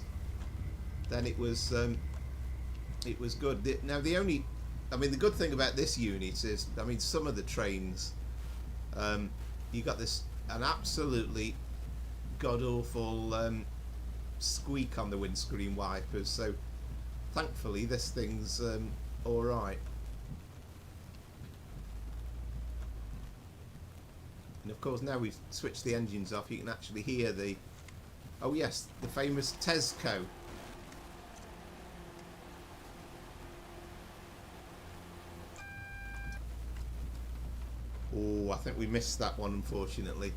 then it was good. Now the good thing about this unit is, I mean, some of the trains, you got an absolutely god awful squeak on the windscreen wipers. So thankfully this thing's all right. And of course, now we've switched the engines off, you can actually hear the, oh yes, the famous Tesco. Oh, I think we missed that one, unfortunately.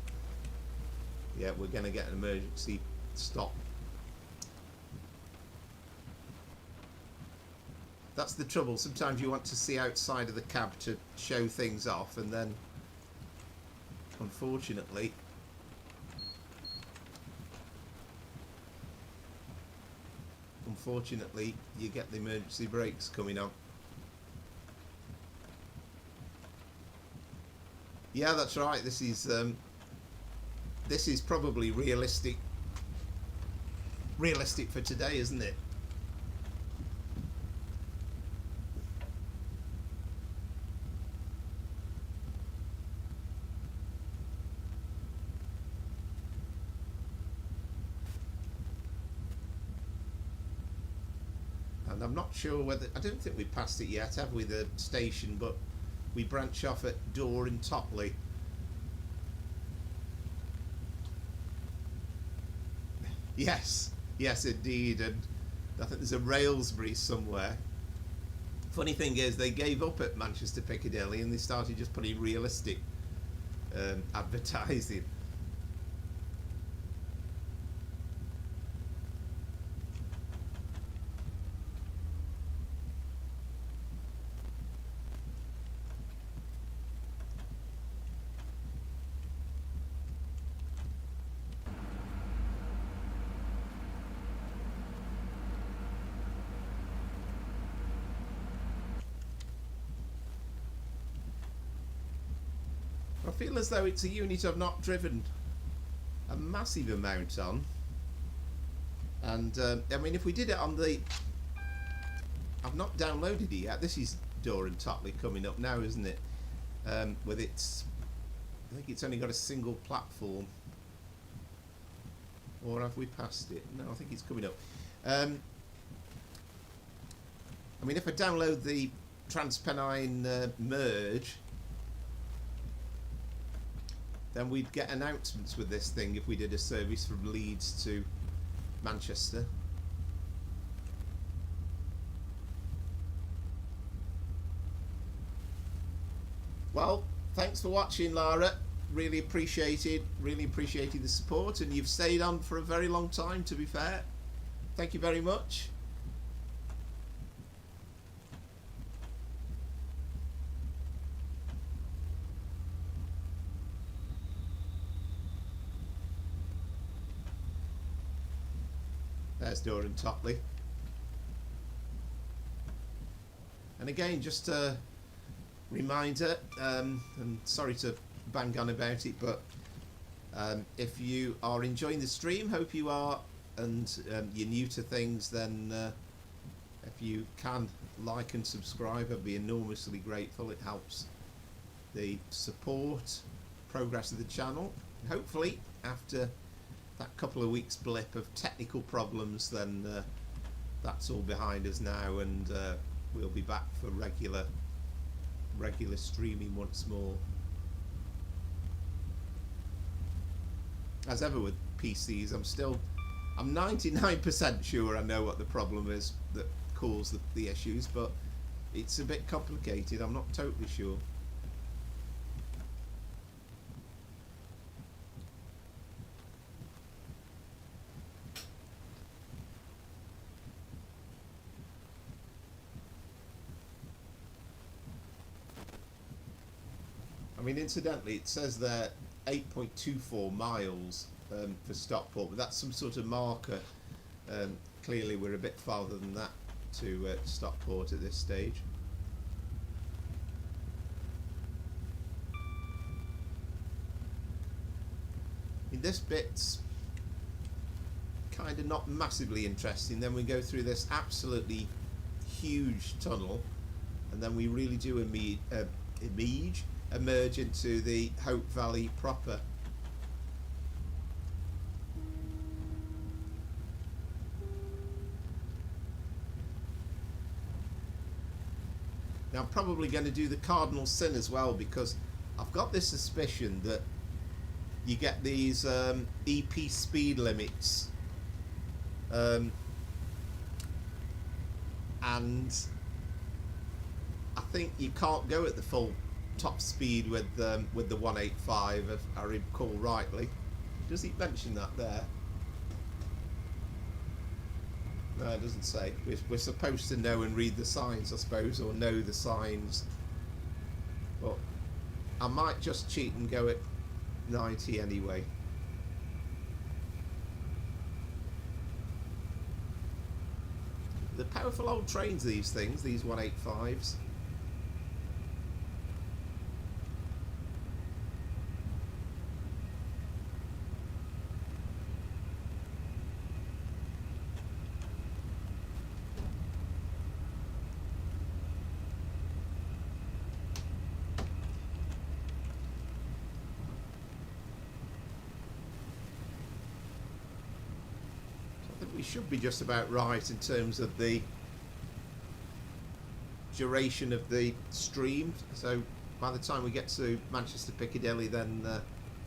Yeah, we're going to get an emergency stop. That's the trouble. Sometimes you want to see outside of the cab to show things off, and then unfortunately you get the emergency brakes coming on. Yeah, that's right. This is probably realistic for today, isn't it? And I'm not sure whether, I don't think we passed it yet, have we, the station, but we branch off at Door and Topley. Yes, indeed, and I think there's a Railsbury somewhere. Funny thing is, they gave up at Manchester Piccadilly and they started just putting realistic advertising. I feel as though it's a unit I've not driven a massive amount on. And I mean, if we did it on the... I've not downloaded it yet. This is Door and Totley coming up now, isn't it? With its... I think it's only got a single platform. Or have we passed it? No, I think it's coming up. I mean, if I download the Transpennine merge, then we'd get announcements with this thing if we did a service from Leeds to Manchester. Well, thanks for watching, Lara. Really appreciated the support, and you've stayed on for a very long time, to be fair. Thank you very much. There's Door and Totley. And again, just a reminder, and sorry to bang on about it, but if you are enjoying the stream, hope you are, and you're new to things, then if you can like and subscribe, I'd be enormously grateful. It helps the support, progress of the channel. Hopefully, after that couple of weeks blip of technical problems, then that's all behind us now, and we'll be back for regular streaming once more. As ever with PCs, I'm 99% sure I know what the problem is that caused the issues, but it's a bit complicated. I'm not totally sure. I mean, incidentally, it says there 8.24 miles for Stockport, but that's some sort of marker. Clearly, we're a bit farther than that to Stockport at this stage. I mean, this bit's kind of not massively interesting. Then we go through this absolutely huge tunnel, and then we really do emerge into the Hope Valley proper. Now I'm probably going to do the cardinal sin as well, because I've got this suspicion that you get these EP speed limits, and I think you can't go at the full top speed with the 185, if I recall rightly. Does he mention that there? No, it doesn't say. We're supposed to know and read the signs, I suppose, or know the signs. But I might just cheat and go at 90 anyway. The powerful old trains, these things, these 185s. We should be just about right in terms of the duration of the stream, so by the time we get to Manchester Piccadilly, then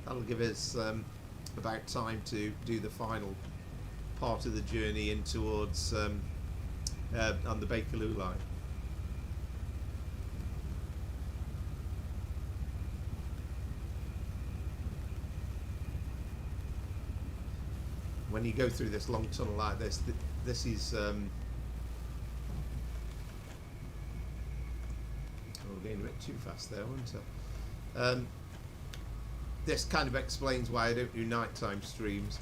that'll give us about time to do the final part of the journey in towards on the Bakerloo Line. When you go through this long tunnel like this, this is oh, getting a bit too fast there, wasn't I? This kind of explains why I don't do nighttime streams.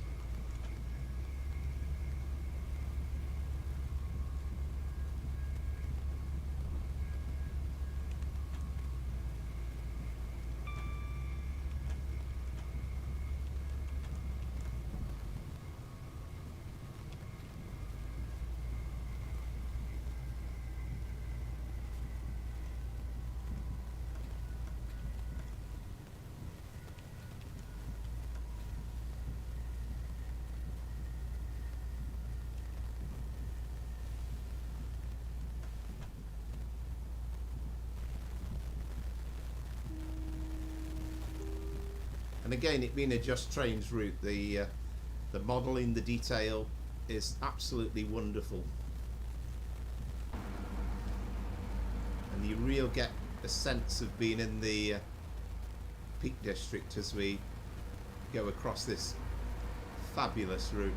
And again, it being a Just Trains route, the modelling, the detail is absolutely wonderful, and you really get a sense of being in the Peak District as we go across this fabulous route.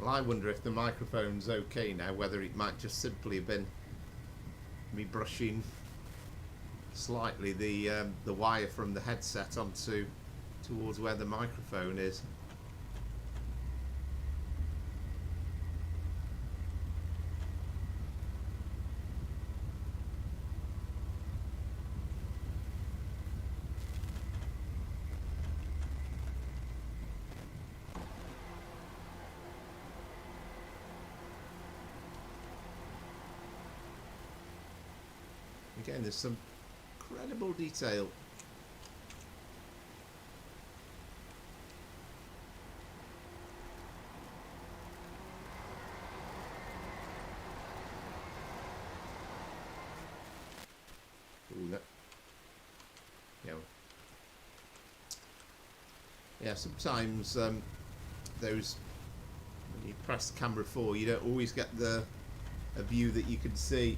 Well, I wonder if the microphone's okay now, whether it might just simply have been me brushing slightly the wire from the headset onto towards where the microphone is. Again, there's some incredible detail. Ooh, that, yeah, sometimes those, when you press the camera forward, you don't always get a view that you can see.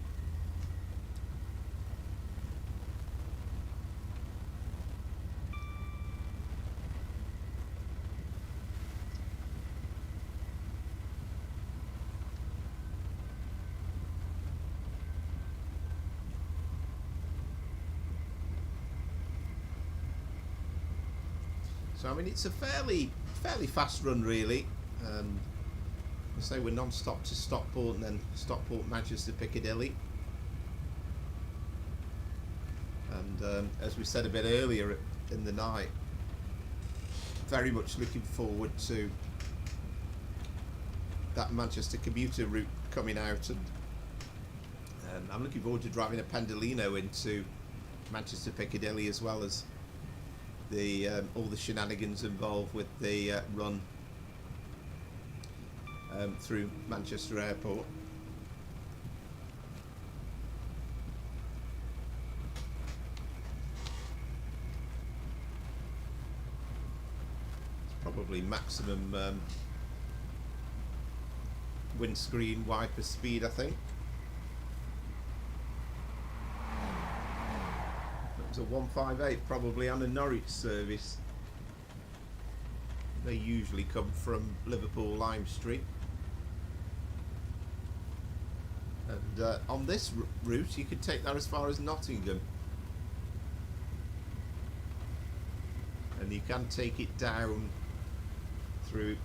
So I mean, it's a fairly fast run, really. I say we're non-stop to Stockport, and then Stockport, Manchester, Piccadilly. And as we said a bit earlier in the night, very much looking forward to that Manchester commuter route coming out, and I'm looking forward to driving a Pendolino into Manchester Piccadilly, as well as the all the shenanigans involved with the run through Manchester Airport. It's probably maximum windscreen wiper speed, I think. It was a 158 probably on a Norwich service. They usually come from Liverpool Lime Street. And on this route you could take that as far as Nottingham. And you can take it down through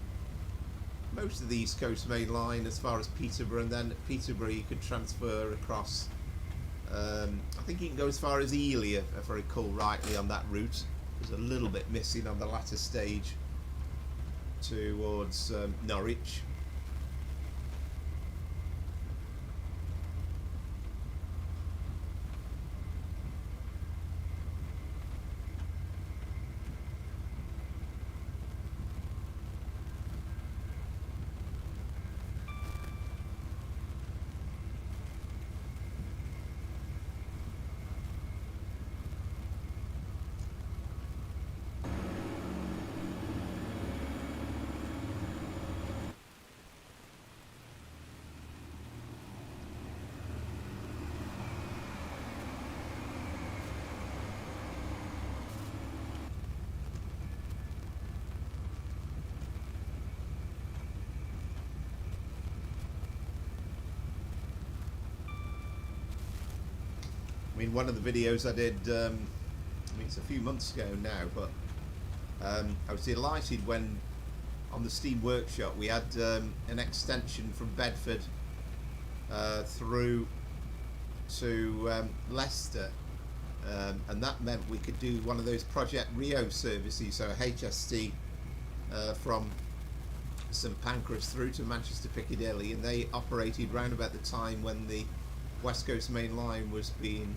most of the East Coast Main Line as far as Peterborough, and then at Peterborough you could transfer across. I think you can go as far as Ely, if I recall rightly, on that route. There's a little bit missing on the latter stage towards Norwich. I mean, one of the videos I did, I mean, it's a few months ago now, but I was delighted when on the Steam Workshop we had an extension from Bedford through to Leicester, and that meant we could do one of those Project Rio services, so a HST from St Pancras through to Manchester Piccadilly, and they operated round about the time when the West Coast Main Line was being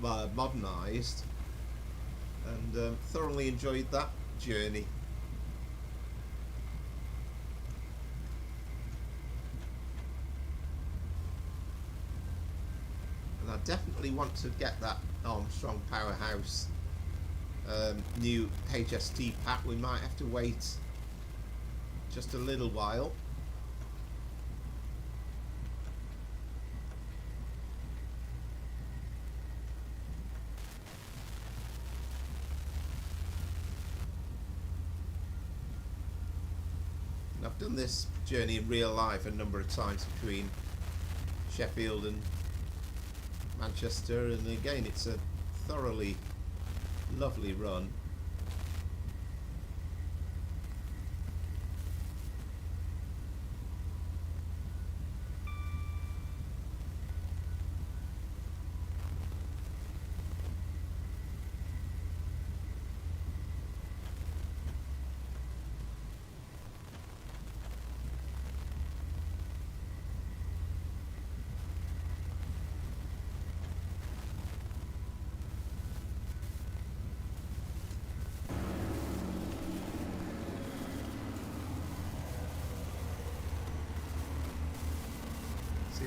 modernised, and thoroughly enjoyed that journey. And I definitely want to get that Armstrong Powerhouse new HST pack. We might have to wait just a little while. And I've done this journey in real life a number of times between Sheffield and Manchester, and again it's a thoroughly lovely run.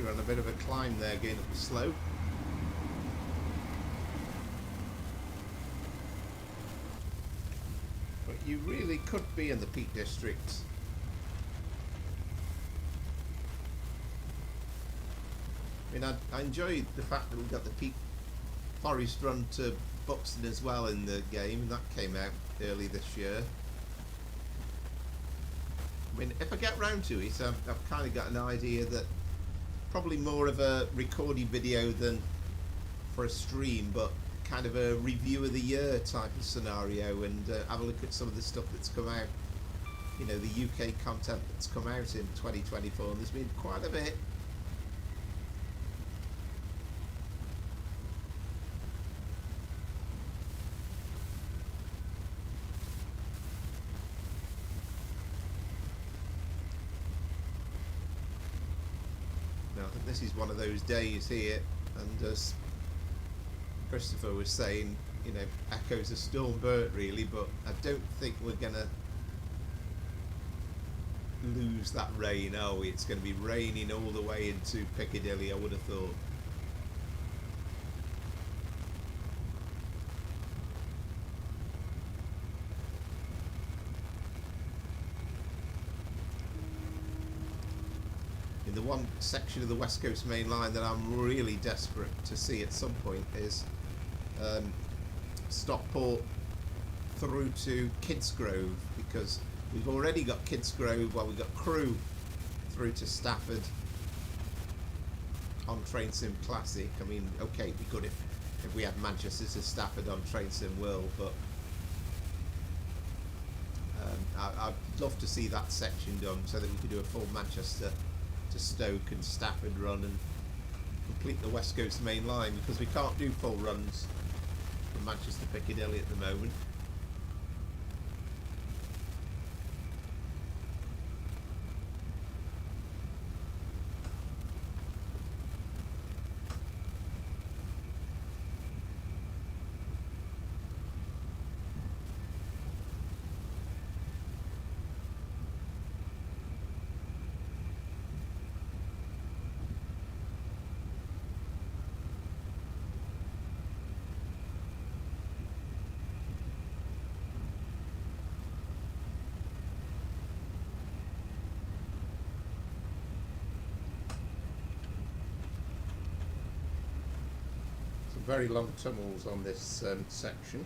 We're on a bit of a climb there, going up the slope. But you really could be in the Peak District. I mean, I enjoyed the fact that we got the Peak Forest run to Buxton as well in the game, and that came out early this year. I mean, if I get round to it, I've kind of got an idea that probably more of a recorded video than for a stream, but kind of a review of the year type of scenario, and have a look at some of the stuff that's come out, you know, the UK content that's come out in 2024, and there's been quite a bit. I think this is one of those days here, and as Christopher was saying, you know, echoes of Storm Bert really, but I don't think we're gonna lose that rain, are we? It's going to be raining all the way into Piccadilly, I would have thought. The one section of the West Coast Main Line that I'm really desperate to see at some point is Stockport through to Kidsgrove, because we've already got Kidsgrove, well, we've got Crewe through to Stafford on Train Sim Classic. I mean, okay, it'd be good if we had Manchester to Stafford on Train Sim World, but I'd love to see that section done so that we could do a full Manchester to Stoke and Stafford run and complete the West Coast Main Line, because we can't do full runs from Manchester Piccadilly at the moment. Very long tunnels on this section.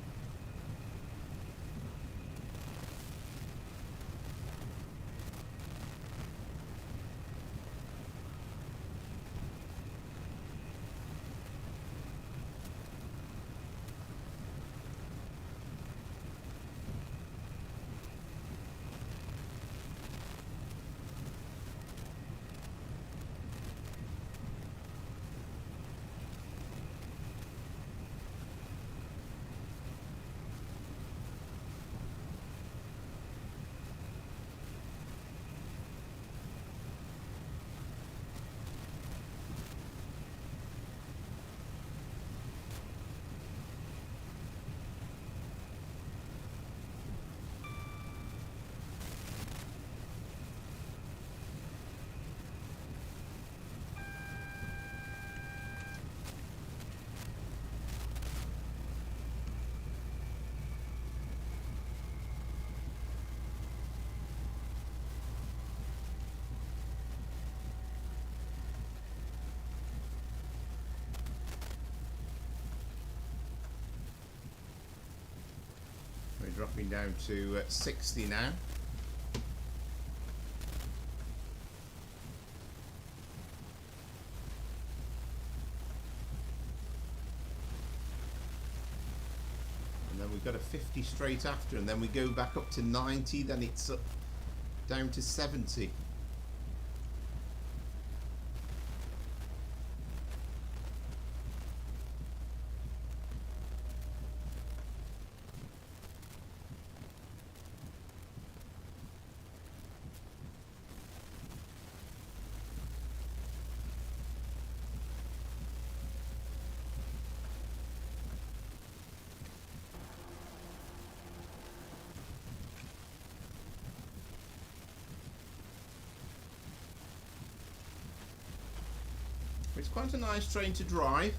dropping down to 60 now. And then we've got a 50 straight after, and then we go back up to 90, then it's up down to 70. It's quite a nice train to drive.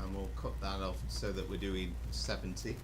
And we'll cut that off so that we're doing 70.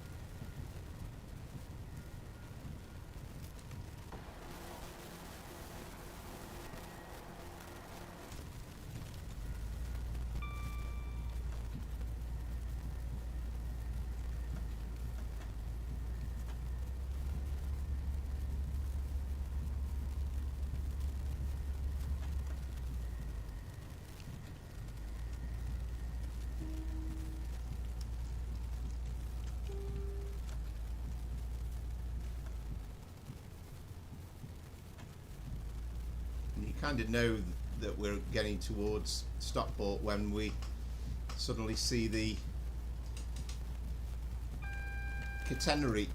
You kind of know that we're getting towards Stockport when we suddenly see the catenary,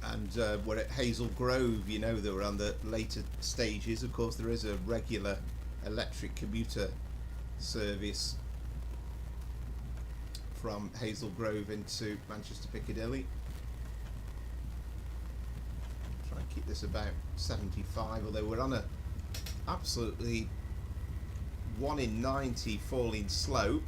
and we're at Hazel Grove. You know that we're on the later stages. Of course, there is a regular electric commuter service from Hazel Grove into Manchester Piccadilly. Keep this about 75, although we're on a absolutely 1 in 90 falling slope.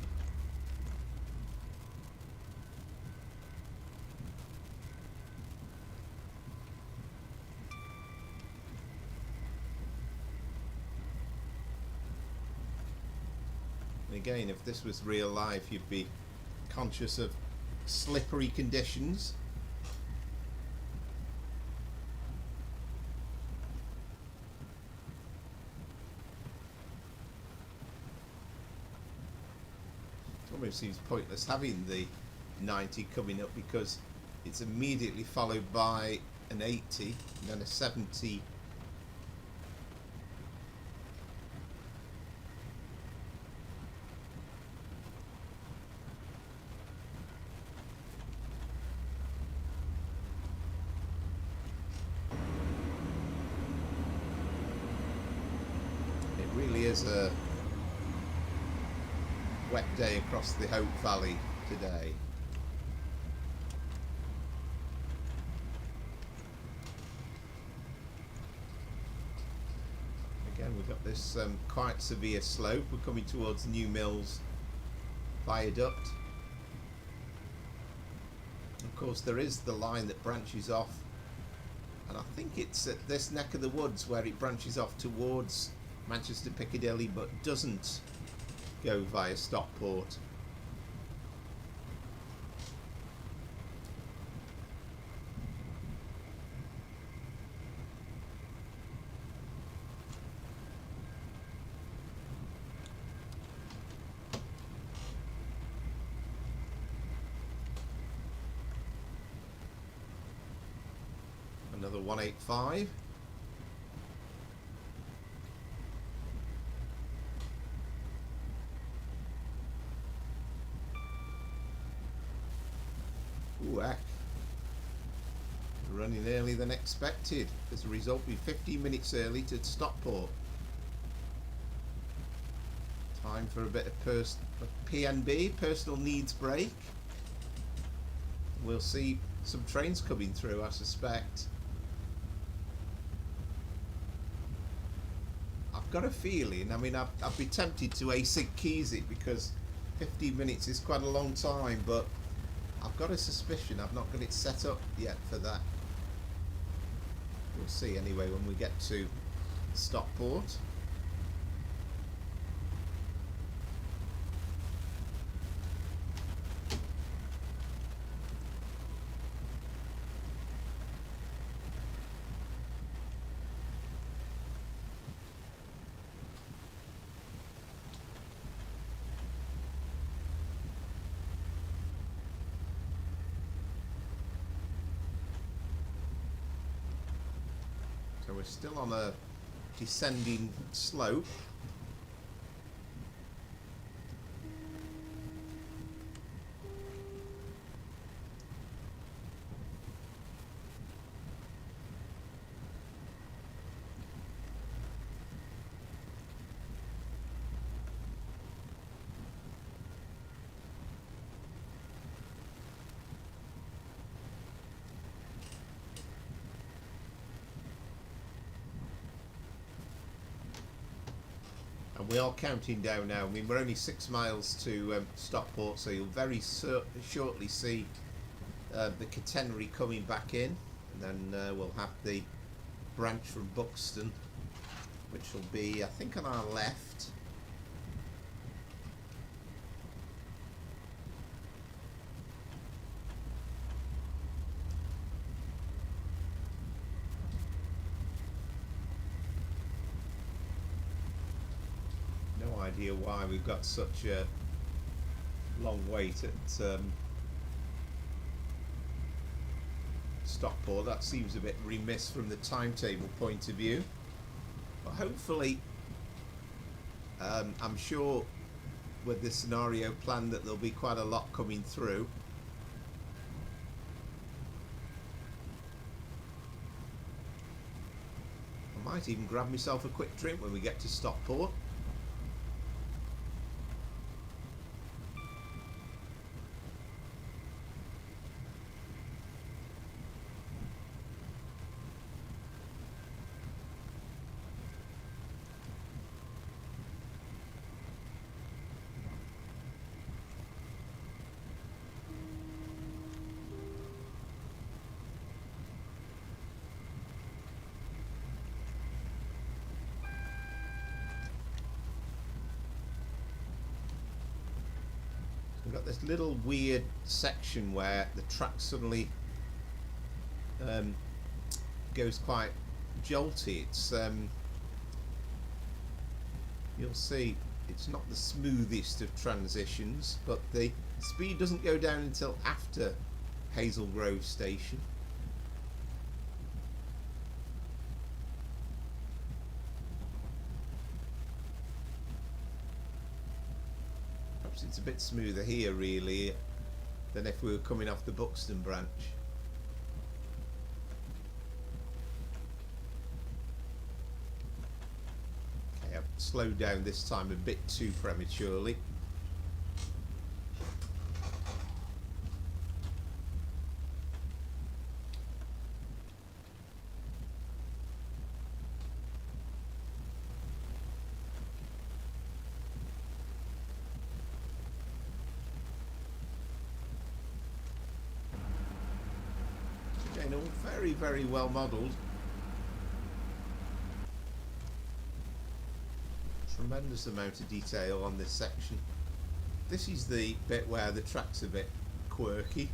And again, if this was real life, you'd be conscious of slippery conditions. Almost seems pointless having the 90 coming up, because it's immediately followed by an 80 and then a 70. It really is a wet day across the Hope Valley today. Again, we've got this quite severe slope. We're coming towards New Mills Viaduct. Of course, there is the line that branches off, and I think it's at this neck of the woods where it branches off towards Manchester Piccadilly, but doesn't go via Stockport. Another 185. Ooh, heck. Running earlier than expected. As a result, we're 15 minutes early to Stockport. Time for a bit of PNB, personal needs break. We'll see some trains coming through, I suspect. I've got a feeling, I mean, I'd be tempted to async keys it because 15 minutes is quite a long time, but I've got a suspicion I've not got it set up yet for that. We'll see anyway when we get to Stockport. So we're still on a descending slope. And we are counting down now. I mean, we're only 6 miles to Stockport, so you'll very shortly see the catenary coming back in, and then we'll have the branch from Buxton, which will be, I think, on our left. Idea why we've got such a long wait at Stockport. That seems a bit remiss from the timetable point of view, but hopefully I'm sure with this scenario plan that there'll be quite a lot coming through. I might even grab myself a quick drink when we get to Stockport. We've got this little weird section where the track suddenly goes quite jolty. It's you'll see it's not the smoothest of transitions, but the speed doesn't go down until after Hazel Grove station. It's a bit smoother here really than if we were coming off the Buxton branch. Okay, I've slowed down this time a bit too prematurely. All very well modelled. Tremendous amount of detail on this section. This is the bit where the track's a bit quirky.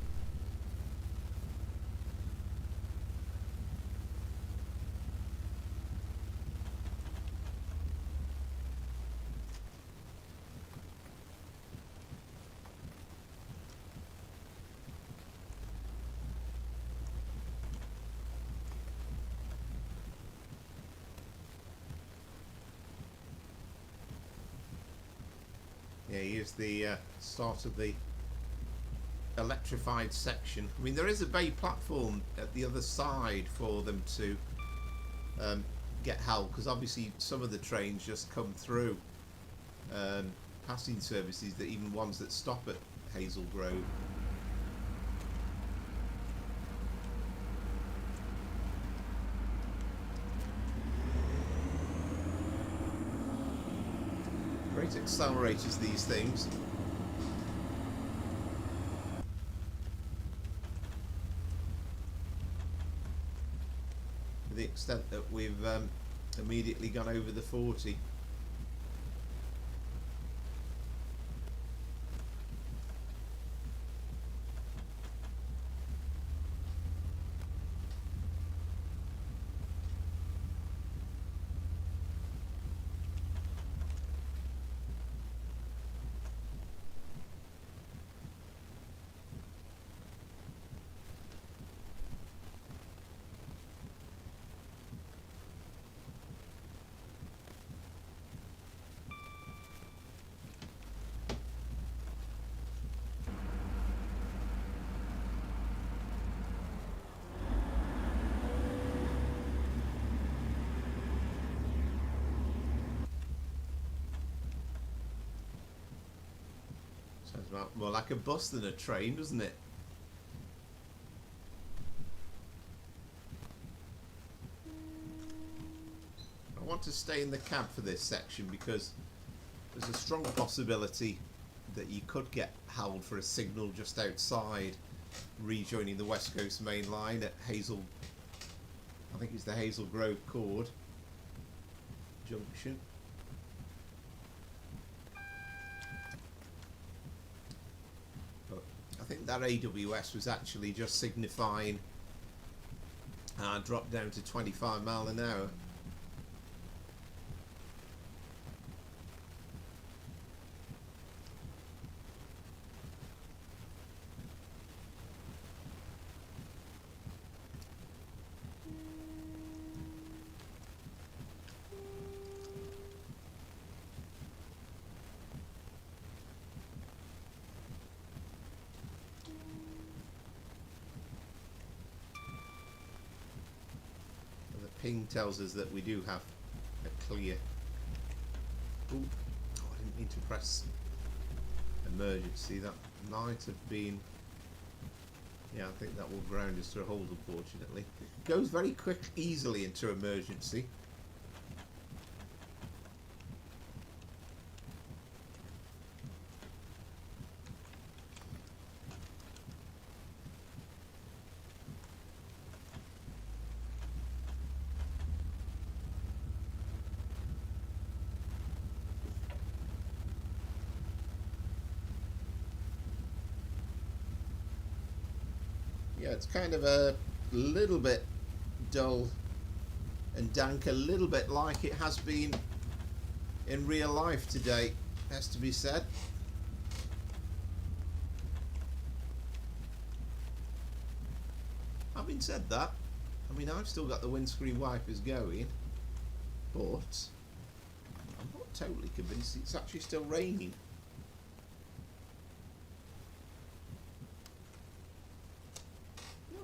Yeah, here's the start of the electrified section. I mean, there is a bay platform at the other side for them to get help, because obviously some of the trains just come through passing services, that even ones that stop at Hazel Grove. Great accelerators, these things. To the extent that we've immediately gone over the 40. Sounds more like a bus than a train, doesn't it? I want to stay in the cab for this section because there's a strong possibility that you could get held for a signal just outside, rejoining the West Coast Main Line at Hazel, I think it's the Hazel Grove Chord junction. But I think that AWS was actually just signifying drop down to 25 mile an hour. Ping tells us that we do have a clear. Ooh, oh, I didn't mean to press emergency. That might have been. Yeah, I think that will ground us to a hold, unfortunately. It goes very quick, easily into emergency. Yeah, it's kind of a little bit dull and dank, a little bit like it has been in real life today, has to be said. Having said that, I mean, I've still got the windscreen wipers going, but I'm not totally convinced it's actually still raining.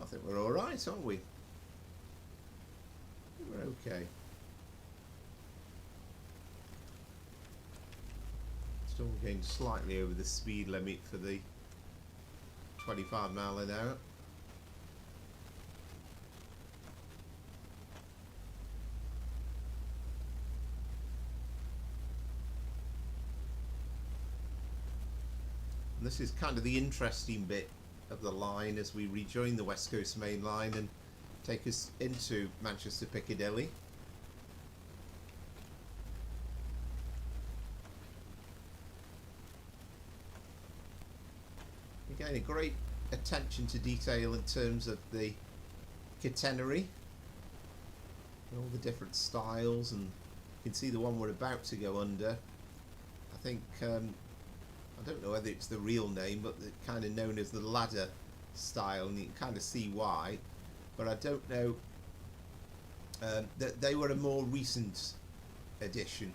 I think we're alright, aren't we? We're okay. Still going slightly over the speed limit for the 25 mile an hour. And this is kind of the interesting bit of the line as we rejoin the West Coast Main Line and take us into Manchester Piccadilly. Again, a great attention to detail in terms of the catenary and all the different styles, and you can see the one we're about to go under. I think I don't know whether it's the real name, but it's kind of known as the ladder style, and you can kind of see why. But I don't know. That they were a more recent addition.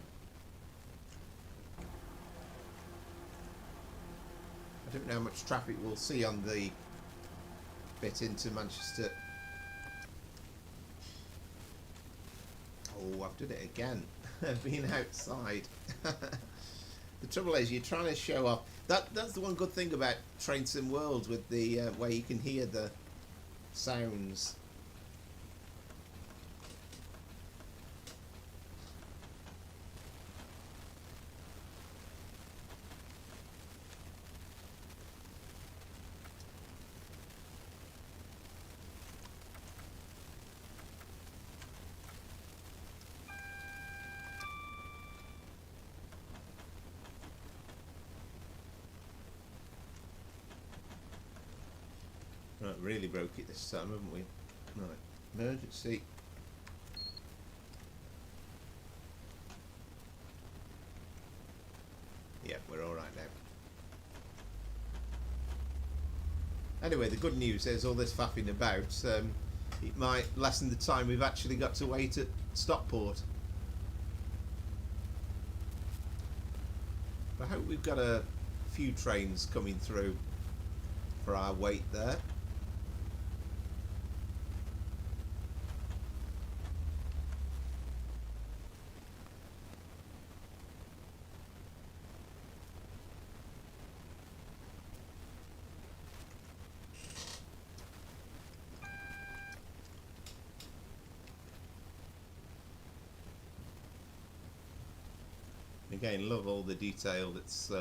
I don't know how much traffic we'll see on the bit into Manchester. Oh, I've done it again. Being outside. The trouble is, you're trying to show off. That's the one good thing about Train Sim World, with the where you can hear the sounds. Right, really broke it this time, haven't we? Right, emergency. Yeah, we're all right now. Anyway, the good news is all this faffing about, it might lessen the time we've actually got to wait at Stockport. I hope we've got a few trains coming through for our wait there. Again, love all the detail that's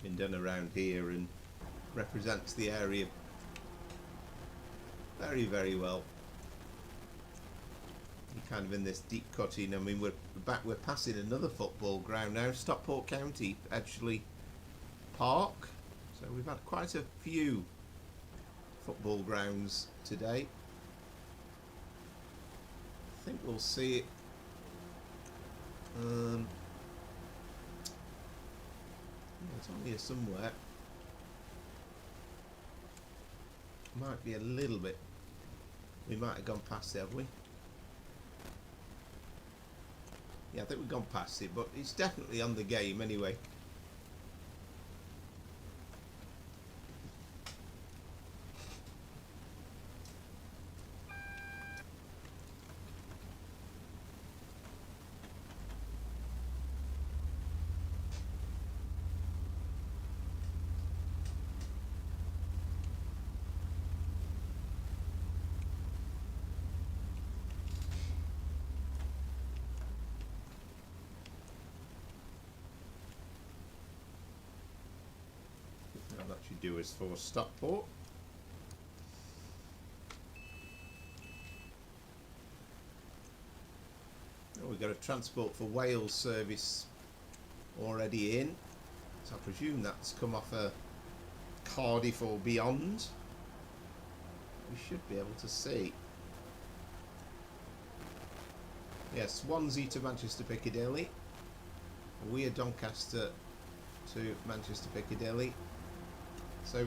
been done around here and represents the area very, very well. You're kind of in this deep cutting. I mean, we're passing another football ground now, Stockport County Edgeley Park. So we've had quite a few football grounds today. I think we'll see it. It's on here somewhere. Might be a little bit. We might have gone past it, have we? Yeah, I think we've gone past it, but it's definitely on the game anyway. That should do us for Stockport. Oh, we've got a Transport for Wales service already in, so I presume that's come off a Cardiff or beyond. We should be able to see. Yes, Swansea to Manchester Piccadilly. We are Doncaster to Manchester Piccadilly. So,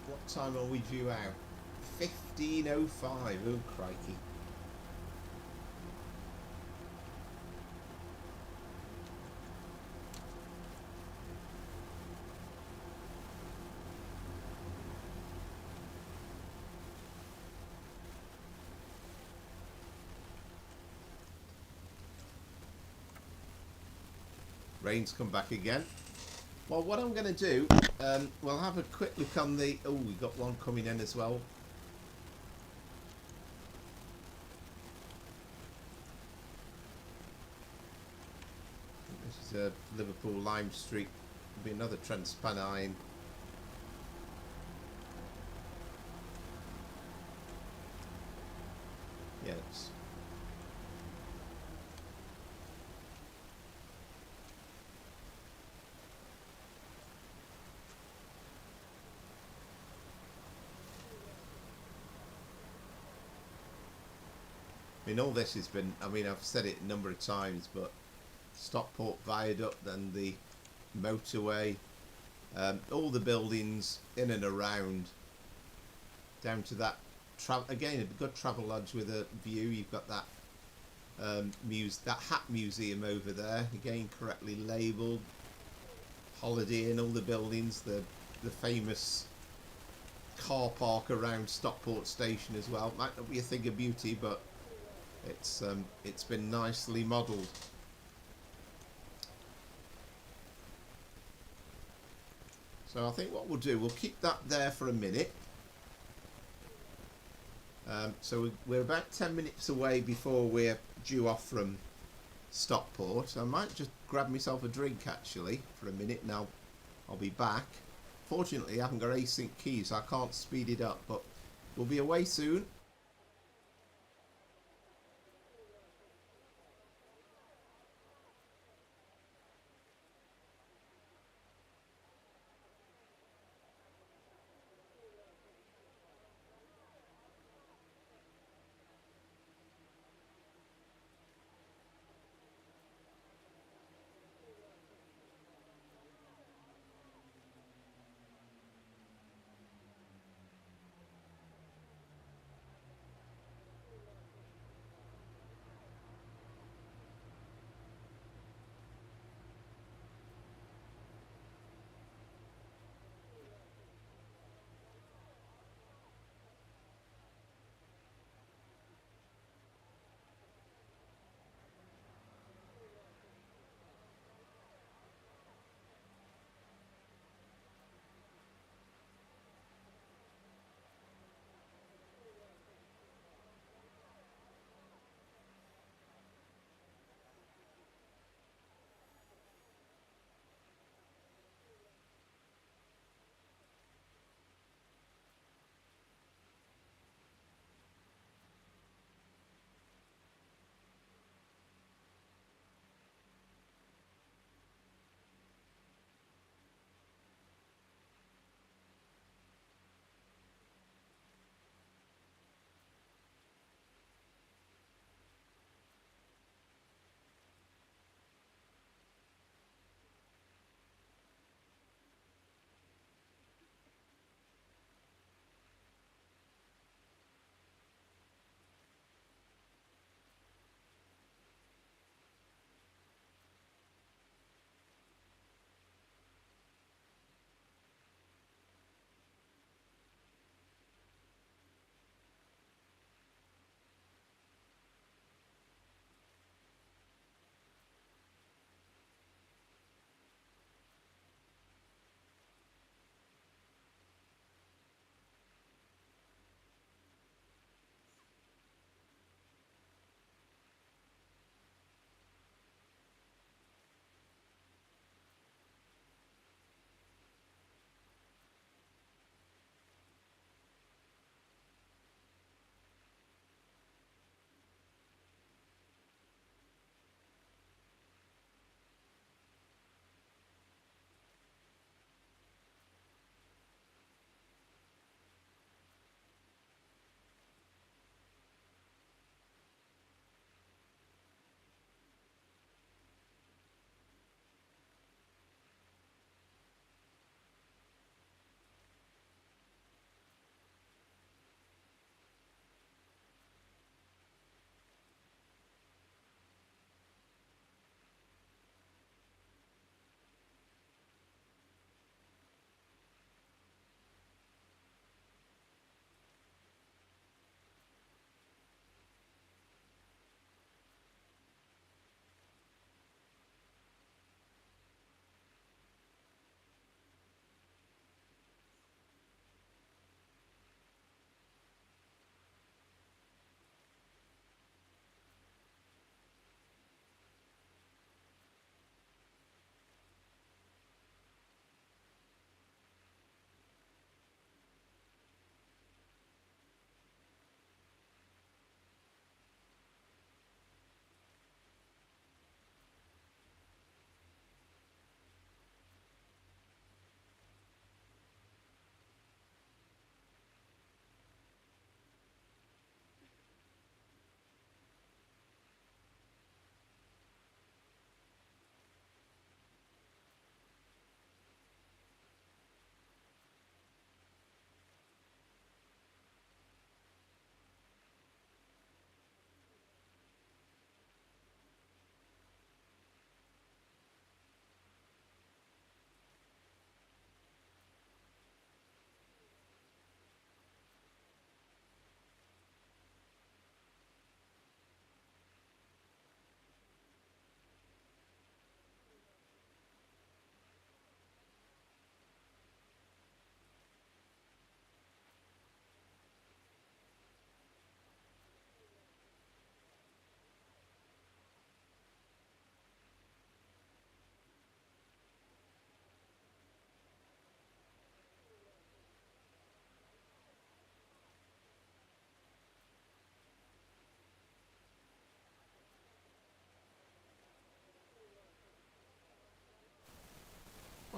what time are we due out? 15:05. Oh, crikey. Rain's come back again. Well, what I'm going to do, we'll have a quick look on the... Oh, we've got one coming in as well. This is Liverpool Lime Street. There'll be another Transpennine. Yes. I mean, all this has been, I mean, I've said it a number of times, but Stockport Viaduct and the motorway, all the buildings in and around, down to that, again, a good travel lodge with a view. You've got that that hat museum over there, again, correctly labelled. Holiday Inn, all the buildings, the famous car park around Stockport Station as well. Might not be a thing of beauty, but it's been nicely modelled. So I think what we'll do, we'll keep that there for a minute. So we're about 10 minutes away before we're due off from Stockport. I might just grab myself a drink actually for a minute and I'll be back. Fortunately I haven't got async keys, so I can't speed it up, but we'll be away soon.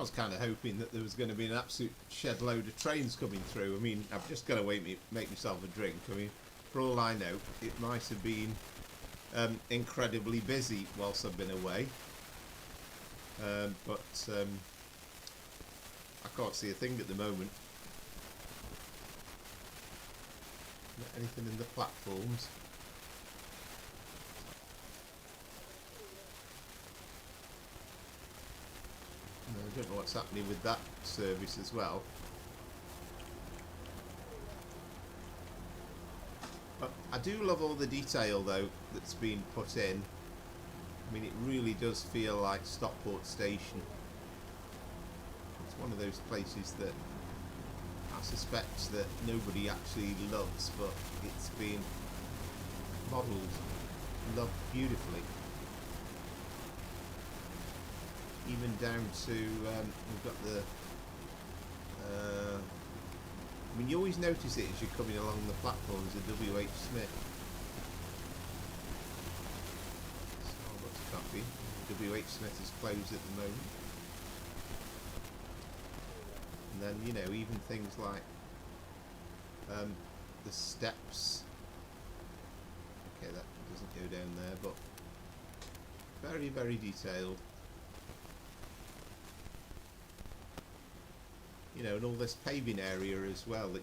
was kind of hoping that there was going to be an absolute shed load of trains coming through. I mean, I've just got to make myself a drink. I mean, for all I know, it might have been incredibly busy whilst I've been away. But I can't see a thing at the moment. Not anything in the platforms. No, I don't know what's happening with that service as well. But I do love all the detail though that's been put in. I mean, it really does feel like Stockport Station. It's one of those places that I suspect that nobody actually loves, but it's been modelled, loved beautifully. Even down to, we've got the, I mean, you always notice it as you're coming along the platforms of W.H. Smith. Starbucks coffee. W.H. Smith is closed at the moment. And then, you know, even things like the steps. Okay, that doesn't go down there, but very, very detailed. You know, and all this paving area as well. It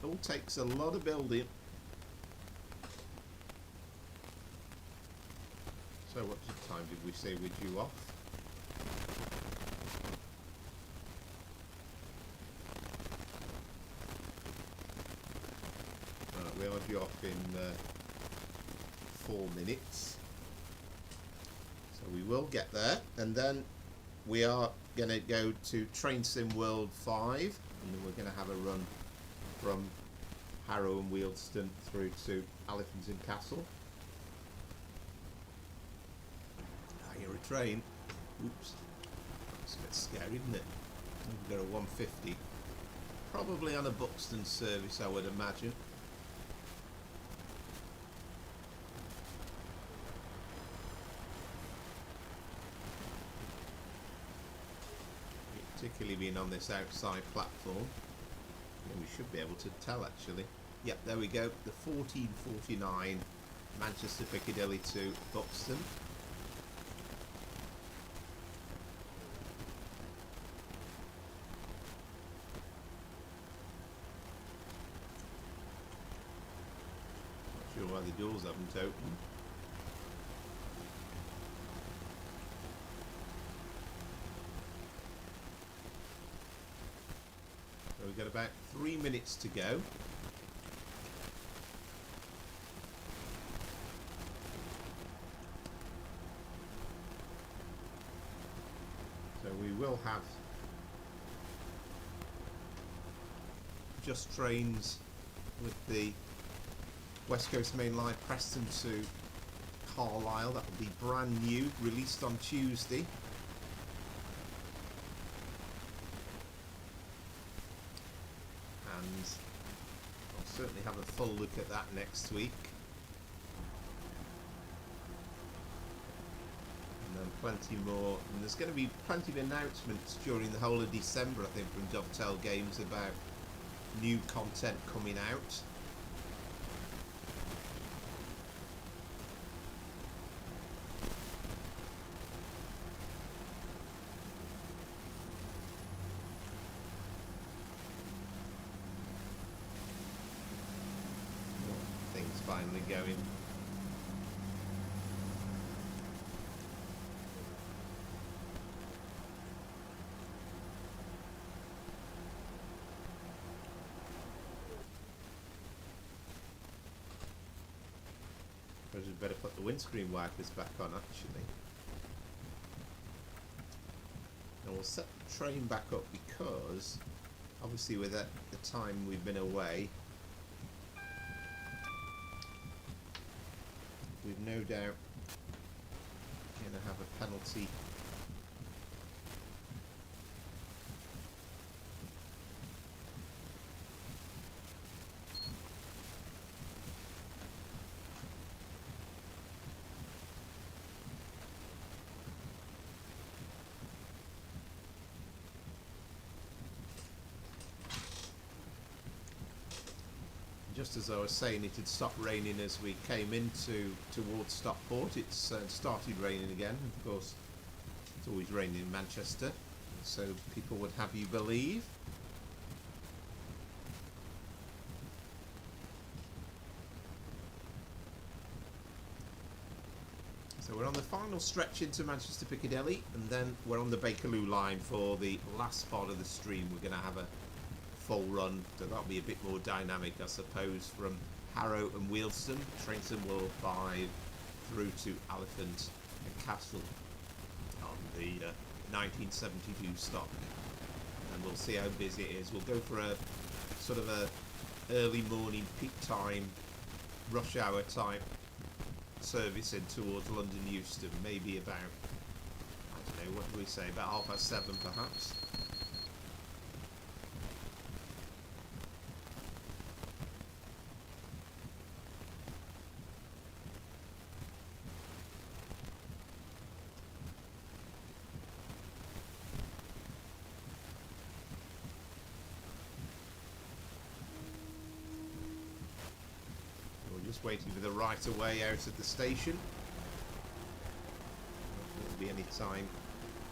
all takes a lot of building. So what time did we say we're due off? We are due off in 4 minutes. So we will get there, and then we are going to go to Train Sim World 5, and then we're going to have a run from Harrow and Wealdstone through to Elephant and Castle. I hear a train. Oops. That's a bit scary, isn't it? We've got a 150. Probably on a Buxton service, I would imagine. Particularly being on this outside platform. Yeah, we should be able to tell actually. Yep, there we go. The 1449 Manchester Piccadilly to Buxton. Not sure why the doors haven't opened. We've got about 3 minutes to go. So we will have just trains with the West Coast Main Line Preston to Carlisle. That will be brand new, released on Tuesday. And I'll certainly have a full look at that next week. And then plenty more. And there's going to be plenty of announcements during the whole of December, I think, from Dovetail Games about new content coming out. Finally going. Suppose we'd better put the windscreen wipers back on actually. And we'll set the train back up because obviously with the time we've been away, we've no doubt going to have a penalty. just as I was saying, it had stopped raining as we came towards Stockport. It's started raining again. Of course, it's always raining in Manchester, so people would have you believe. So we're on the final stretch into Manchester Piccadilly, and then we're on the Bakerloo Line for the last part of the stream. We're going to have a full run, so that'll be a bit more dynamic, I suppose, from Harrow and Wealdstone, Trainton World 5 through to Elephant and Castle on the 1972 stock, and we'll see how busy it is. We'll go for a sort of a early morning peak time, rush hour type service in towards London Euston, maybe about, I don't know, what do we say, about 7:30 perhaps. Just waiting for the right of way out of the station. Won't be any time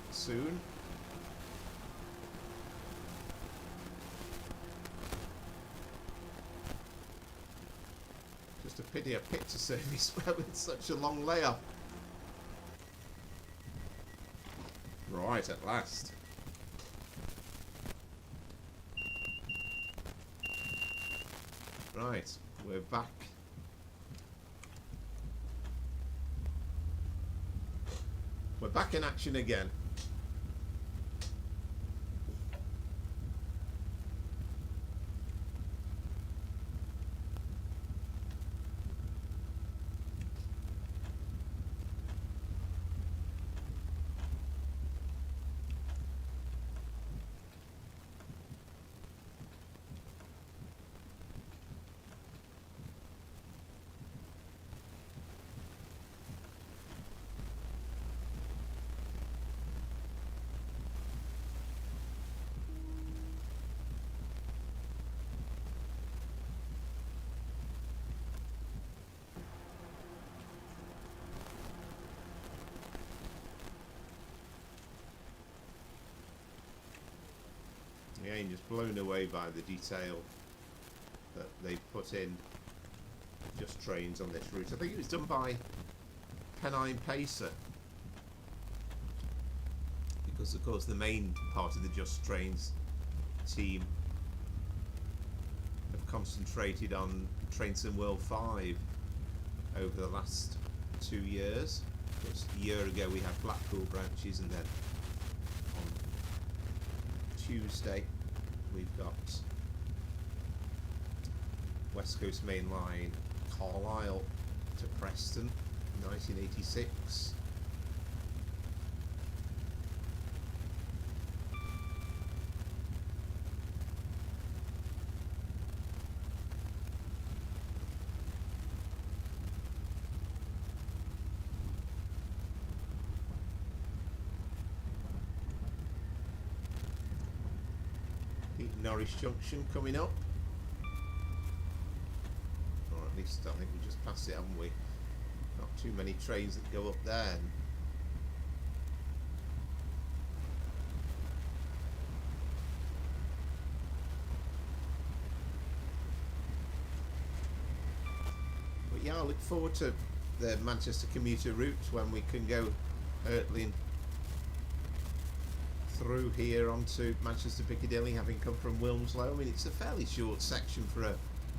soon. Just a pity a picture service with such a long layoff. Right, at last. Right, we're back. We're back in action again. Again, just blown away by the detail that they put in Just Trains on this route. I think it was done by Pennine Pacer, because of course the main part of the Just Trains team have concentrated on Trainton World 5 over the last 2 years. Just a year ago we had Blackpool branches, and then on Tuesday we've got West Coast Main Line Carlisle to Preston 1986. Norwich Junction coming up, or at least I think we just passed it, haven't we? Not too many trains that go up there. But yeah, I look forward to the Manchester commuter route when we can go hurtling through here onto Manchester Piccadilly, having come from Wilmslow. I mean, it's a fairly short section for a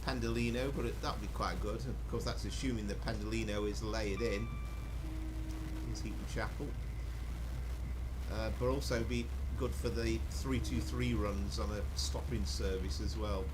Pendolino, but that'll be quite good. Of course, that's assuming the Pendolino is layered in. Here's Heaton Chapel. But also be good for the 323 runs on a stopping service as well.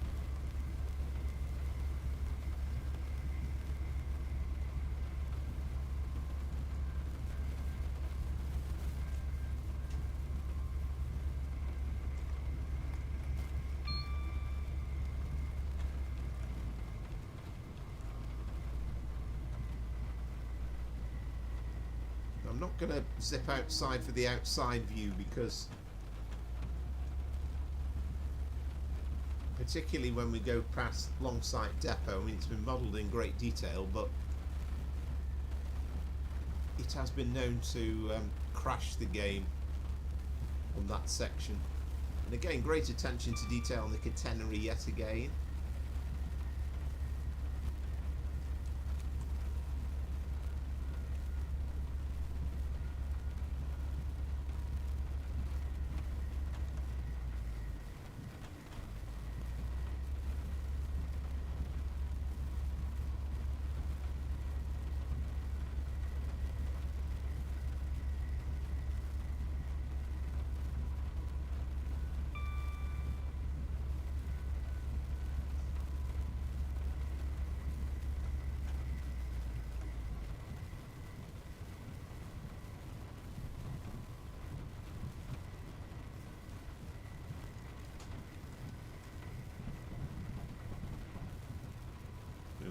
I'm not going to zip outside for the outside view, because particularly when we go past Longside Depot. I mean, it's been modelled in great detail, but it has been known to crash the game on that section. And again, great attention to detail on the catenary yet again.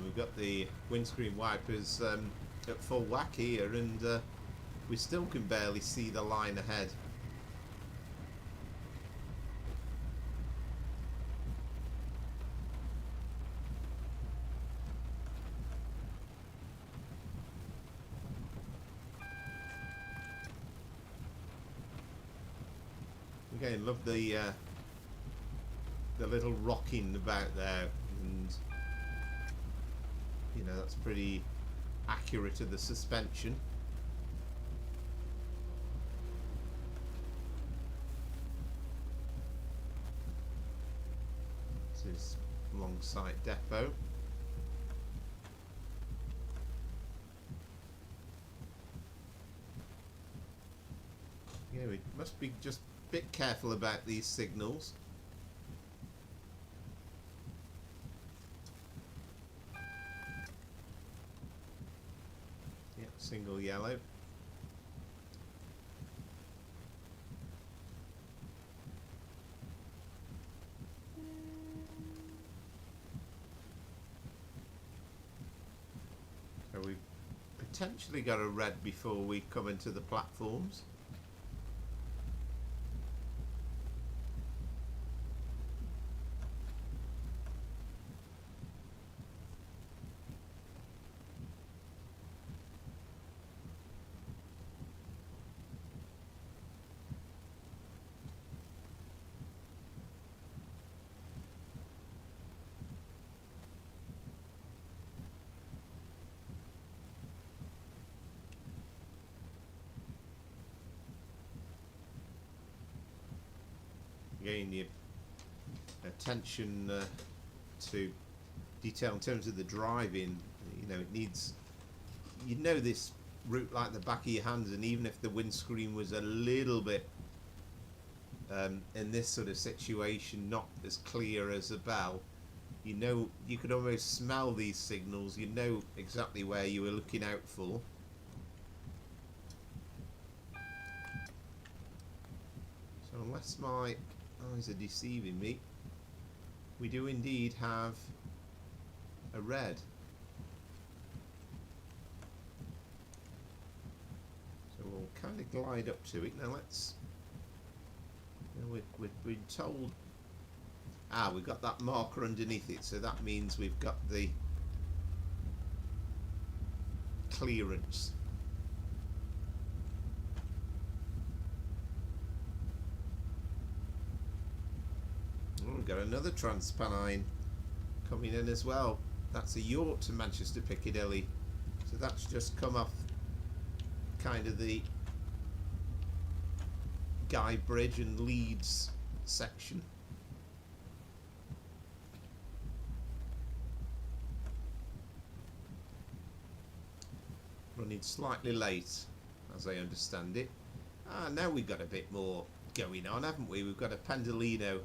We've got the windscreen wipers at full whack here, and we still can barely see the line ahead. Again, love the little rocking about there, and you know, that's pretty accurate to the suspension. This is Longside Depot. Yeah, we must be just a bit careful about these signals. Single yellow. So we've potentially got a red before we come into the platforms. Again, your attention to detail in terms of the driving. You know, it needs, you know, this route like the back of your hands, and even if the windscreen was a little bit in this sort of situation not as clear as a bell, you know, you could almost smell these signals. You know exactly where you were looking out for. So unless my eyes are deceiving me, we do indeed have a red. So we'll kind of glide up to it. Now let's, you know, we've been told, we've got that marker underneath it, so that means we've got the clearance. We've got another Transpennine coming in as well. That's a York to Manchester Piccadilly. So that's just come off kind of the Guy Bridge and Leeds section. Running slightly late, as I understand it. Now we've got a bit more going on, haven't we? We've got a Pendolino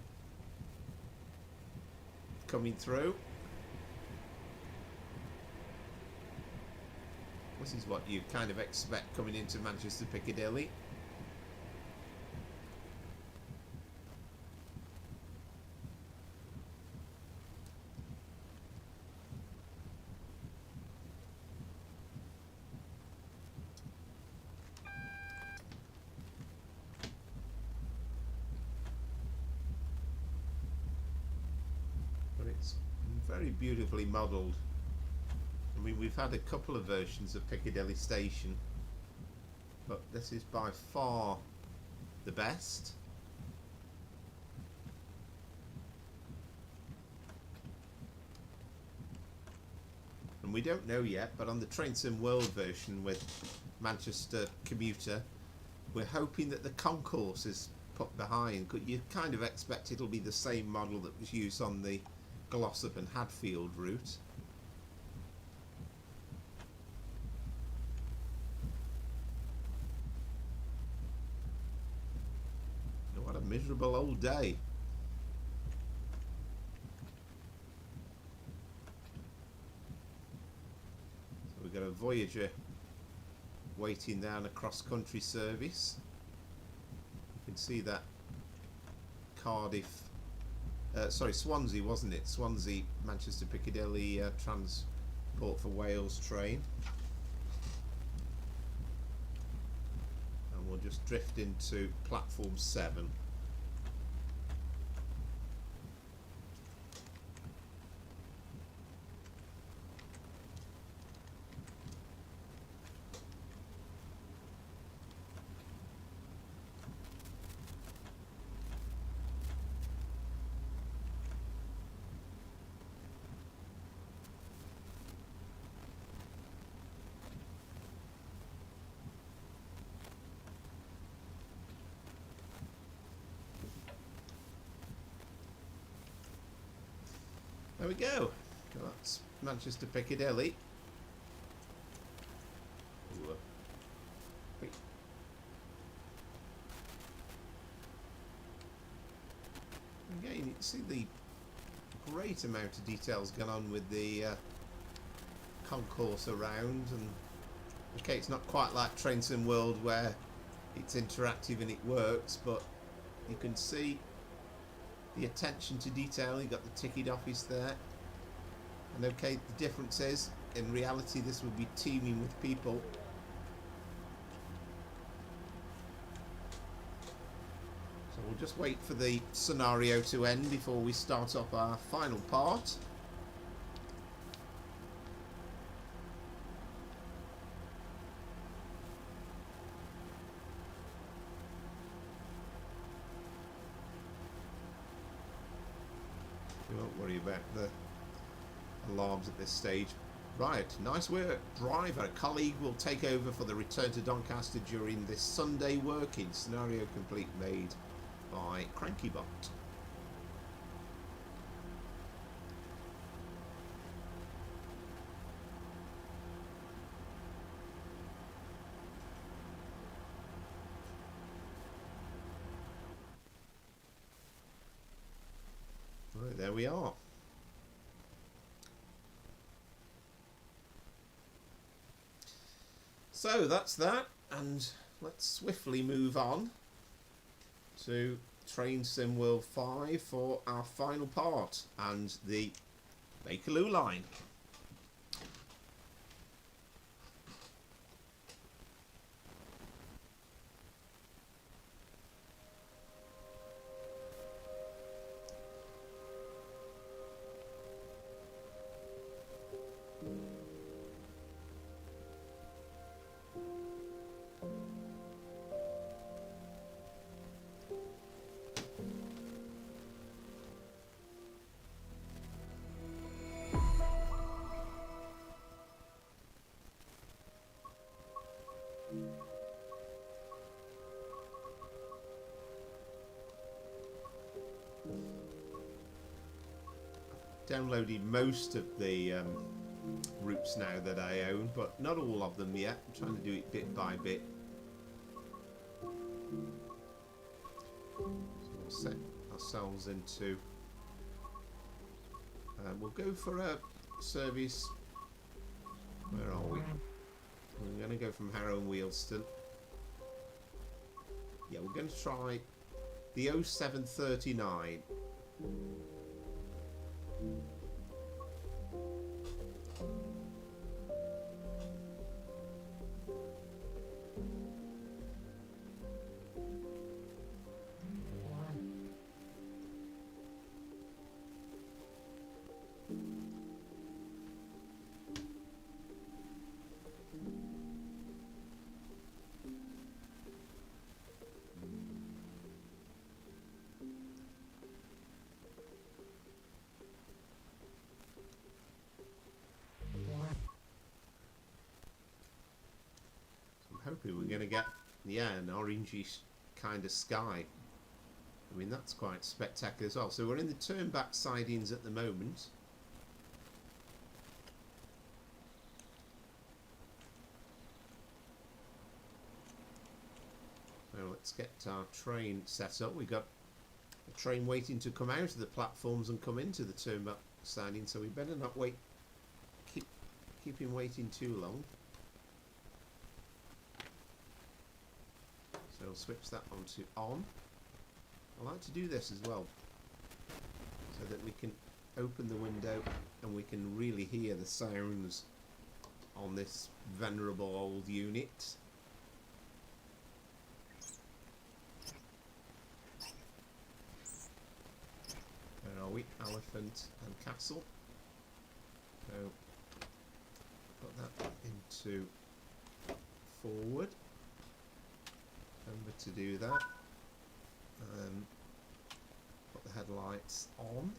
coming through. This is what you kind of expect coming into Manchester Piccadilly. very beautifully modelled. I mean, we've had a couple of versions of Piccadilly Station, but this is by far the best. And we don't know yet, but on the Train Sim World version with Manchester Commuter, we're hoping that the concourse is put behind. You kind of expect it'll be the same model that was used on the Glossop and Hadfield route. What a miserable old day. So we've got a Voyager waiting down a cross-country service. You can see that Cardiff, sorry, Swansea, wasn't it? Swansea, Manchester Piccadilly Transport for Wales train. And we'll just drift into platform 7. There we go. That's Manchester Piccadilly. Ooh, wait. Again, you can see the great amount of details going on with the concourse around. And okay, it's not quite like Train Sim World where it's interactive and it works, but you can see the attention to detail. You've got the ticket office there, and okay, the difference is in reality this will be teeming with people. So we'll just wait for the scenario to end before we start off our final part. We won't worry about the alarms at this stage. Right, nice work, driver. A colleague will take over for the return to Doncaster during this Sunday working. Scenario complete, made by CrankyBot. Right, there we are. So that's that, and let's swiftly move on to Train Sim World 5 for our final part and the Bakerloo Line. Downloaded most of the routes now that I own, but not all of them yet. I'm trying to do it bit by bit. So we'll set ourselves into... we'll go for a service... Where are we? We're going to go from Harrow Wealdstone. Yeah, we're going to try the 0739. hoping we're going to get, yeah, an orangish kind of sky. I mean, that's quite spectacular as well. So we're in the turn back sidings at the moment. So let's get our train set up. We've got a train waiting to come out of the platforms and come into the turn back siding, so we better not wait, keep him waiting too long. So we'll switch that on to on. I like to do this as well, so that we can open the window and we can really hear the sounds on this venerable old unit. Where are we? Elephant and Castle. So put that into forward. Remember to do that. Put the headlights on.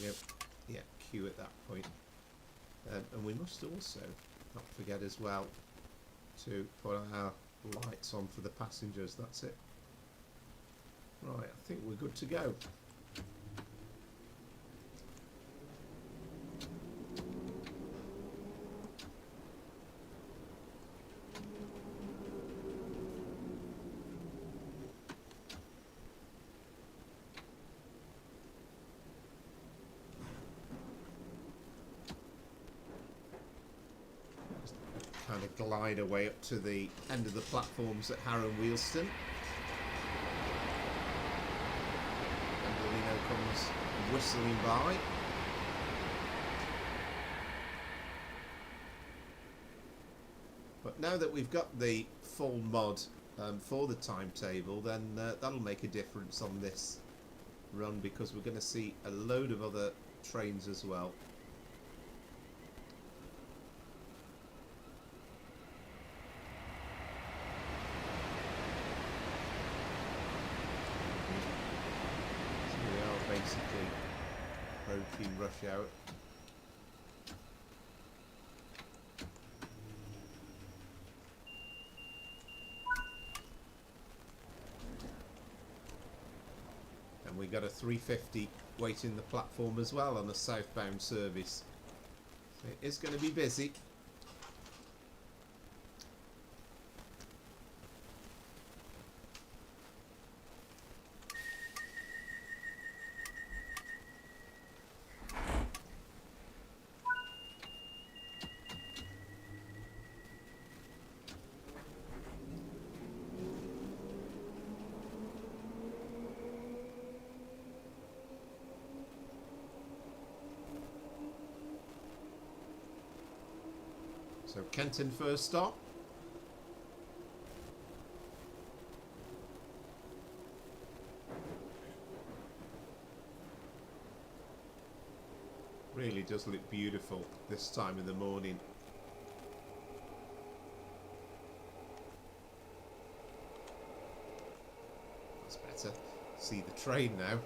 There we go. Yeah, Q at that point. And we must also not forget as well to put our lights on for the passengers. That's it. Right, I think we're good to go. Kind of glide away up to the end of the platforms at Harrow Wealdstone. And the Lino comes whistling by. But now that we've got the full mod for the timetable, then that'll make a difference on this run, because we're going to see a load of other trains as well. Basically approaching rush hour. And we got a 350 waiting the platform as well on a southbound service. So it is going to be busy. So Kenton first stop. Really does look beautiful this time of the morning. That's better. See the train now.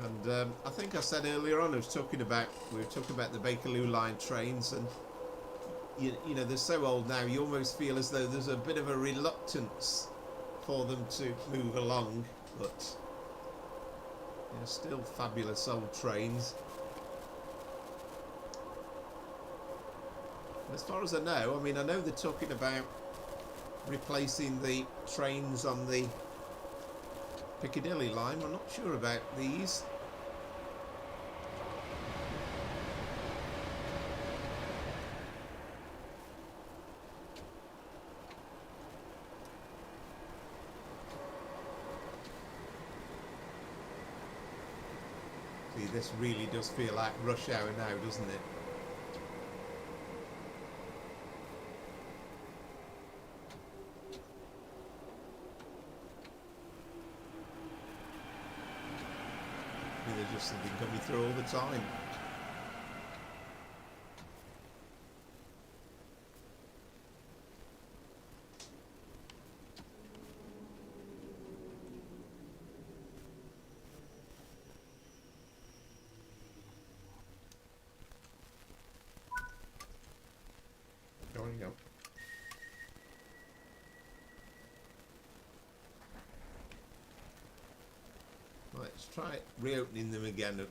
And I think I said earlier on, we were talking about the Bakerloo Line trains, and you know, they're so old now, you almost feel as though there's a bit of a reluctance for them to move along, but they're still fabulous old trains. And as far as I know, I mean, I know they're talking about replacing the trains on the Piccadilly line. I'm not sure about these. See, this really does feel like rush hour now, doesn't it? There's just something coming through all the time. we go. Let's try reopening them again.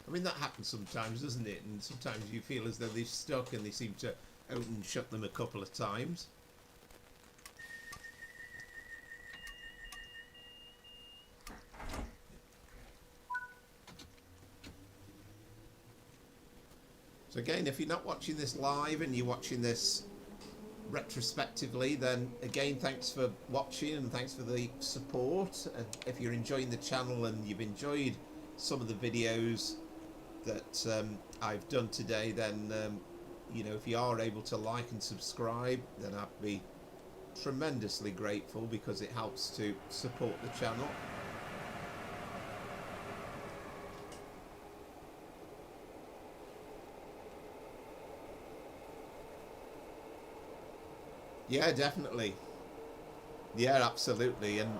I mean, that happens sometimes, doesn't it? And sometimes you feel as though they're stuck and they seem to open and shut them a couple of times. So again, if you're not watching this live and you're watching this retrospectively, then again, thanks for watching and thanks for the support. And if you're enjoying the channel and you've enjoyed some of the videos that I've done today, then you know, if you are able to like and subscribe, then I'd be tremendously grateful, because it helps to support the channel. Yeah, definitely. Yeah, absolutely, and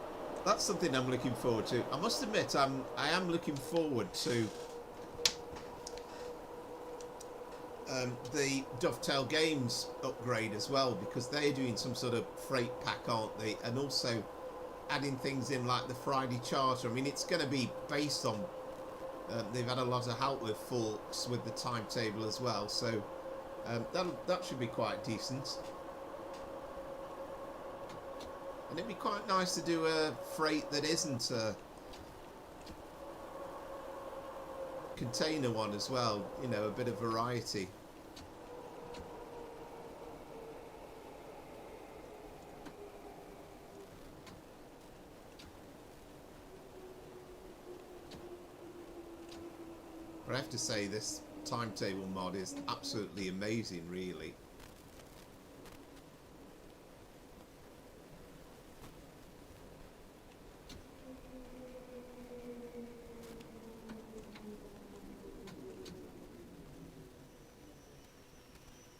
that's something I'm looking forward to. I must admit, I am looking forward to the Dovetail Games upgrade as well, because they're doing some sort of freight pack, aren't they? And also adding things in like the Friday Charter. I mean, it's going to be based on. They've had a lot of help with forks with the timetable as well, so that should be quite decent. And it'd be quite nice to do a freight that isn't a container one as well, you know, a bit of variety. But I have to say, this timetable mod is absolutely amazing, really.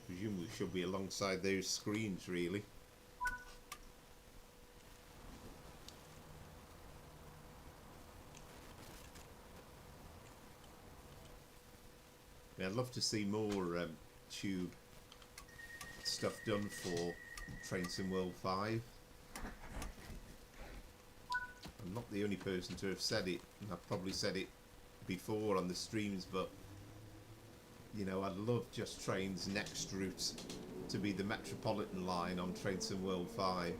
Presumably should be alongside those screens, really. Yeah, I'd love to see more tube stuff done for Train Sim World 5. I'm not the only person to have said it, and I've probably said it before on the streams, but you know, I'd love Just Train's next route to be the Metropolitan line on Train Sim World 5,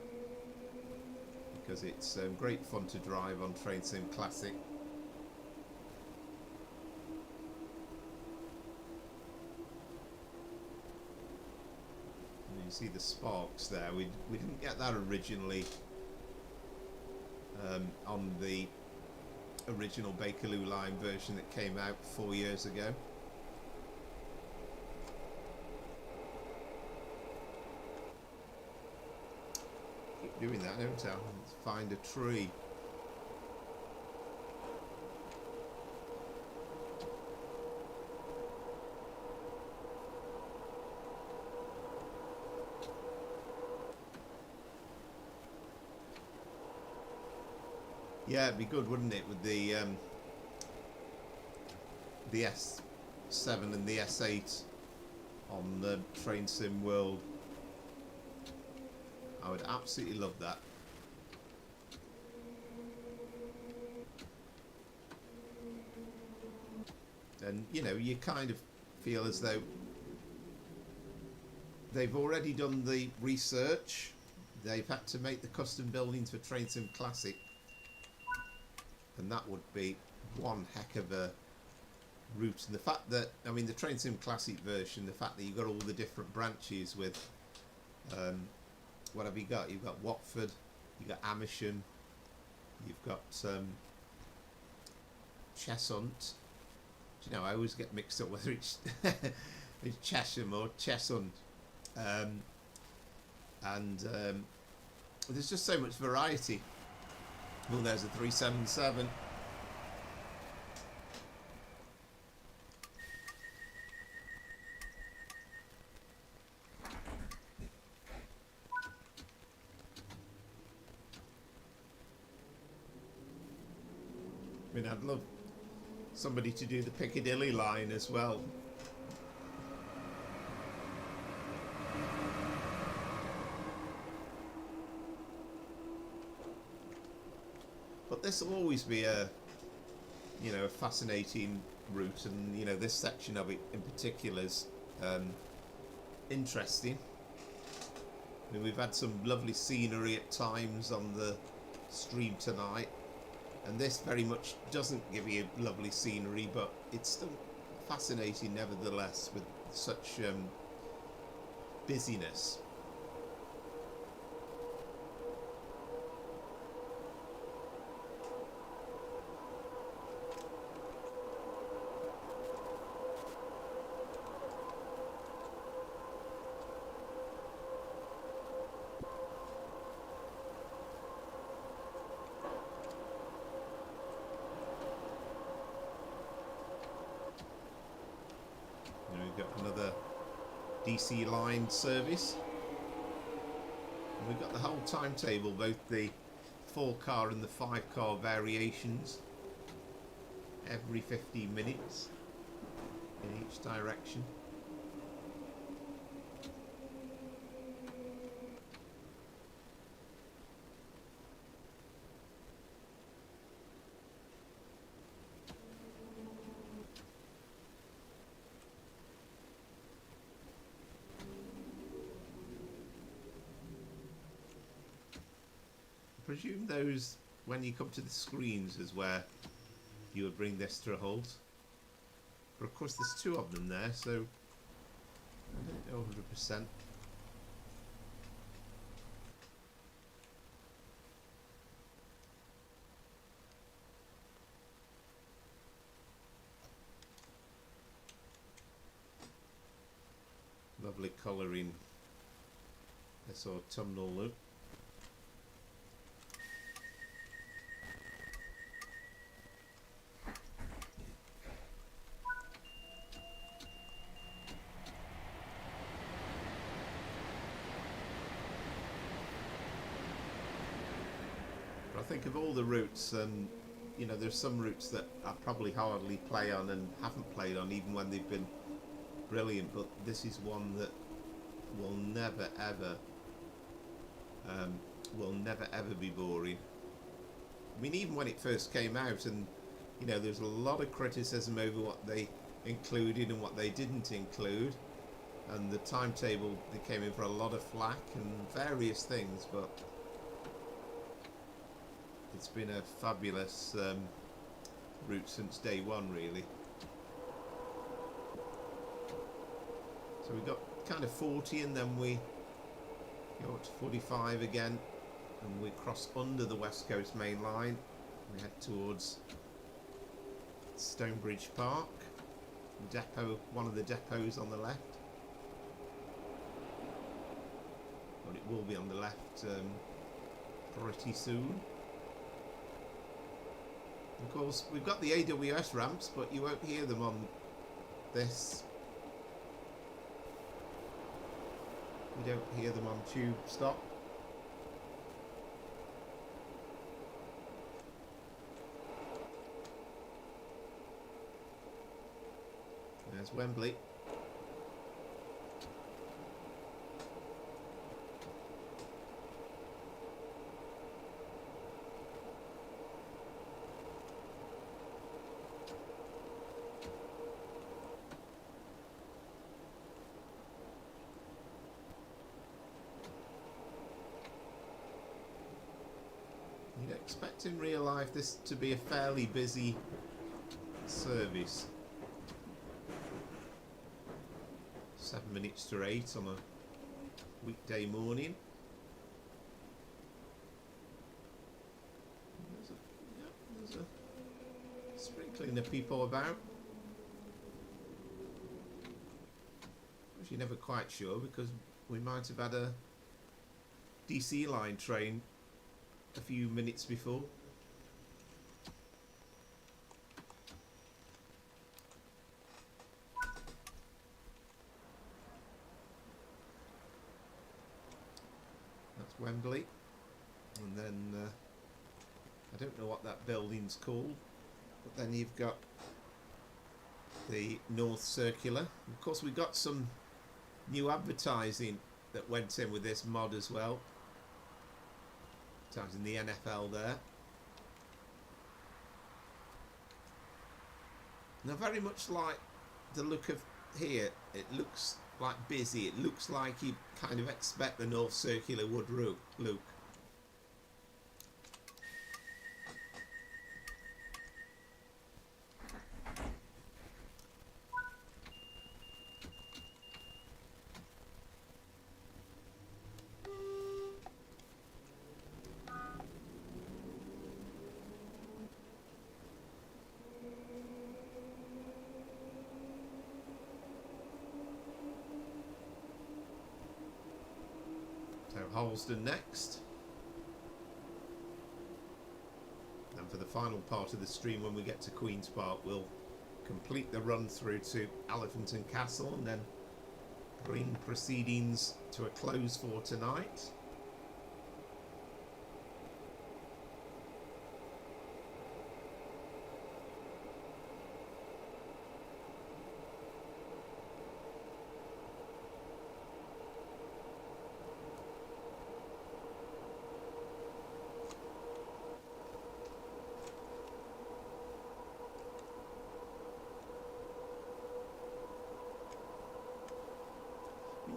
because it's great fun to drive on Train Sim Classic. And you see the sparks there. We didn't get that originally on the original Bakerloo Line version that came out 4 years ago. Doing that, don't I? Let's find a tree. Yeah, it'd be good, wouldn't it, with the S7 and the S8 on the Train Sim World. I would absolutely love that. And you know, you kind of feel as though they've already done the research. They've had to make the custom buildings for Train Sim Classic, and that would be one heck of a route. And the fact that, I mean, the Train Sim Classic version, the fact that you've got all the different branches with what have you got? You've got Watford, you've got Amersham, you've got Cheshunt. Do you know, I always get mixed up whether it's, it's Chesham or Cheshunt. There's just so much variety. Well, there's a 377. I mean, I'd love somebody to do the Piccadilly line as well. But this will always be a, you know, a fascinating route, and you know, this section of it in particular is interesting. I mean, we've had some lovely scenery at times on the stream tonight, and this very much doesn't give you lovely scenery, but it's still fascinating nevertheless with such busyness. We've got another DC line service, and we've got the whole timetable, both the 4-car and the 5-car variations, every 15 minutes in each direction. I presume those, when you come to the screens, is where you would bring this to a halt. But of course there's 2 of them there, so I don't know 100%. Lovely colouring, this autumnal look. I think of all the routes, and you know, there's some routes that I probably hardly play on and haven't played on even when they've been brilliant, but this is one that will never ever be boring. I mean, even when it first came out, and you know, there's a lot of criticism over what they included and what they didn't include, and the timetable, they came in for a lot of flack and various things, but it's been a fabulous route since day one, really. So we got kind of 40, and then we go up to 45 again, and we cross under the West Coast Main Line. We head towards Stonebridge Park, depot, one of the depots on the left. But it will be on the left pretty soon. Of course, we've got the AWS ramps, but you won't hear them on this. You don't hear them on tube stop. There's Wembley. You'd expect in real life this to be a fairly busy service. 7 minutes to 8 on a weekday morning. There's a sprinkling of people about. You're never quite sure, because we might have had a DC line train a few minutes before. That's Wembley, and then I don't know what that building's called, but then you've got the North Circular. Of course, we got some new advertising that went in with this mod as well. Advertising the NFL there. Now, very much like the look of here, it looks like busy. It looks like you kind of expect the North Circular would look. So Harrow next. And for the final part of the stream, when we get to Queen's Park, we'll complete the run through to Elephant Castle and then bring proceedings to a close for tonight.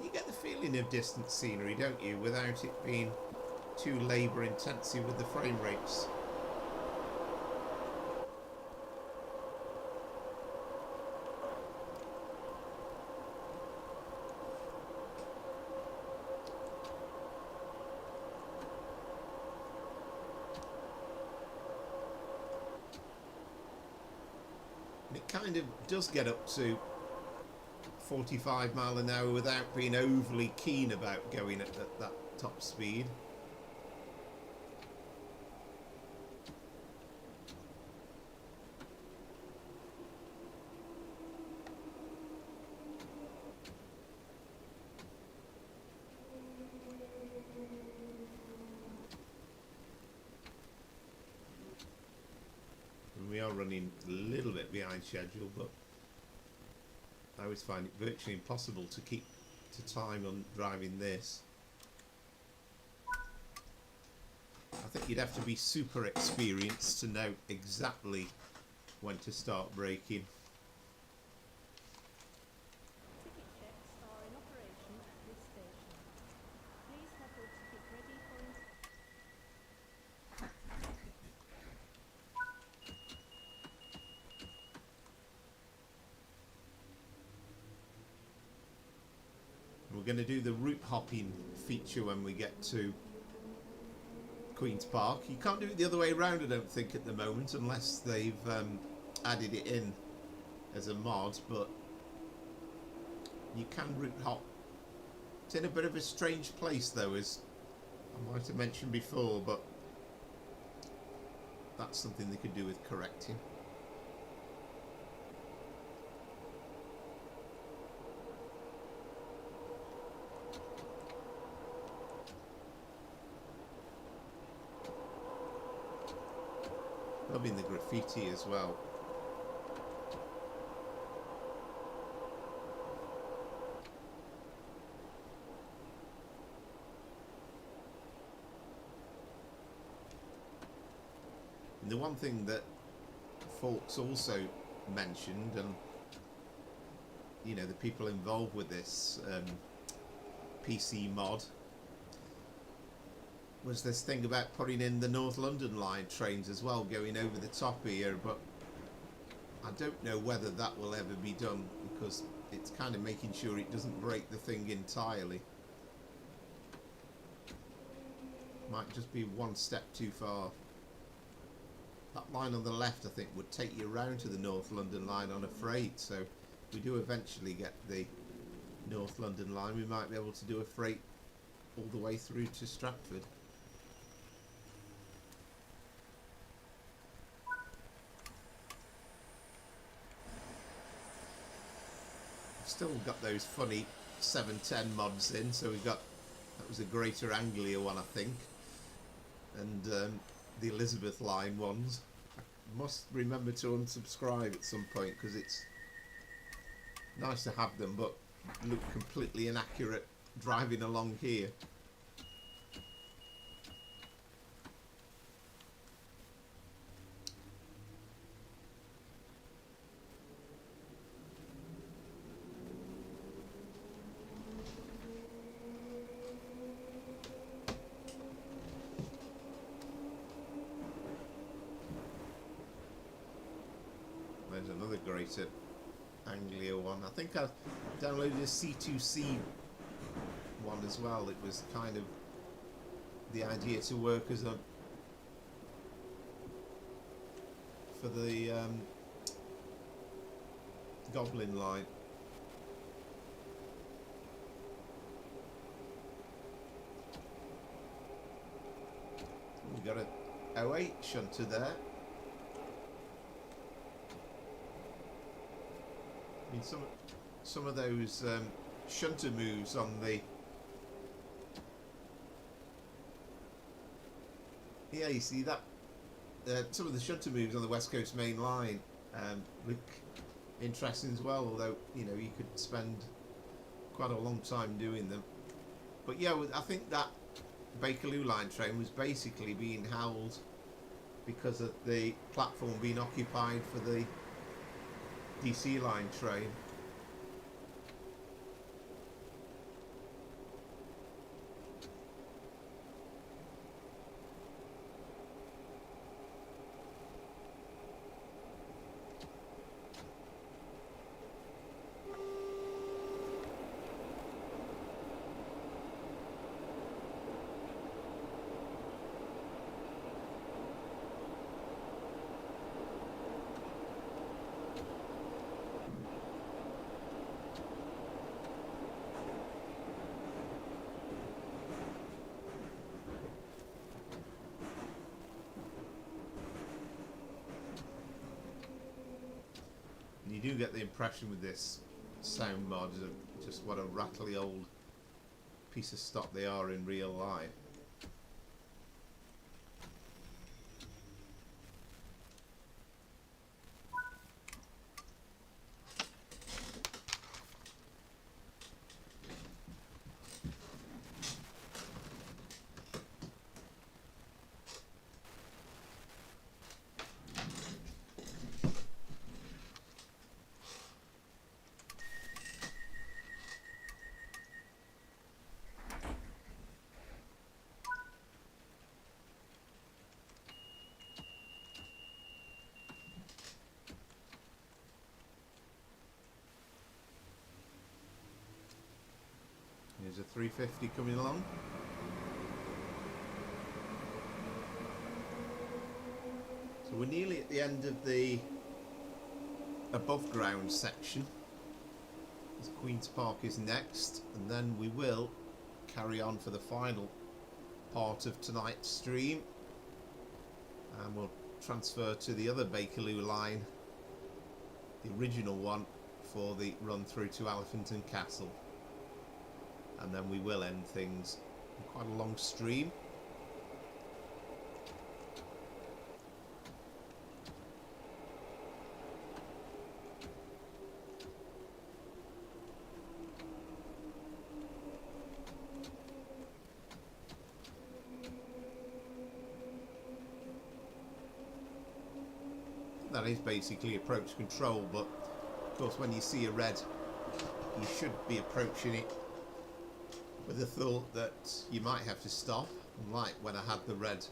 You get the feeling of distant scenery, don't you, without it being too labour intensive with the frame rates. And it kind of does get up to 45 mile an hour without being overly keen about going at that top speed. And we are running a little bit behind schedule, but I always find it virtually impossible to keep to time on driving this. I think you'd have to be super experienced to know exactly when to start braking. Ticket checks are in operation at this station. Please have your ticket ready for We're going to do the route hopping feature when we get to Queen's Park. You can't do it the other way around, I don't think, at the moment, unless they've added it in as a mod, but you can route hop. It's in a bit of a strange place though, as I might have mentioned before, but that's something they could do with correcting. Loving the graffiti as well. And the one thing that folks also mentioned, and you know, the people involved with this PC mod, was this thing about putting in the North London line trains as well, going over the top here, but I don't know whether that will ever be done, because it's kind of making sure it doesn't break the thing entirely. Might just be one step too far. That line on the left, I think, would take you around to the North London line on a freight, so if we do eventually get the North London line, we might be able to do a freight all the way through to Stratford. Still got those funny 710 mods in, so we've got, that was a Greater Anglia one, I think, and the Elizabeth line ones. I must remember to unsubscribe at some point, because it's nice to have them, but look completely inaccurate driving along here. to Anglia one. I think I downloaded a C2C one as well. It was kind of the idea to work as a for the Goblin line. We've got a 08 shunter there. I mean, some of those shunter moves on the you see that some of the shunter moves on the West Coast Main Line look interesting as well. Although you could spend quite a long time doing them. But yeah, I think that Bakerloo Line train was basically being held because of the platform being occupied for the DC line train. You do get the impression with this sound mod of just what a rattly old piece of stock they are in real life. There's a 350 coming along. So we're nearly at the end of the above ground section. As Queen's Park is next, and then we will carry on for the final part of tonight's stream, and we'll transfer to the other Bakerloo line, the original one, for the run through to Elephant and Castle. And then we will end things in quite a long stream. That is basically approach control, but of course when you see a red, you should be approaching it with the thought that you might have to stop, like when I had the red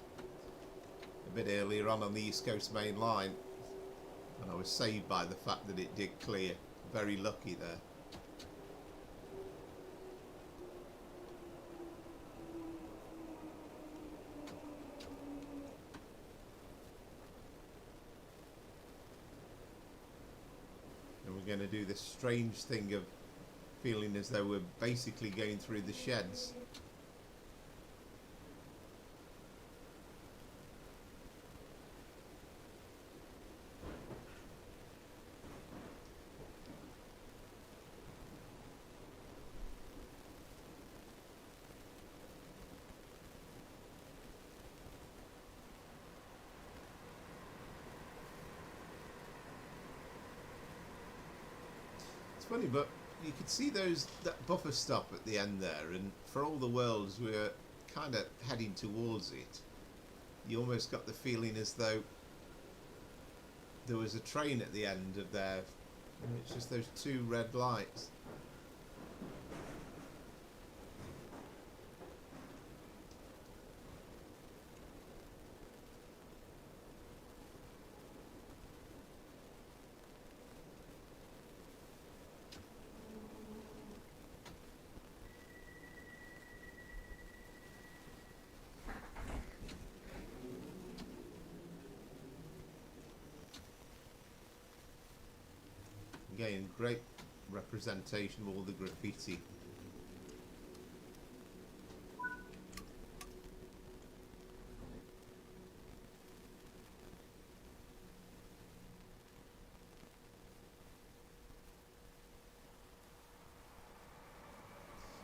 a bit earlier on the East Coast Main Line, and I was saved by the fact that it did clear. Very lucky there. And we're going to do this strange thing of feeling as though we're basically going through the sheds. It's funny, but you could see that buffer stop at the end there, and for all the world as we're kind of heading towards it, you almost got the feeling as though there was a train at the end of there, and it's just those two red lights. Again, great representation of all the graffiti.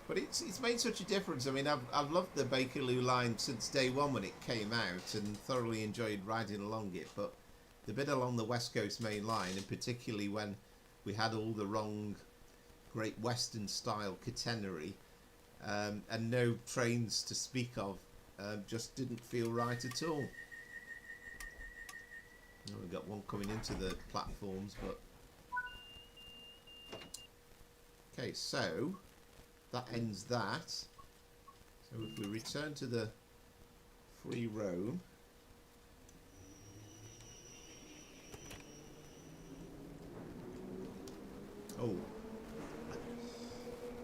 But it's made such a difference. I mean, I've loved the Bakerloo Line since day one when it came out, and thoroughly enjoyed riding along it. But the bit along the West Coast Main Line, and particularly when we had all the wrong Great Western style catenary and no trains to speak of, just didn't feel right at all. We've got one coming into the platforms, but okay, so that ends that. So if we return to the free roam, oh,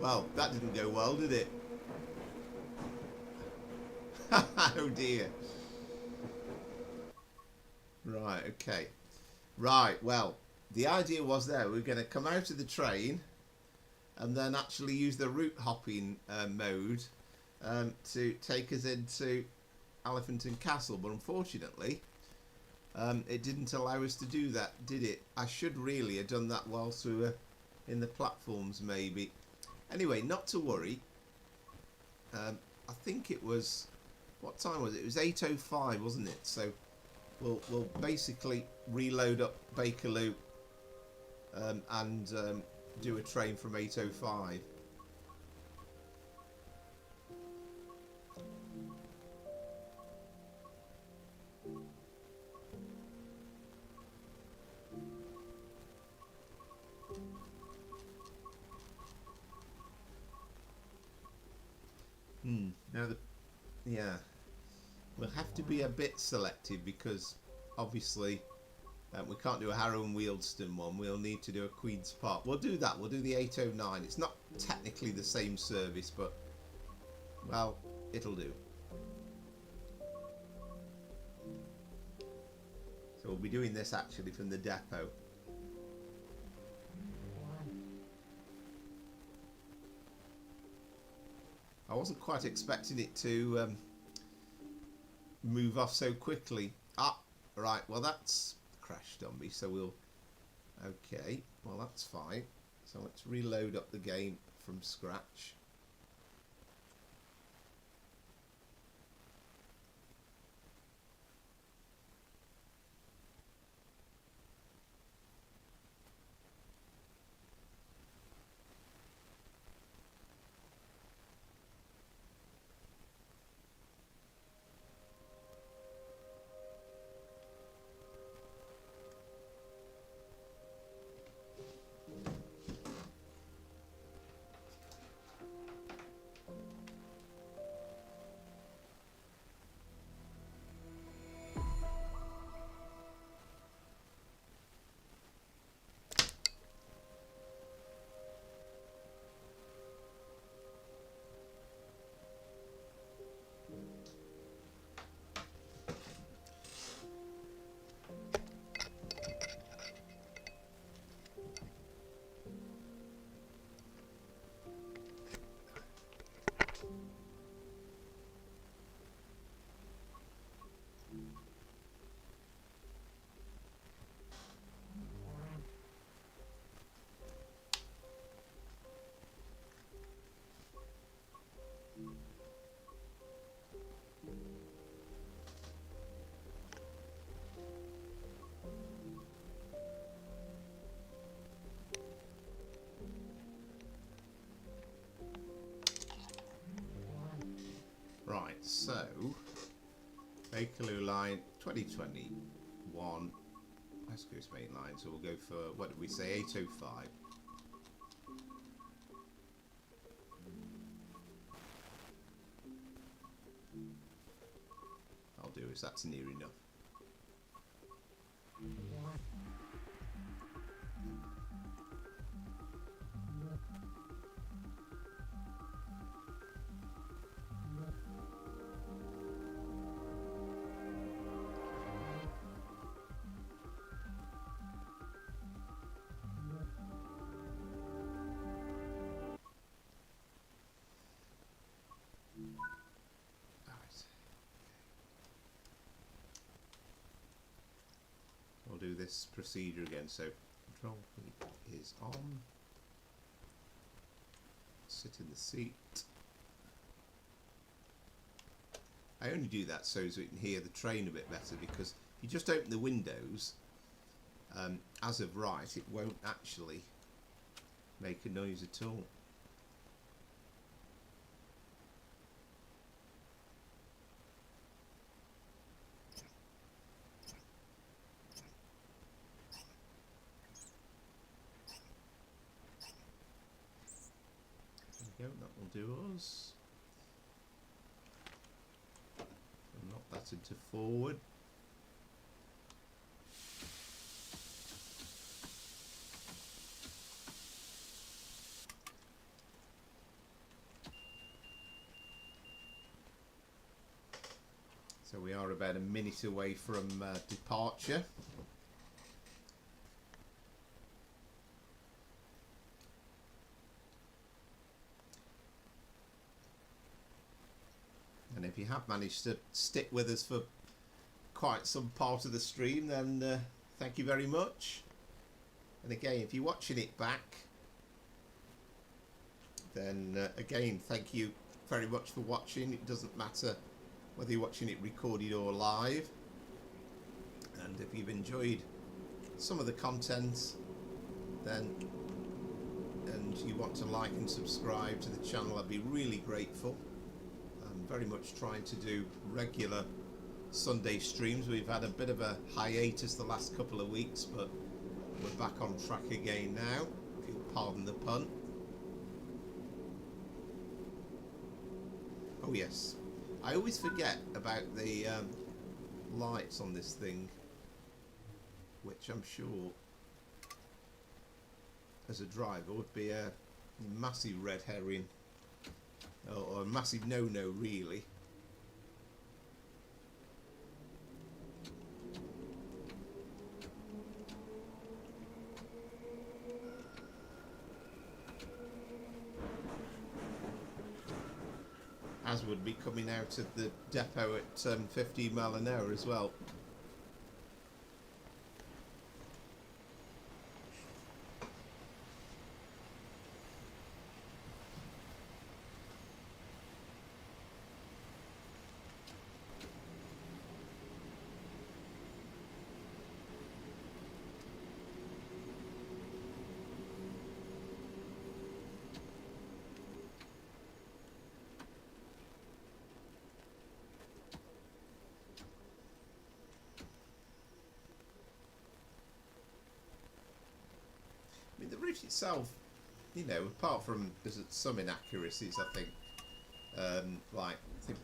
well, that didn't go well, did it? Oh dear. Right, okay. Right, well, the idea was there, we're going to come out of the train and then actually use the route hopping mode to take us into Elephant and Castle, but unfortunately it didn't allow us to do that, did it? I should really have done that whilst we were in the platforms, maybe. Anyway, not to worry. I think it was, what time was it? It was 8:05, wasn't it? So we'll basically reload up Bakerloo and do a train from 8:05. Now yeah, we'll have to be a bit selective because obviously we can't do a Harrow Wealdstone one. We'll need to do a Queen's Park. We'll do that. We'll do the 8:09. It's not technically the same service, but well, it'll do. So we'll be doing this actually from the depot. I wasn't quite expecting it to move off so quickly. Ah, right, well that's crashed on me, so we'll... Okay, well that's fine. So let's reload up the game from scratch. Right, so Bakerloo Line 2021 West Coast Main Line, so we'll go for, what did we say, 8:05. I'll do is that's near enough. Right. We'll do this procedure again. So control P is on. Sit in the seat. I only do that so we can hear the train a bit better, because if you just open the windows, as of right, it won't actually make a noise at all. There we go, that will do us. And knock that into forward. So we are about a minute away from departure. And if you have managed to stick with us for quite some part of the stream, then thank you very much. And again, if you're watching it back, then again, thank you very much for watching. It doesn't matter whether you're watching it recorded or live. And if you've enjoyed some of the content, then and you want to like and subscribe to the channel, I'd be really grateful. I'm very much trying to do regular Sunday streams. We've had a bit of a hiatus the last couple of weeks, but we're back on track again now, if you'll pardon the pun. Oh yes, I always forget about the lights on this thing, which I'm sure as a driver would be a massive red herring, or a massive no-no really. As would be coming out of the depot at 15 mile an hour as well. I mean, the route itself, you know, apart from there's some inaccuracies, I think, like I think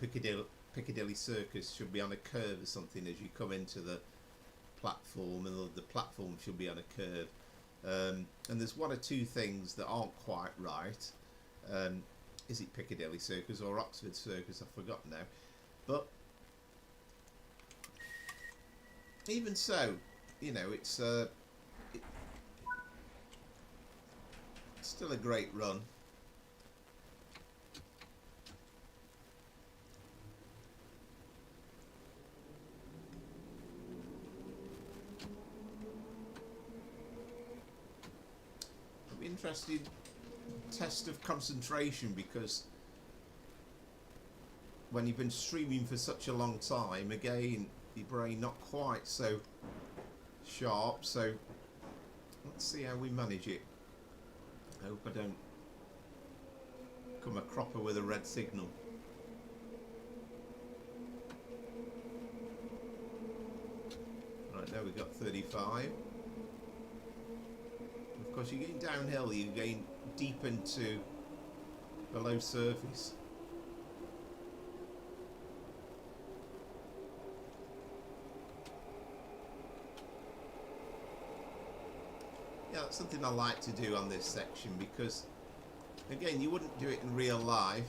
Piccadilly Circus should be on a curve or something as you come into the platform, and the platform should be on a curve. And there's one or two things that aren't quite right. Is it Piccadilly Circus or Oxford Circus? I've forgotten now. But even so, you know, it's still a great run. It'll be an interesting test of concentration, because when you've been streaming for such a long time, again, your brain not quite so sharp. So let's see how we manage it. I hope I don't come a cropper with a red signal. Right, now we've got 35. Of course, you're getting downhill, you're going deep into below surface. Yeah, that's something I like to do on this section, because again, you wouldn't do it in real life.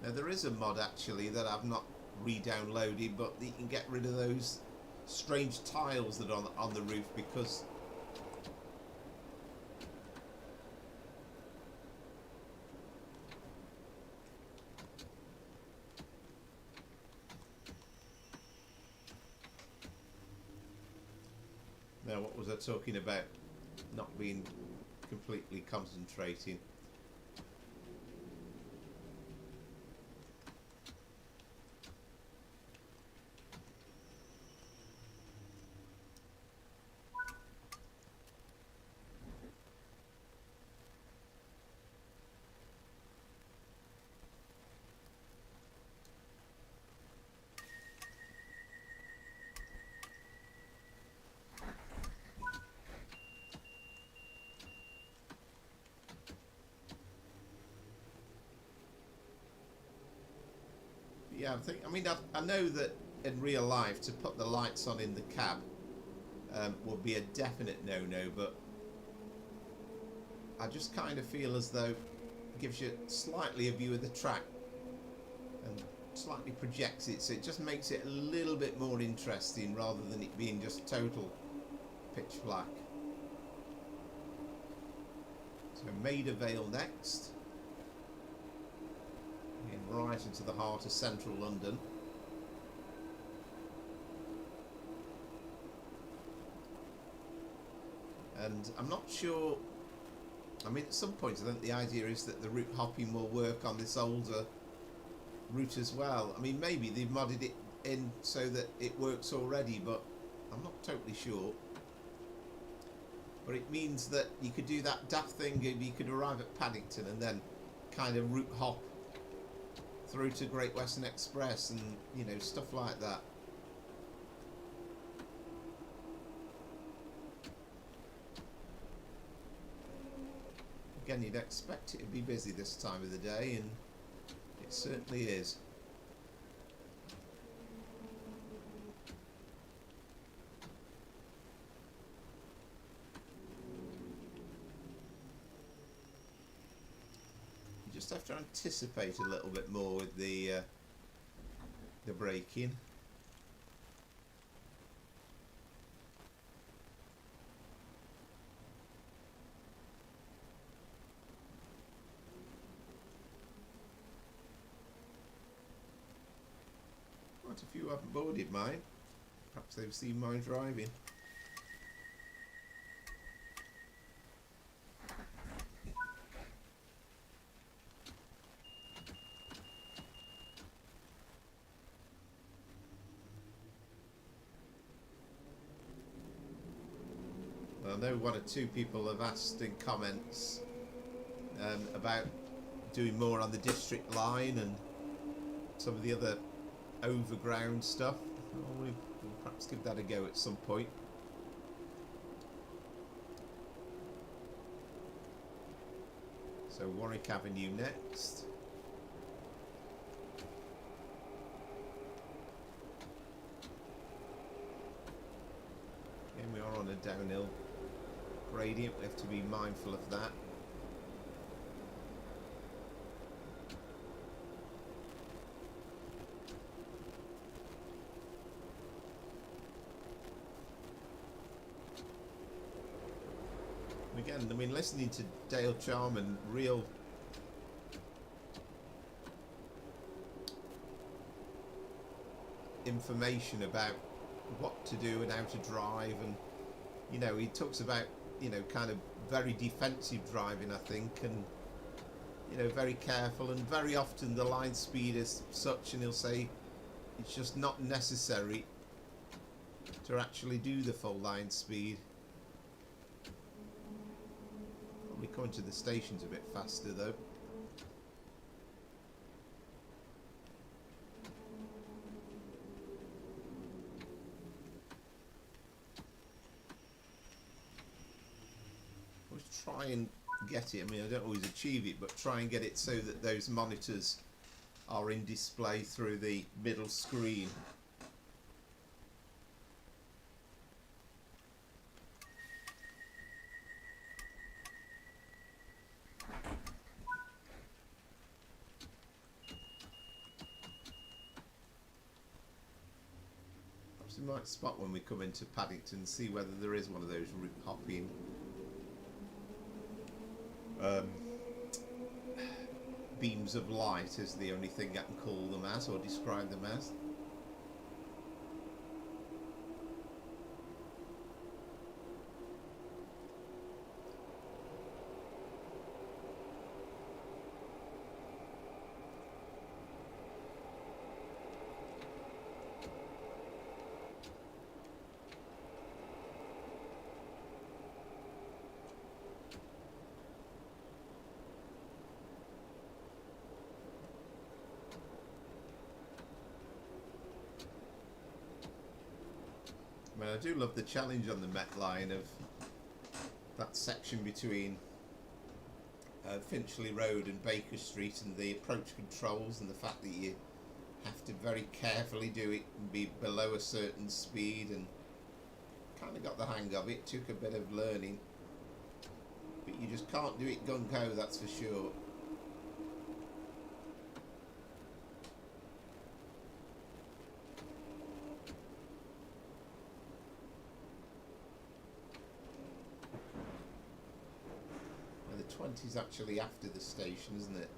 Now there is a mod actually that I've not re-downloaded, but you can get rid of those strange tiles that are on the roof, because Now, what was I talking about? Not being completely concentrating. Yeah, I know that in real life to put the lights on in the cab would be a definite no-no, but I just kind of feel as though it gives you slightly a view of the track and slightly projects it, so it just makes it a little bit more interesting rather than it being just total pitch black. So Maida Vale next. Right into the heart of central London. And I'm not sure, I mean at some point I think the idea is that the route hopping will work on this older route as well. I mean maybe they've modded it in so that it works already, but I'm not totally sure. But it means that you could do that daft thing if you could arrive at Paddington and then kind of route hop through to Great Western Express and, you know, stuff like that. Again, you'd expect it to be busy this time of the day, and it certainly is. Just have to anticipate a little bit more with the braking. Quite a few haven't boarded mine. Perhaps they've seen mine driving. I know one or two people have asked in comments about doing more on the district line and some of the other overground stuff. We'll perhaps give that a go at some point. So Warwick Avenue next. Again, we are on a downhill gradient, we have to be mindful of that. And again, I mean, listening to Dale Charman, real information about what to do and how to drive, and you know, he talks about, you know, kind of very defensive driving, I think, and you know, very careful, and very often the line speed is such, and he'll say it's just not necessary to actually do the full line speed. Probably coming to the stations a bit faster though. Try and get it, I mean I don't always achieve it, but try and get it so that those monitors are in display through the middle screen. Perhaps we might spot when we come into Paddington, see whether there is one of those route hopping beams of light is the only thing I can call them as or describe them as. I mean, I do love the challenge on the Met Line of that section between Finchley Road and Baker Street, and the approach controls, and the fact that you have to very carefully do it and be below a certain speed, and kind of got the hang of it. Took a bit of learning, but you just can't do it gung-ho, that's for sure. And the 20's actually after the station, isn't it?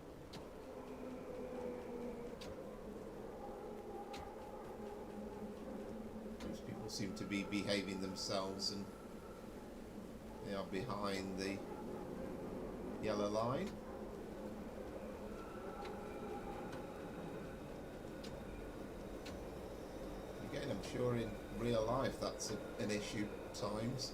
Most people seem to be behaving themselves, and they are behind the yellow line. Again, I'm sure in real life that's an issue at times.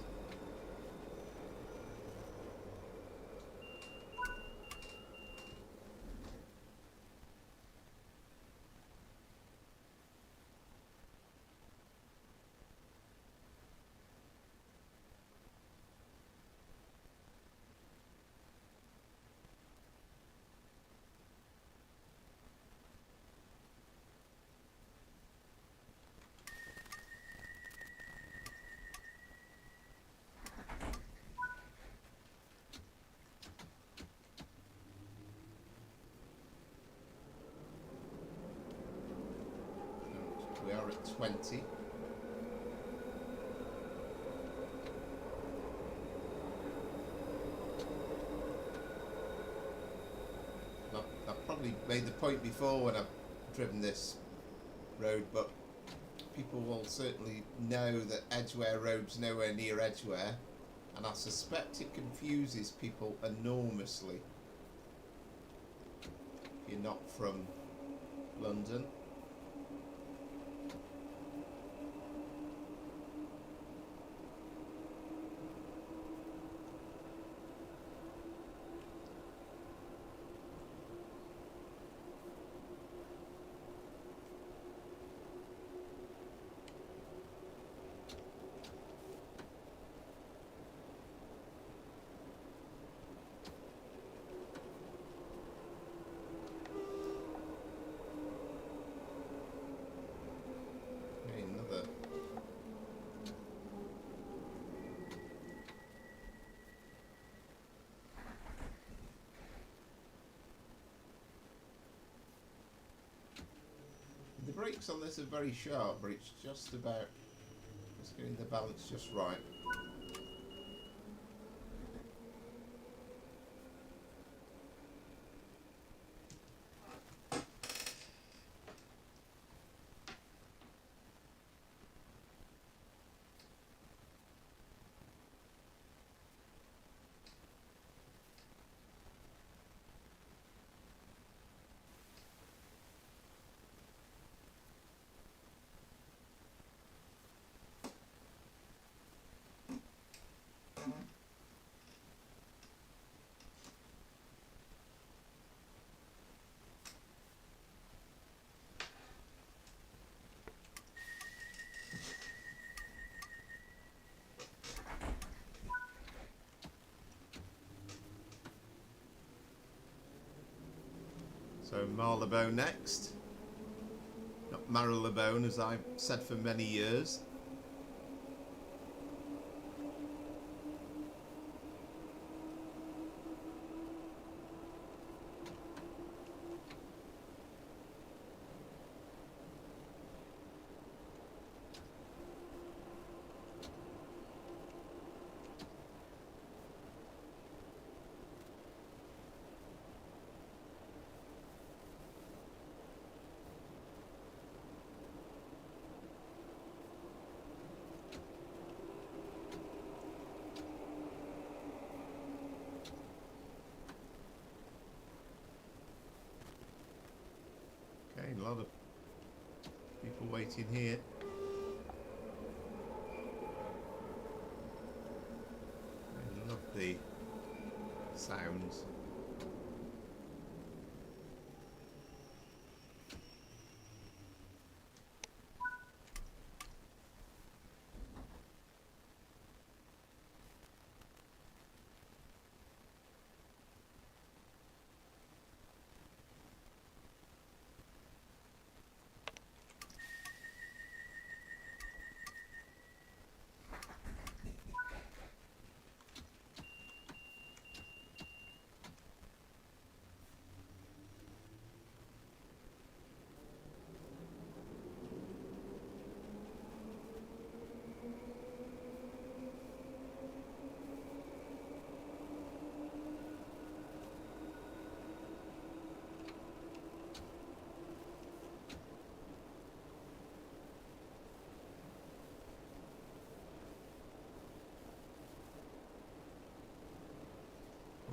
We are at 20. I've probably made the point before when I've driven this road, but people will certainly know that Edgware Road's nowhere near Edgware, and I suspect it confuses people enormously if you're not from London. Another the brakes on this are very sharp, but it's just about getting the balance just right. So Marylebone next, not Marylebone as I've said for many years. Okay, a lot of people waiting here. I love the sounds.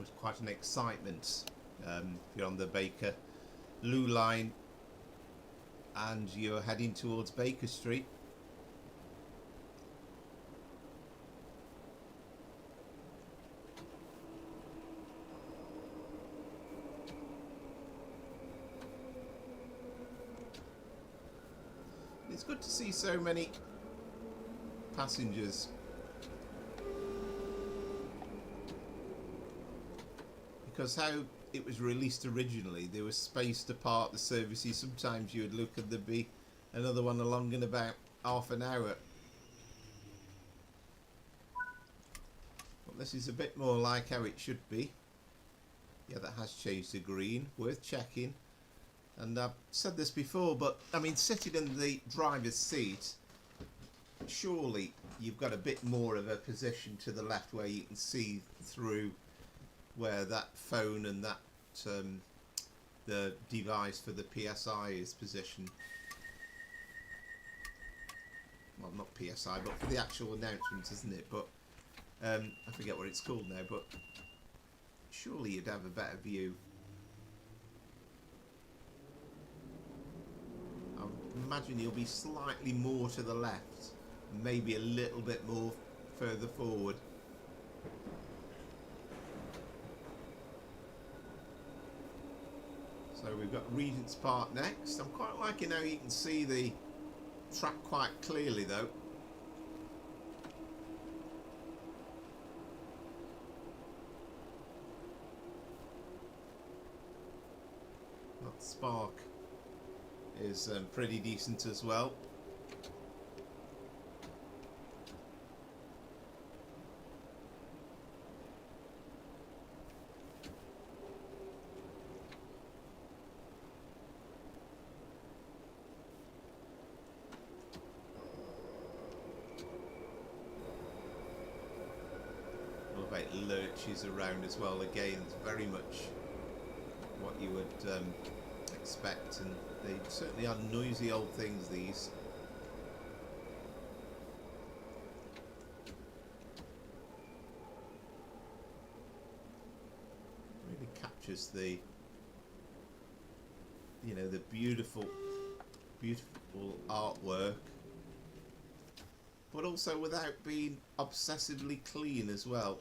was quite an excitement. You're on the Bakerloo Line and you're heading towards Baker Street. It's good to see so many passengers. Because how it was released originally, there was space to park the services. Sometimes you would look and there'd be another one along in about half an hour. Well, this is a bit more like how it should be. Yeah, that has changed to green. Worth checking. And I've said this before, but I mean, sitting in the driver's seat, surely you've got a bit more of a position to the left where you can see through where that phone and that the device for the PSI is positioned. Well, not PSI, but for the actual announcements, isn't it? But I forget what it's called now, but surely you'd have a better view. I imagine you'll be slightly more to the left, maybe a little bit more further forward. So we've got Regent's Park next. I'm quite liking how you can see the track quite clearly though. That spark is pretty decent as well. Lurches around as well. Again, it's very much what you would expect, and they certainly are noisy old things, these. Really captures the, you know, the beautiful artwork, but also without being obsessively clean as well.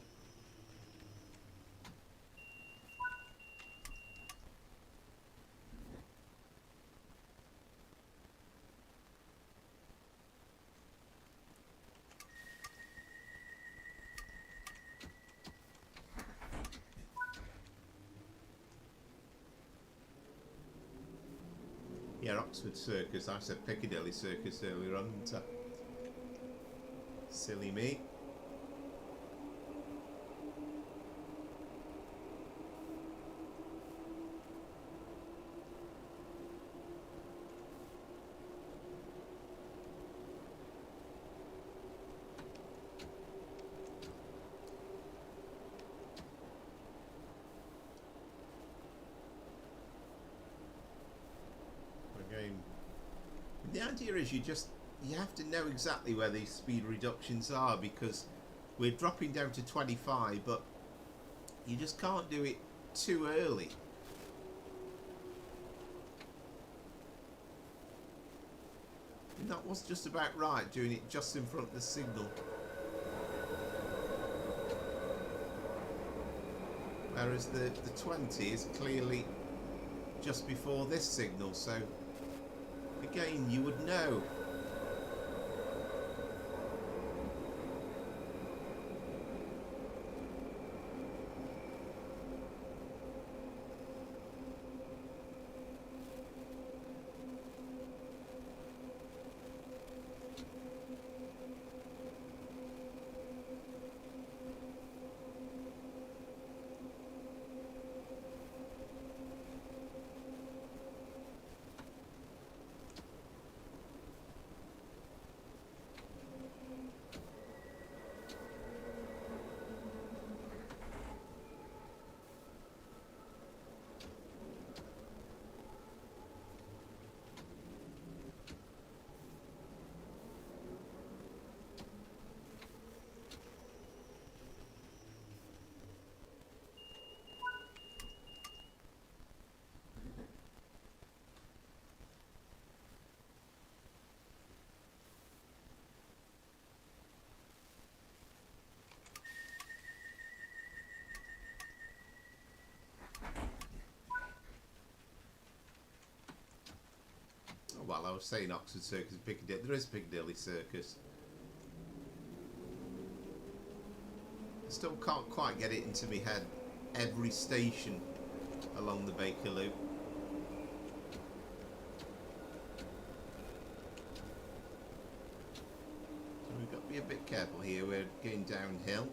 Yeah, Oxford Circus. I said Piccadilly Circus earlier on. Silly me. The idea is you have to know exactly where these speed reductions are, because we're dropping down to 25, but you just can't do it too early. And that was just about right, doing it just in front of the signal. Whereas the 20 is clearly just before this signal, so again, you would know. well, I was saying Oxford Circus, Piccadilly. There is Piccadilly Circus. I still can't quite get it into my head. Every station along the Bakerloo. So we've got to be a bit careful here. We're going downhill.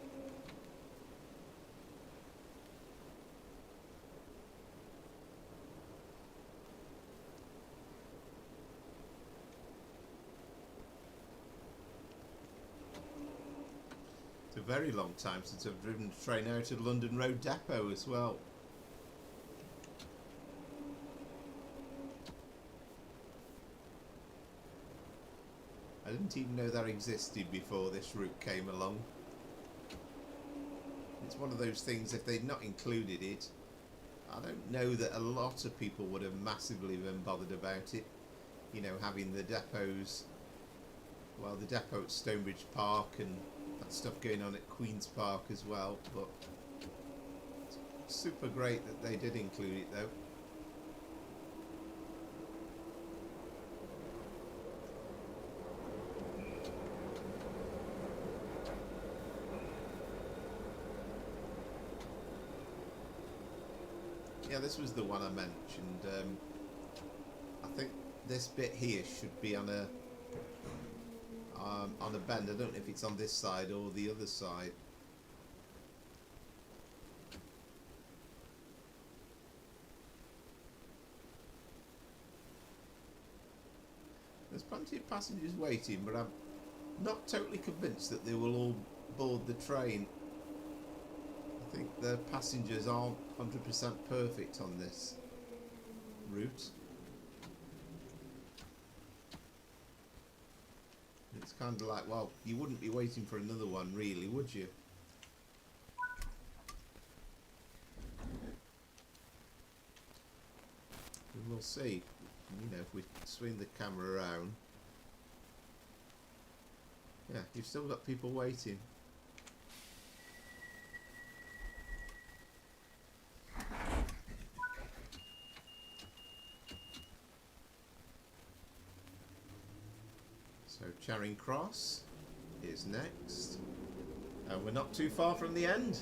It's a very long time since I've driven a train out of London Road Depot as well. I didn't even know that existed before this route came along. It's one of those things, if they'd not included it, I don't know that a lot of people would have massively been bothered about it. You know, having the depots, well, the depot at Stonebridge Park and that stuff going on at Queen's Park as well, but it's super great that they did include it though. Yeah, this was the one I mentioned. I think this bit here should be on a bend. I don't know if it's on this side or the other side. There's plenty of passengers waiting, but I'm not totally convinced that they will all board the train. I think the passengers aren't 100% perfect on this route. It's kind of like, well, you wouldn't be waiting for another one really, would you? And we'll see, you know, if we swing the camera around. Yeah, you've still got people waiting. So Charing Cross is next, and we're not too far from the end.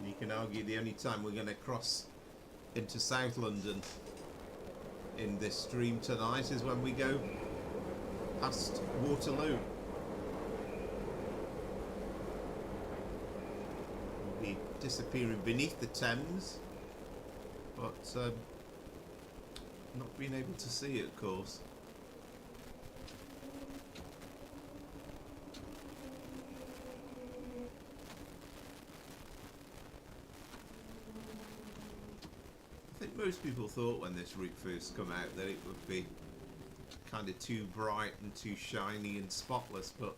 You can argue the only time we're going to cross into South London in this stream tonight is when we go past Waterloo. We'll be disappearing beneath the Thames, but not being able to see it, of course. Most people thought when this route first come out that it would be kind of too bright and too shiny and spotless, but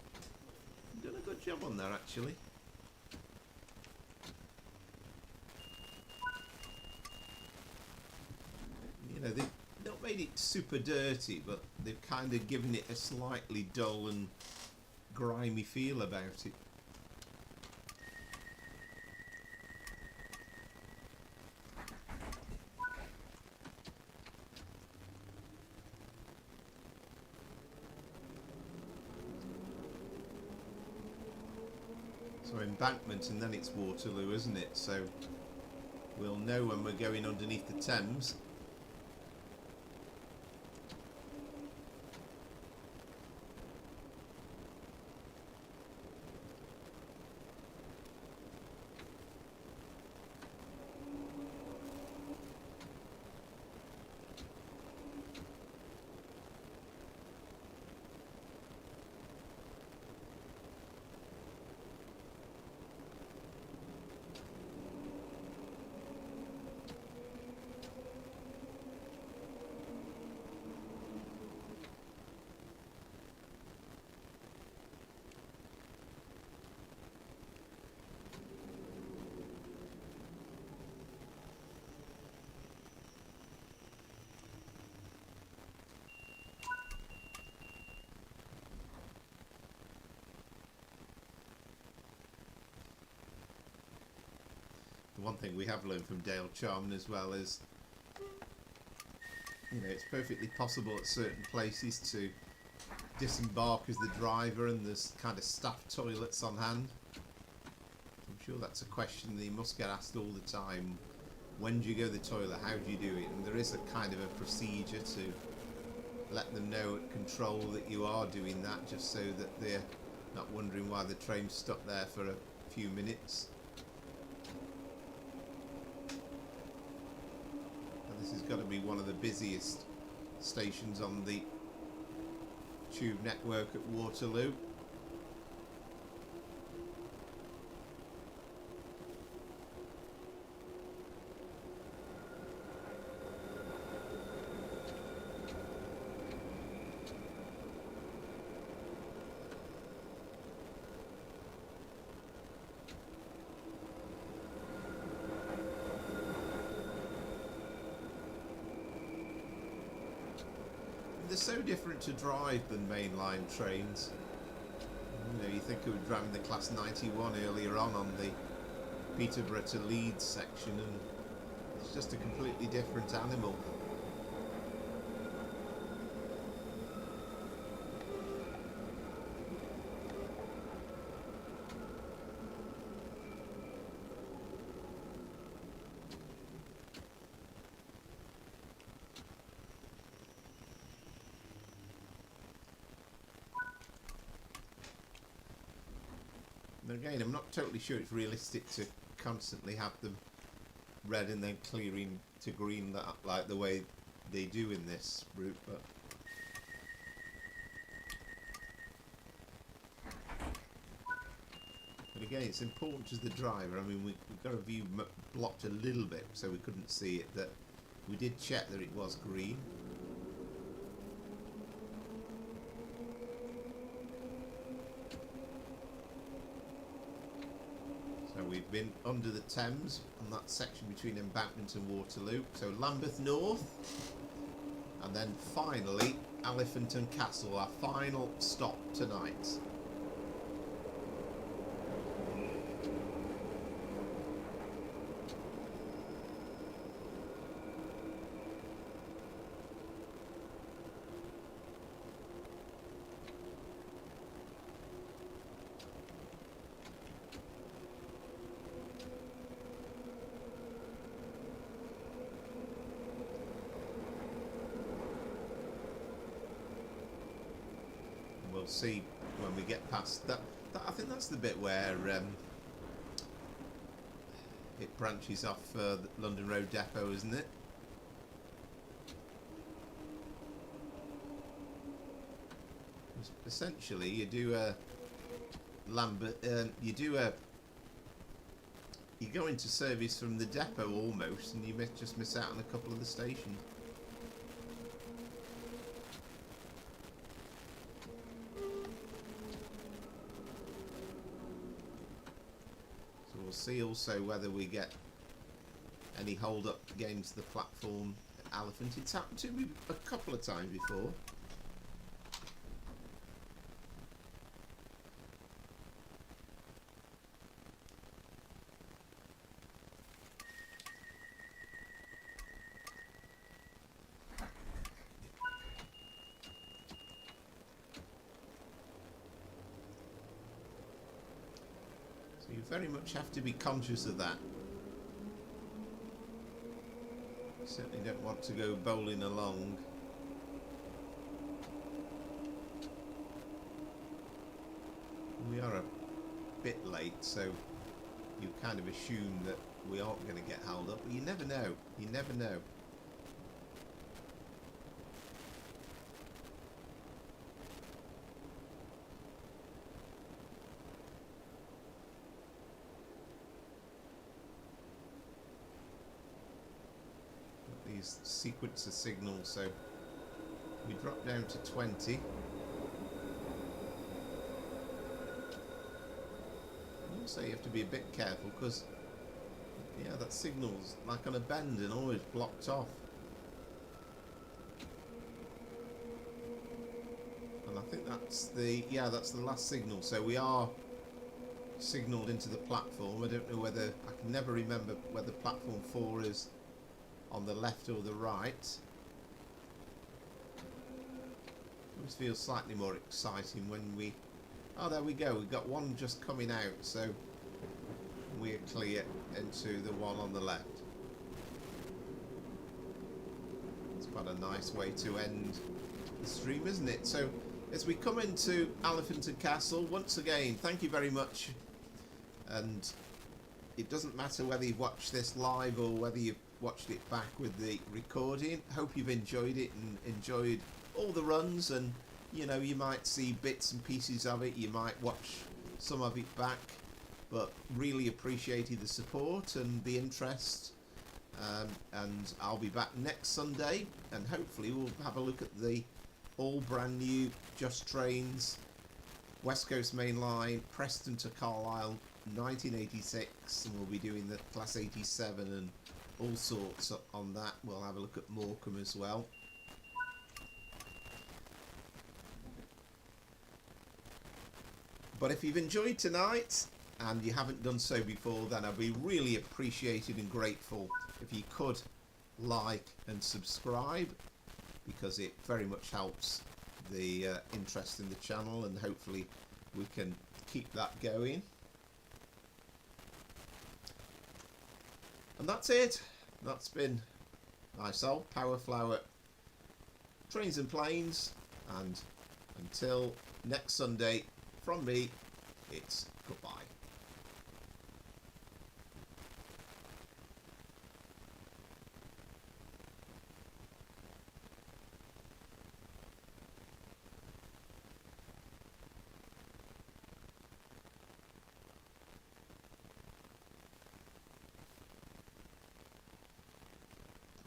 they've done a good job on that actually. You know, they've not made it super dirty, but they've kind of given it a slightly dull and grimy feel about it. So Embankment and then it's Waterloo, isn't it? So we'll know when we're going underneath the Thames. one thing we have learned from Dale Charman as well is, you know, it's perfectly possible at certain places to disembark as the driver, and there's kind of staff toilets on hand. I'm sure that's a question that you must get asked all the time. When do you go to the toilet? How do you do it? And there is a kind of a procedure to let them know at control that you are doing that, just so that they're not wondering why the train's stuck there for a few minutes. And this has got to be one of the busiest stations on the tube network at Waterloo. They're so different to drive than mainline trains. You know, you think we were driving the Class 91 earlier on the Peterborough to Leeds section, and it's just a completely different animal. And again, I'm not totally sure it's realistic to constantly have them red and then clearing to green like the way they do in this route, but again, it's important as the driver. I mean, we've got a view blocked a little bit so we couldn't see it, that we did check that it was green. So we've been under the Thames on that section between Embankment and Waterloo. So Lambeth North, and then finally Elephant and Castle, our final stop tonight. We'll see when we get past that. I think that's the bit where it branches off the London Road Depot, isn't it? Essentially, you do a you go into service from the depot almost, and you just miss out on a couple of the stations. We'll see also whether we get any hold up against the platform at Elephant. It's happened to me a couple of times before. You very much have to be conscious of that. You certainly don't want to go bowling along. We are a bit late, so you kind of assume that we aren't going to get held up, but you never know. You never know. These sequence of signals, so we drop down to 20. Also, you have to be a bit careful because, yeah, that signal's like on a bend and always blocked off. And I think that's the last signal. So we are signalled into the platform. I don't know whether, I can never remember whether platform 4 is on the left or the right. Always feels slightly more exciting when we... Oh, there we go. We've got one just coming out, so we're clear into the one on the left. It's quite a nice way to end the stream, isn't it? So as we come into Elephant and Castle, once again, thank you very much. And it doesn't matter whether you've watched this live or whether you've watched it back with the recording. Hope you've enjoyed it and enjoyed all the runs, and you know, you might see bits and pieces of it, you might watch some of it back, but really appreciated the support and the interest. And I'll be back next Sunday, and hopefully we'll have a look at the all brand new Just Trains West Coast Main Line Preston to Carlisle 1986, and we'll be doing the Class 87 and all sorts on that. We'll have a look at Morecambe as well. But if you've enjoyed tonight and you haven't done so before, then I'd be really appreciated and grateful if you could like and subscribe, because it very much helps the interest in the channel, and hopefully we can keep that going. And that's it. That's been myself, Powerflower Trains and Planes, and until next Sunday, from me, it's goodbye.